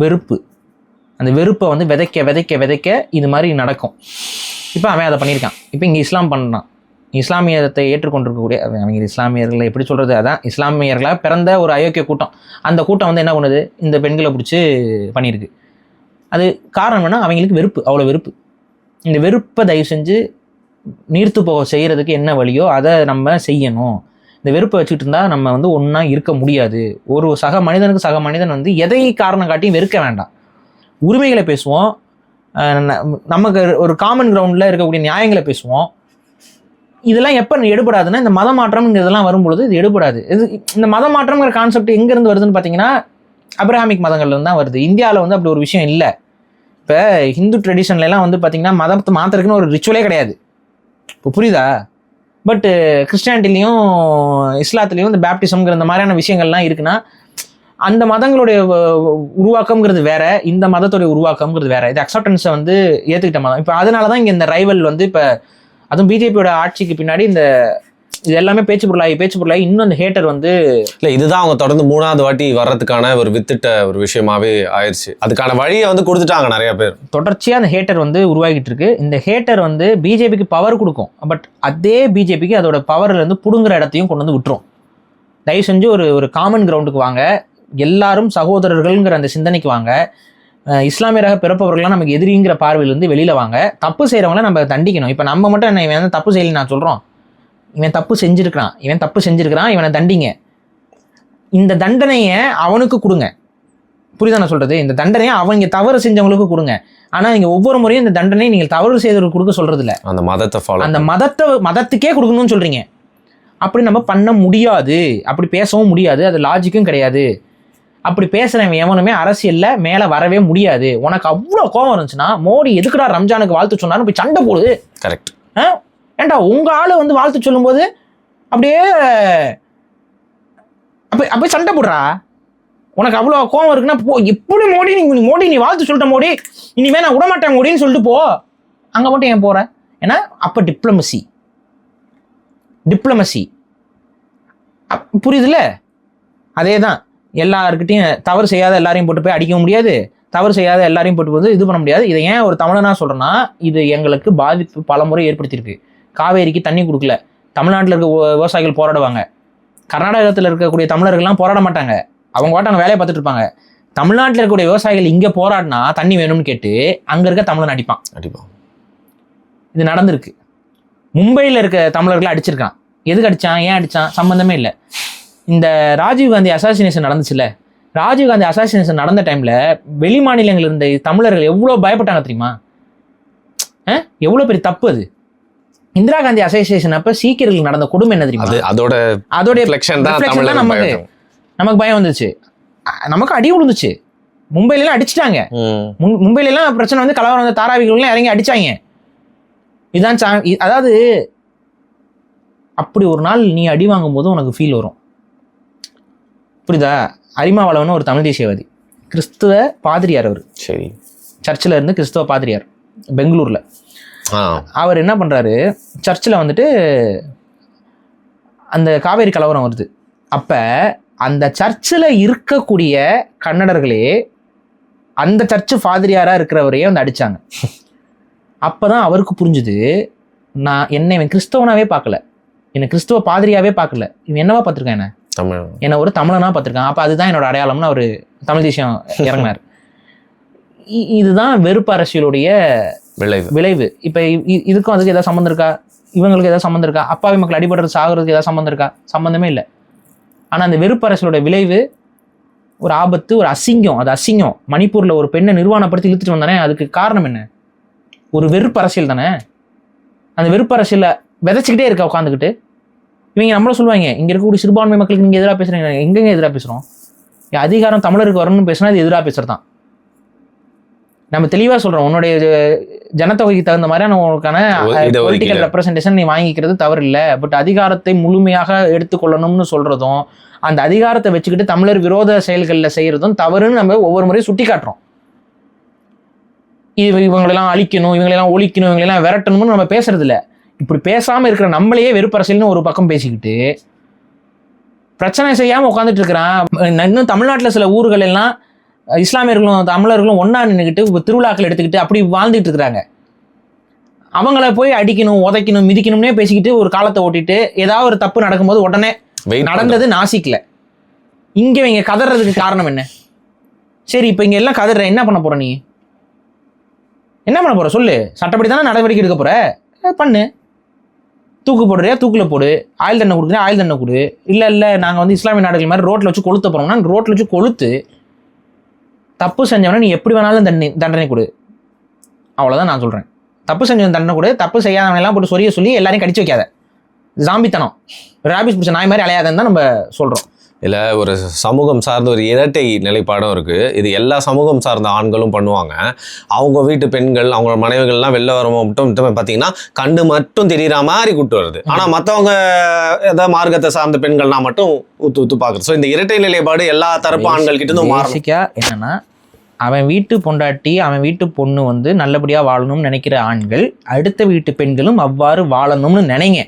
வெறுப்பு. அந்த வெறுப்பை வந்து விதைக்க இது மாதிரி நடக்கும். இப்போ அவன் அதை பண்ணியிருக்கான். இப்போ இங்கே இஸ்லாம் பண்ணான், இஸ்லாமியத்தை ஏற்றுக்கொண்டிருக்கக்கூடிய அவங்க இஸ்லாமியர்களை எப்படி சொல்கிறது, அதான் இஸ்லாமியர்களாக பிறந்த ஒரு அயோக்கிய கூட்டம். அந்த கூட்டம் வந்து என்ன பண்ணுது, இந்த பெண்களை பிடிச்சி பண்ணியிருக்கு. அது காரணம் என்ன? அவங்களுக்கு வெறுப்பு, அவ்வளோ வெறுப்பு. இந்த வெறுப்பை தயவு செஞ்சு நீர்த்து போக செய்கிறதுக்கு என்ன வழியோ அதை நம்ம செய்யணும். இந்த வெறுப்பை வச்சுக்கிட்டு இருந்தால் நம்ம வந்து ஒன்றா இருக்க முடியாது. ஒரு சக மனிதன் வந்து எதை காரணம் காட்டியும் வெறுக்க வேண்டாம். உரிமைகளை பேசுவோம், நமக்கு ஒரு காமன் கிரவுண்டில் இருக்கக்கூடிய நியாயங்களை பேசுவோம். இதெல்லாம் எப்போ எடுபடாதுன்னா, இந்த மத மாற்றம்ங்கிறதெல்லாம் வரும்பொழுது இது எடுபடாது. இந்த மத மாற்றம்ங்கிற கான்செப்ட் எங்கேருந்து வருதுன்னு பார்த்தீங்கன்னா, அப்ரஹாமிக் மதங்கள்லேருந்து தான் வருது. இந்தியாவில் வந்து அப்படி ஒரு விஷயம் இல்லை. இப்போ ஹிந்து ட்ரெடிஷன்லாம் வந்து பார்த்தீங்கன்னா மதத்தை மாற்றுறதுக்குன்னு ஒரு ரிச்சுவலே கிடையாது. இப்போ புரியுதா? பட் கிறிஸ்டியானிட்டிலையும் இஸ்லாத்துலேயும் இந்த பேப்டிசம்ங்கிற இந்த மாதிரியான விஷயங்கள்லாம் இருக்குன்னா, அந்த மதங்களுடைய உருவாக்கம்ங்கிறது வேற, இந்த மதத்துடைய உருவாக்கம்ங்கிறது வேற. இது அக்செப்டன்ஸை வந்து ஏற்றுக்கிட்ட மதம். இப்போ அதனால தான் இங்கே இந்த ரைவல் வந்து இப்போ அதுவும் பிஜேபியோட ஆட்சிக்கு பின்னாடி இந்த இது எல்லாமே பேச்சு பொருளாகி இன்னும் அந்த ஹேட்டர் வந்து இல்லை, இதுதான் அவங்க தொடர்ந்து 3வது வாட்டி வர்றதுக்கான ஒரு வித்திட்ட ஒரு விஷயமாவே ஆயிடுச்சு. அதுக்கான வழியை வந்து கொடுத்துட்டாங்க நிறைய பேர். தொடர்ச்சியாக அந்த ஹேட்டர் வந்து உருவாகிட்டு இருக்கு. இந்த ஹேட்டர் வந்து பிஜேபிக்கு பவர் கொடுக்கும், பட் அதே பிஜேபிக்கு அதோட பவர்ல இருந்து புடுங்குற இடத்தையும் கொண்டு வந்து விட்டுரும். தயவு செஞ்சு ஒரு காமன் கிரவுண்டுக்கு வாங்க, எல்லாரும் சகோதரர்கள்ங்கிற அந்த சிந்தனைக்கு வாங்க. இஸ்லாமியராக பிறப்பவர்கள்லாம் நமக்கு எதிரிங்கிற பார்வையிலிருந்து வெளியில வாங்க. தப்பு செய்கிறவங்கள நம்ம தண்டிக்கணும். இப்போ நம்ம மட்டும் என்ன இவன் தப்பு செய்யல நான் சொல்கிறோம், இவன் தப்பு செஞ்சிருக்கிறான், இவனை தண்டிங்க. இந்த தண்டனையை அவனுக்கு கொடுங்க. புரியுதா நான் சொல்றது? இந்த தண்டனையை அவங்க தவறு செஞ்சவங்களுக்கு கொடுங்க. ஆனா நீங்க ஒவ்வொரு முறையும் இந்த தண்டனை நீங்கள் தவறு செய்தவர்களுக்கு கொடுக்க சொல்றது இல்ல, அந்த மதத்தை ஃபாலோ, அந்த மதத்துக்கே கொடுக்கணும்னு சொல்றீங்க. அப்படி நம்ம பண்ண முடியாது, அப்படி பேசவும் முடியாது, அது லாஜிக்கும் கிடையாது. அப்படி பேசுறவன் எவனுமே அரசியல்ல மேல வரவே முடியாது. உனக்கு அவ்வளவு கோபம் இருந்துச்சுன்னா மோடி எதுக்குடா ரம்ஜானுக்கு வாழ்த்து சொன்னாலும் போய் சண்டை போடுது. கரெக்ட். ஏண்டா உங்க ஆளு வந்து வாழ்த்து சொல்லும்போது அப்படியே அப்படி சண்டை போடுறா. உனக்கு அவ்வளோ கோவம் இருக்குன்னா போ. எப்படி மோடி நீ வாழ்த்து சொல்லிட்ட மோடி, இனிமே நான் விடமாட்டேன் மோடின்னு சொல்லிட்டு போ. அங்க மட்டும் ஏன் போற? ஏன்னா அப்ப டிப்ளமசி புரியுதுல்ல? அதே தான் எல்லாருக்கிட்டையும் தவறு செய்யாத எல்லாரையும் போட்டு போய் அடிக்க முடியாது, தவறு செய்யாத எல்லாரையும் போட்டு வந்து இது பண்ண முடியாது. இதை ஏன் ஒரு தமிழனா சொல்றேன்னா, இது எங்களுக்கு பாதிப்பு பல முறை ஏற்படுத்தியிருக்கு. காவேரிக்கு தண்ணி கொடுக்கல, தமிழ்நாட்டில் இருக்க விவசாயிகள் போராடுவாங்க. கர்நாடகத்தில் இருக்கக்கூடிய தமிழர்கள்லாம் போராட மாட்டாங்க, அவங்க வாட்டாங்க வேலையை பார்த்துட்டு இருப்பாங்க. தமிழ்நாட்டில் இருக்கக்கூடிய விவசாயிகள் இங்கே போராடினா தண்ணி வேணும்னு கேட்டு அங்கே இருக்க தமிழன் அடிப்பான். இது நடந்திருக்கு. மும்பையில் இருக்க தமிழர்களை அடிச்சிருக்கான். எதுக்கு அடித்தான், ஏன் அடித்தான், சம்மந்தமே இல்லை. இந்த ராஜீவ்காந்தி அசாசினேஷன் நடந்துச்சுல்ல, ராஜீவ்காந்தி அசாசினேஷன் நடந்த டைமில் வெளி மாநிலங்கள் இருந்த தமிழர்கள் எவ்வளோ பயப்பட்டாங்க தெரியுமா? எவ்வளோ பெரிய தப்பு அது. இந்திரா காந்தி அசோசியேஷன் அப்போ சீக்கியர்களுக்கு நடந்த கொடுமை என்ன தெரியுமா? அதோட ரிஃப்ளெக்ஷன் தான் நமக்கு பயம் வந்துச்சு, நமக்கு அடி விழுந்துச்சு. மும்பையிலாம் அடிச்சுட்டாங்க. மும்பையிலாம் பிரச்சனை வந்து கலவரம் வந்து தாராவிகள்லாம் இறங்கி அடிச்சாங்க. இதுதான் அதாவது அப்படி ஒரு நாள் நீ அடி வாங்கும் போது உனக்கு ஃபீல் வரும். புரியுதா? அரிமாவளவன் ஒரு தமிழ் தேசியவாதி, கிறிஸ்துவ பாதிரியார். அவர் சரி சர்ச்சில் இருந்து கிறிஸ்துவ பாதிரியார் பெங்களூர்ல. அவர் என்ன பண்றாரு, சர்ச்சில் வந்துட்டு அந்த காவேரி கலவரம் வருது. அப்ப அந்த சர்ச்சில் இருக்கக்கூடிய கன்னடர்களே அந்த சர்ச்சு பாதிரியாரா இருக்கிறவரையே வந்து அடிச்சாங்க. அப்பதான் அவருக்கு புரிஞ்சுது, என்னை இவன் கிறிஸ்தவனாவே பார்க்கல, என்னை கிறிஸ்துவ பாதிரியாவே பார்க்கல, இவன் என்னவா பார்த்துருக்கான், என்ன ஒரு தமிழனா பார்த்துருக்கான். அப்ப அதுதான் என்னோட அடையாளம்னு அவர் தமிழ் தேசியம் இறங்கினார். இதுதான் வெறுப்பு அரசியலுடைய விளைவு. இப்ப இதுக்கும் அதுக்கு ஏதாவது சம்மந்தம் இருக்கா? இவங்களுக்கு ஏதாவது சம்மந்தம் இருக்கா? அப்பாவி மக்கள் அடிபடுறது சாகுறதுக்கு ஏதாவது சம்மந்தம் இருக்கா? சம்மந்தமே இல்லை. ஆனா அந்த வெறுப்பு அரசியலோட விளைவு ஒரு ஆபத்து, ஒரு அசிங்கம். அது அசிங்கம். மணிப்பூர்ல ஒரு பெண்ணை நிர்வாணப்படுத்தி இழுத்துட்டு வந்தானே, அதுக்கு காரணம் என்ன? ஒரு வெறுப்பு அரசியல் தானே. அந்த வெறுப்பு அரசியல விதைச்சிக்கிட்டே இருக்க உட்காந்துக்கிட்டு இவங்க நம்மள சொல்லுவாங்க, இங்க இருக்கக்கூடிய சிறுபான்மை மக்களுக்கு நீங்க எதிராக பேசுறீங்க. எங்கெங்க எதிராக பேசுறோம்? அதிகாரம் தமிழருக்கு வரணும்னு பேசினா அது எதிராக பேசுறதான். நம்ம தெளிவா சொல்றோம், உன்னுடைய ஜனத்தொகைக்கு தகுந்த மாதிரியான உனக்கான பொலிட்டிக்கல் ரெப்ரசன்டேஷன் நீ வாங்கிக்கிறது தவறு இல்லை. பட் அதிகாரத்தை முழுமையாக எடுத்துக்கொள்ளணும்னு சொல்றதும், அந்த அதிகாரத்தை வச்சுக்கிட்டு தமிழர் விரோத செயல்களில் செய்யறதும் தவறுன்னு நம்ம ஒவ்வொரு முறையும் சுட்டி காட்டுறோம். இவங்களெல்லாம் அழிக்கணும், இவங்களெல்லாம் ஒழிக்கணும், இவங்களெல்லாம் விரட்டணும்னு நம்ம பேசுறது இல்லை. இப்படி பேசாம இருக்கிற நம்மளையே வெறுப்பரசியல்னு ஒரு பக்கம் பேசிக்கிட்டு பிரச்சனை செய்யாம உட்காந்துட்டு இருக்கிறான். இன்னும் தமிழ்நாட்டில் சில ஊர்கள் எல்லாம் இஸ்லாமியர்களும் தமிழர்களும் ஒன்னா நின்றுக்கிட்டு திருவிழாக்கள் எடுத்துக்கிட்டு அப்படி வாழ்ந்துட்டு இருக்கிறாங்க. அவங்கள போய் அடிக்கணும், உதைக்கணும், மிதிக்கணும்னே பேசிக்கிட்டு ஒரு காலத்தை ஓட்டிட்டு ஏதாவது ஒரு தப்பு நடக்கும்போது உடனே நடந்தது நாசிக்கல. இங்க இவங்க கதறதுக்கு காரணம் என்ன? சரி, இப்ப இங்க எல்லாம் கதற என்ன பண்ண போற? நீ என்ன பண்ண போற சொல்லு. சட்டப்படி தானே நடவடிக்கை எடுக்க போற, பண்ணு. தூக்கு போடுறியா, தூக்குல போடு. ஆயுள் தண்டனை கொடுக்குறியா, ஆயுள் தண்டனை கொடு. இல்லை நாங்கள் வந்து இஸ்லாமிய நாடுகள் மாதிரி ரோட்டில் வச்சு கொளுத்த போகிறோம்னா ரோட்டில் வச்சு கொளுத்து. தப்பு செஞ்சவனா நீ எப்படி வேணாலும் தண்டனை கொடு. அவ்வளோதான் நான் சொல்கிறேன். தப்பு செஞ்சவன் தண்டனை கொடு, தப்பு செய்யாதவனெல்லாம் போட்டு சொல்லி எல்லாரையும் கடிச்சு வைக்காத. ஜாம்பித்தனம், ராபிஸ் பிடிச்ச நாய் மாதிரி அலையாதன்னு தான் நம்ம சொல்கிறோம். இல்லை, ஒரு சமூகம் சார்ந்த ஒரு இரட்டை நிலைப்பாடும் இருக்குது. இது எல்லா சமூகம் சார்ந்த ஆண்களும் பண்ணுவாங்க. அவங்க வீட்டு பெண்கள், அவங்க மனைவிகள்லாம் வெளில வரவங்க மட்டும் பார்த்தீங்கன்னா கண்டு மட்டும் தெரிகிற மாதிரி கூப்பிட்டு வருது. ஆனால் மற்றவங்க ஏதாவது மார்க்கத்தை சார்ந்த பெண்கள்னா மட்டும் ஊத்து பார்க்குறது. ஸோ இந்த இரட்டை நிலைப்பாடு எல்லா தரப்பு ஆண்கள் கிட்ட இருந்தும் பேசிக்கா என்னன்னா, அவன் வீட்டு பொண்டாட்டி, அவன் வீட்டு பொண்ணு வந்து நல்லபடியாக வாழணும்னு நினைக்கிற ஆண்கள் அடுத்த வீட்டு பெண்களும் அவ்வாறு வாழணும்னு நினைங்க.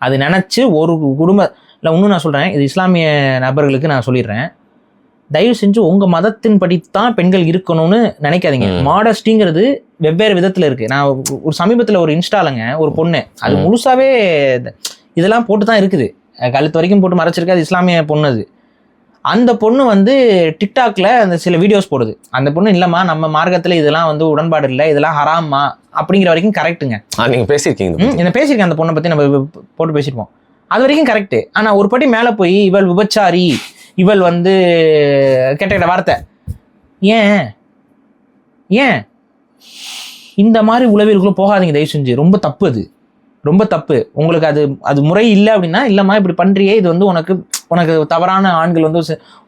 அது நினச்சி ஒரு குடும்ப இல்லை இன்னும் நான் சொல்கிறேன், இது இஸ்லாமிய நபர்களுக்கு நான் சொல்லிடுறேன், தயவு செஞ்சு உங்கள் மதத்தின் படித்தான் பெண்கள் இருக்கணும்னு நினைக்காதீங்க. மாடஸ்டிங்கிறது வெவ்வேறு விதத்தில் இருக்குது. நான் ஒரு சமீபத்தில் ஒரு இன்ஸ்டாலங்க ஒரு பொண்ணு, அது முழுசாகவே இதெல்லாம் போட்டு தான் இருக்குது, கழுத்து வரைக்கும் போட்டு மறைச்சிருக்கு, அது இஸ்லாமிய பொண்ணு. அது அந்த பொண்ணு வந்து டிக்டாக்ல அந்த சில வீடியோஸ் போடுது. அந்த பொண்ணு இல்லைம்மா நம்ம மார்க்கத்தில் இதெல்லாம் வந்து உடன்பாடு இல்லை, இதெல்லாம் ஹராம்மா அப்படிங்கிற வரைக்கும் கரெக்டுங்க. நீங்கள் பேசியிருக்கீங்க, என்ன பேசியிருக்கேன், அந்த பொண்ணை பற்றி நம்ம போட்டு பேசியிருப்போம், அது வரைக்கும் கரெக்டு. ஆனால் ஒரு படி மேலே போய் இவள் விபச்சாரி, இவள் வந்து கெட்ட வார்த்தை, ஏன் ஏன் இந்த மாதிரி உளவியலுக்குள்ள போகாதீங்க தயவு செஞ்சு. ரொம்ப தப்பு, அது ரொம்ப தப்பு. உங்களுக்கு அது முறை இல்லை அப்படின்னா, இல்லைம்மா இப்படி பண்ணுறியே, இது வந்து உனக்கு தவறான ஆண்கள் வந்து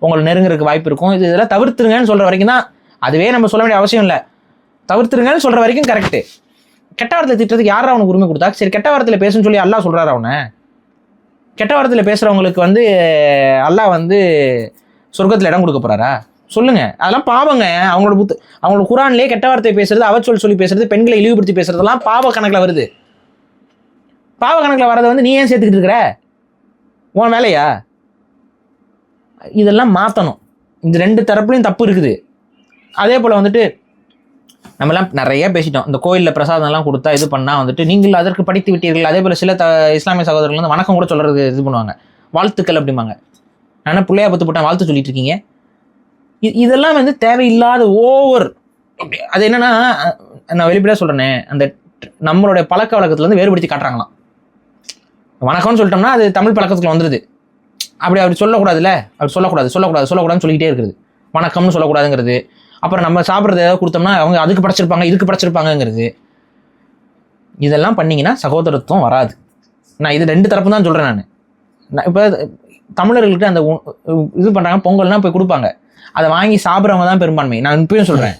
உங்களை நெருங்குறதுக்கு வாய்ப்பு இருக்கும், இதெல்லாம் தவிர்த்துருங்கன்னு சொல்கிற வரைக்கும் தான். அதுவே நம்ம சொல்ல வேண்டிய அவசியம் இல்லை, தவிர்த்துருங்கன்னு சொல்கிற வரைக்கும் கரெக்டு. கெட்ட வார்த்தை திட்டத்துக்கு யாரா அவனுக்கு உரிமை கொடுத்தா? சரி, கெட்ட வார்த்தையில் பேசுன்னு சொல்லி அல்லாஹ் சொல்கிறாரு அவனை. கெட்ட வார்த்தையில் பேசுகிறவங்களுக்கு வந்து அல்லாஹ் வந்து சொர்க்கத்தில் இடம் கொடுக்க போகிறாரா? சொல்லுங்கள். அதெல்லாம் பாவங்க. அவங்களோட குரான்லேயே கெட்ட வார்த்தை பேசுறது, அவச்சொல் சொல்லி பேசுறது, பெண்களை இழிவுபடுத்தி பேசுறதெல்லாம் பாவ கணக்கில் வருது. பாவ கணக்கில் வரதை வந்து நீ ஏன் சேர்த்துக்கிட்டு இருக்கிற? உன் வேலையா? இதெல்லாம் மாற்றணும். இந்த ரெண்டு தரப்புலையும் தப்பு இருக்குது. அதே போல் வந்துட்டு நம்மலாம் நிறைய பேசிட்டோம். இந்த கோயிலில் பிரசாதம்லாம் கொடுத்தா இது பண்ணால் வந்துட்டு நீங்கள் அதற்கு படித்து விட்டீர்கள். அதே போல் சில இஸ்லாமிய சகோதரர்கள் வந்து வணக்கம் கூட சொல்கிறது இது பண்ணுவாங்க, வாழ்த்துக்கள் அப்படிம்பாங்க. ஆனால் பிள்ளையா பத்து போட்டால் வாழ்த்து சொல்லிட்டு இருக்கீங்க. இதெல்லாம் வந்து தேவையில்லாத ஓவர். அது என்னன்னா, நான் வெளிப்படையாக சொல்கிறேனே, அந்த நம்மளுடைய பழக்க வழக்கத்துலேருந்து வேறுபடுத்தி காட்டுறாங்களாம். வணக்கம்னு சொல்லிட்டோம்னா அது தமிழ் பழக்கத்துக்குள்ள வந்துடுது. அப்படி சொல்லக்கூடாதுல்ல, அப்படி சொல்லக்கூடாதுன்னு சொல்லிக்கிட்டே இருக்குது. வணக்கம்னு சொல்லக்கூடாதுங்கிறது. அப்புறம் நம்ம சாப்பிட்றது ஏதாவது கொடுத்தோம்னா அவங்க அதுக்கு படைச்சிருப்பாங்க, இதுக்கு படைச்சிருப்பாங்கங்கிறது. இதெல்லாம் பண்ணிங்கன்னா சகோதரத்துவம் வராது. நான் இது ரெண்டு தரப்பு தான் சொல்கிறேன். நான் இப்போ தமிழர்களுக்கு அந்த இது பண்ணுறாங்க, பொங்கல்னால் போய் கொடுப்பாங்க, அதை வாங்கி சாப்பிட்றவங்க தான் பெரும்பான்மை. நான் இப்பயும் சொல்கிறேன்,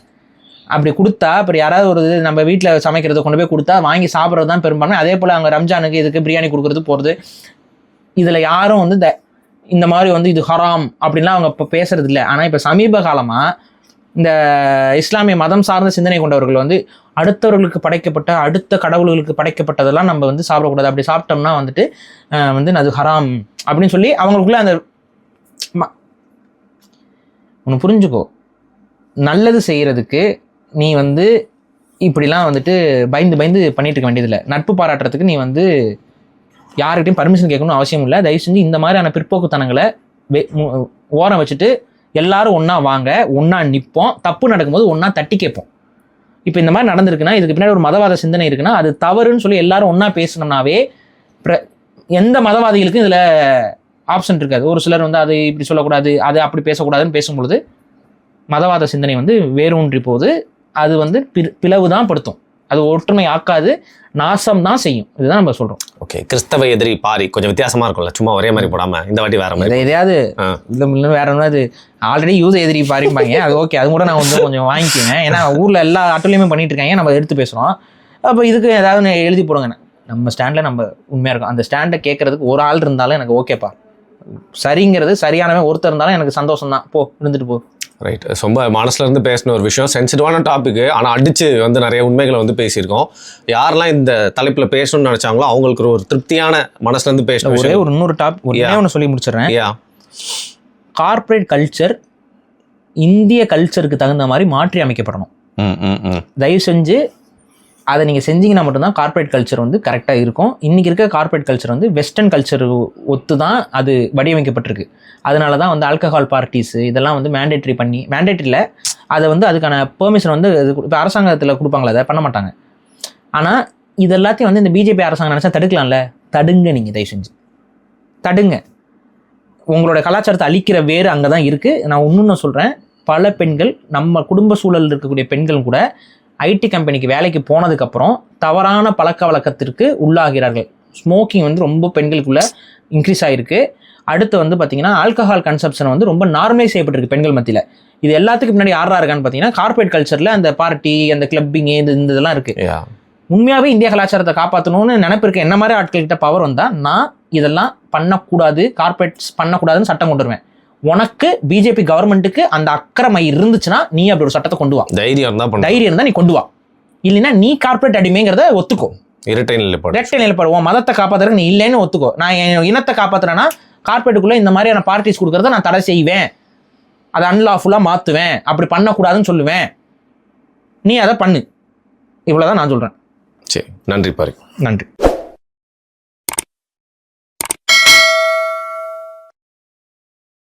அப்படி கொடுத்தா அப்புறம் யாராவது ஒரு நம்ம வீட்டில் சமைக்கிறத கொண்டு போய் கொடுத்தா வாங்கி சாப்பிட்றது தான் பெரும்பான்மை. அதே போல் அவங்க ரம்ஜானுக்கு இதுக்கு பிரியாணி கொடுக்குறது போகிறது, இதில் யாரும் வந்து இந்த மாதிரி வந்து இது ஹராம் அப்படின்லாம் அவங்க இப்போ பேசுறது இல்லை. ஆனால் இப்போ சமீப காலமாக இந்த இஸ்லாமிய மதம் சார்ந்த சிந்தனை கொண்டவர்கள் வந்து அடுத்தவர்களுக்கு படைக்கப்பட்ட அடுத்த கடவுள்களுக்கு படைக்கப்பட்டதெல்லாம் நம்ம வந்து சாப்பிடக்கூடாது, அப்படி சாப்பிட்டோம்னா வந்துட்டு வந்து அது ஹராம் அப்படின்னு சொல்லி அவங்களுக்குள்ள அந்த ஒன்று புரிஞ்சுக்கோ. நல்லது செய்கிறதுக்கு நீ வந்து இப்படிலாம் வந்துட்டு பயந்து பண்ணிட்டு இருக்க வேண்டியதில்லை. நட்பு பாராட்டுறதுக்கு நீ வந்து யார்கிட்டையும் பர்மிஷன் கேட்கணும்னு அவசியம் இல்லை. தயவு செஞ்சு இந்த மாதிரியான பிற்போக்குத்தனங்களை ஓரம் வச்சுட்டு எல்லாரும் ஒன்றா வாங்க, ஒன்றா நிற்போம், தப்பு நடக்கும்போது ஒன்றா தட்டி கேட்போம். இப்போ இந்த மாதிரி நடந்திருக்குன்னா, இதுக்கு பின்னாடி ஒரு மதவாத சிந்தனை இருக்குன்னா அது தவறுன்னு சொல்லி எல்லாரும் ஒன்றா பேசணும்னாவே எந்த மதவாதிகளுக்கும் இதில் ஆப்ஷன் இருக்காது. ஒரு சிலர் வந்து அது இப்படி சொல்லக்கூடாது, அது அப்படி பேசக்கூடாதுன்னு பேசும்பொழுது மதவாத சிந்தனை வந்து வேரூன்றி போது அது வந்து பிளவு தான் படுத்தும், அது ஒற்றுமை ஆக்காது, நாசம் தான் செய்யும். இதுதான் நம்ம சொல்கிறோம். ஓகே, கிறிஸ்தவ எதிரி பாரி கொஞ்சம் வித்தியாசமாக இருக்கும்ல, சும்மா ஒரே மாதிரி போடாமல் இந்த வாட்டி வேற மாதிரி எதையாவது இல்லை வேற ஒன்று. அது ஆல்ரெடி யூத எதிரி பாரிப்பாங்க, அது ஓகே, அது கூட நான் வந்து கொஞ்சம் வாங்கிக்குவேன். ஏன்னா ஊரில் எல்லா அட்டுலையுமே பண்ணிட்டு இருக்காங்க, நம்ம எடுத்து பேசுகிறோம். அப்போ இதுக்கு ஏதாவது எழுதி போடுங்க. நம்ம ஸ்டாண்டில் நம்ம உண்மையாக இருக்கும். அந்த ஸ்டாண்டை கேட்கறதுக்கு ஒரு ஆள் இருந்தாலும் எனக்கு ஓகேப்பா, சரிங்கிறது சரியானவன் ஒருத்தர் இருந்தாலும் எனக்கு சந்தோஷம் தான், போ இருந்துட்டு போ. ரைட். ரொம்ப மனசுல இருந்து பேசின ஒரு விஷயம், சென்சிட்டிவான டாபிக். ஆனால் அடிச்சு வந்து நிறைய உண்மைகளை வந்து பேசியிருக்கோம். யாரெல்லாம் இந்த தலைப்பில் பேசணும்னு நினைச்சாங்களோ அவங்களுக்கு ஒரு திருப்தியான மனசுல இருந்து பேசணும். ஒரே ஒரு இன்னொரு ஒன்று சொல்லி முடிச்சிடுறேன். கார்ப்பரேட் கல்ச்சர் இந்திய கல்ச்சருக்கு தகுந்த மாதிரி மாற்றி அமைக்கப்படணும். தயவு செஞ்சு அதை நீங்கள் செஞ்சீங்கன்னா மட்டும்தான் கார்ப்பரேட் கல்ச்சர் வந்து கரெக்டாக இருக்கும். இன்றைக்கி இருக்க கார்ப்பரேட் கல்ச்சர் வந்து வெஸ்டர்ன் கல்ச்சர் ஒத்து தான் அது வடிவமைக்கப்பட்டிருக்கு. அதனால தான் வந்து ஆல்கஹால் பார்ட்டிஸு இதெல்லாம் வந்து மேண்டேட்ரியில் அதை வந்து அதுக்கான பெர்மிஷன் வந்து இப்போ அரசாங்கத்தில் கொடுப்பாங்களே, அதை பண்ண மாட்டாங்க. ஆனால் இது எல்லாத்தையும் வந்து இந்த பிஜேபி அரசாங்கம் நினச்சா தடுக்கலாம்ல, தடுங்க. நீங்கள் தயவு செஞ்சு தடுங்க. உங்களோட கலாச்சாரத்தை அழிக்கிற வேறு அங்கே தான் இருக்குது. நான் இன்னொன்று சொல்கிறேன், பல பெண்கள் நம்ம குடும்ப சூழலில் இருக்கக்கூடிய பெண்கள் கூட ஐடி கம்பெனிக்கு வேலைக்கு போனதுக்கப்புறம் தவறான பழக்க வழக்கத்திற்கு உள்ளாகிறார்கள். ஸ்மோக்கிங் வந்து ரொம்ப பெண்களுக்குள்ளே இன்க்ரீஸ் ஆகிருக்கு. அடுத்து வந்து பார்த்திங்கன்னா ஆல்கஹால் கன்சப்ஷன் வந்து ரொம்ப நார்மலைஸ் செய்யப்பட்டிருக்கு பெண்கள் மத்தியில். இது எல்லாத்துக்கு பின்னாடி யாரா இருக்கான்னு பார்த்தீங்கன்னா கார்ப்பரேட் கல்ச்சரில் அந்த பார்ட்டி, அந்த கிளப்பிங்கு, இந்த இதெல்லாம் இருக்குது. உண்மையாகவே இந்திய கலாச்சாரத்தை காப்பாற்றணும்னு நினைப்பிருக்க என்ன மாதிரி ஆட்கள்கிட்ட பவர் வந்தால் நான் இதெல்லாம் பண்ணக்கூடாது, கார்ப்பரேட்ஸ் பண்ணக்கூடாதுன்னு சட்டம் கொண்டு வருவேன். உனக்கு பிஜேபி கவர்மெண்ட்டுக்கு அந்த அக்கறை இருந்துச்சுன்னா நீ அப்படி ஒரு சட்டத்தை கொண்டு வா. தைரியம் இருந்தால் நீ கொண்டு வா. இல்லைன்னா நீ கார்ப்பரேட் அடிமைங்கிறத ஒத்துக்கோ. இரட்டை நிலைப்பாடு. இரட்டை நிலைப்பாடு. உன் மதத்தை காப்பாத்துறதுக்கு நீ இல்லைன்னு ஒத்துக்கோ. நான் என் இனத்தை காப்பாத்துறேன்னா கார்பரேட்டுக்குள்ள இந்த மாதிரியான பார்ட்டிஸ் கொடுக்கறத நான் தடை செய்வேன், அதை அன்லாஃபுல்லாக மாற்றுவேன், அப்படி பண்ணக்கூடாதுன்னு சொல்லுவேன், நீ அதை பண்ணு. இவ்வளோதான் நான் சொல்கிறேன். சரி, நன்றி பாரு. நன்றி.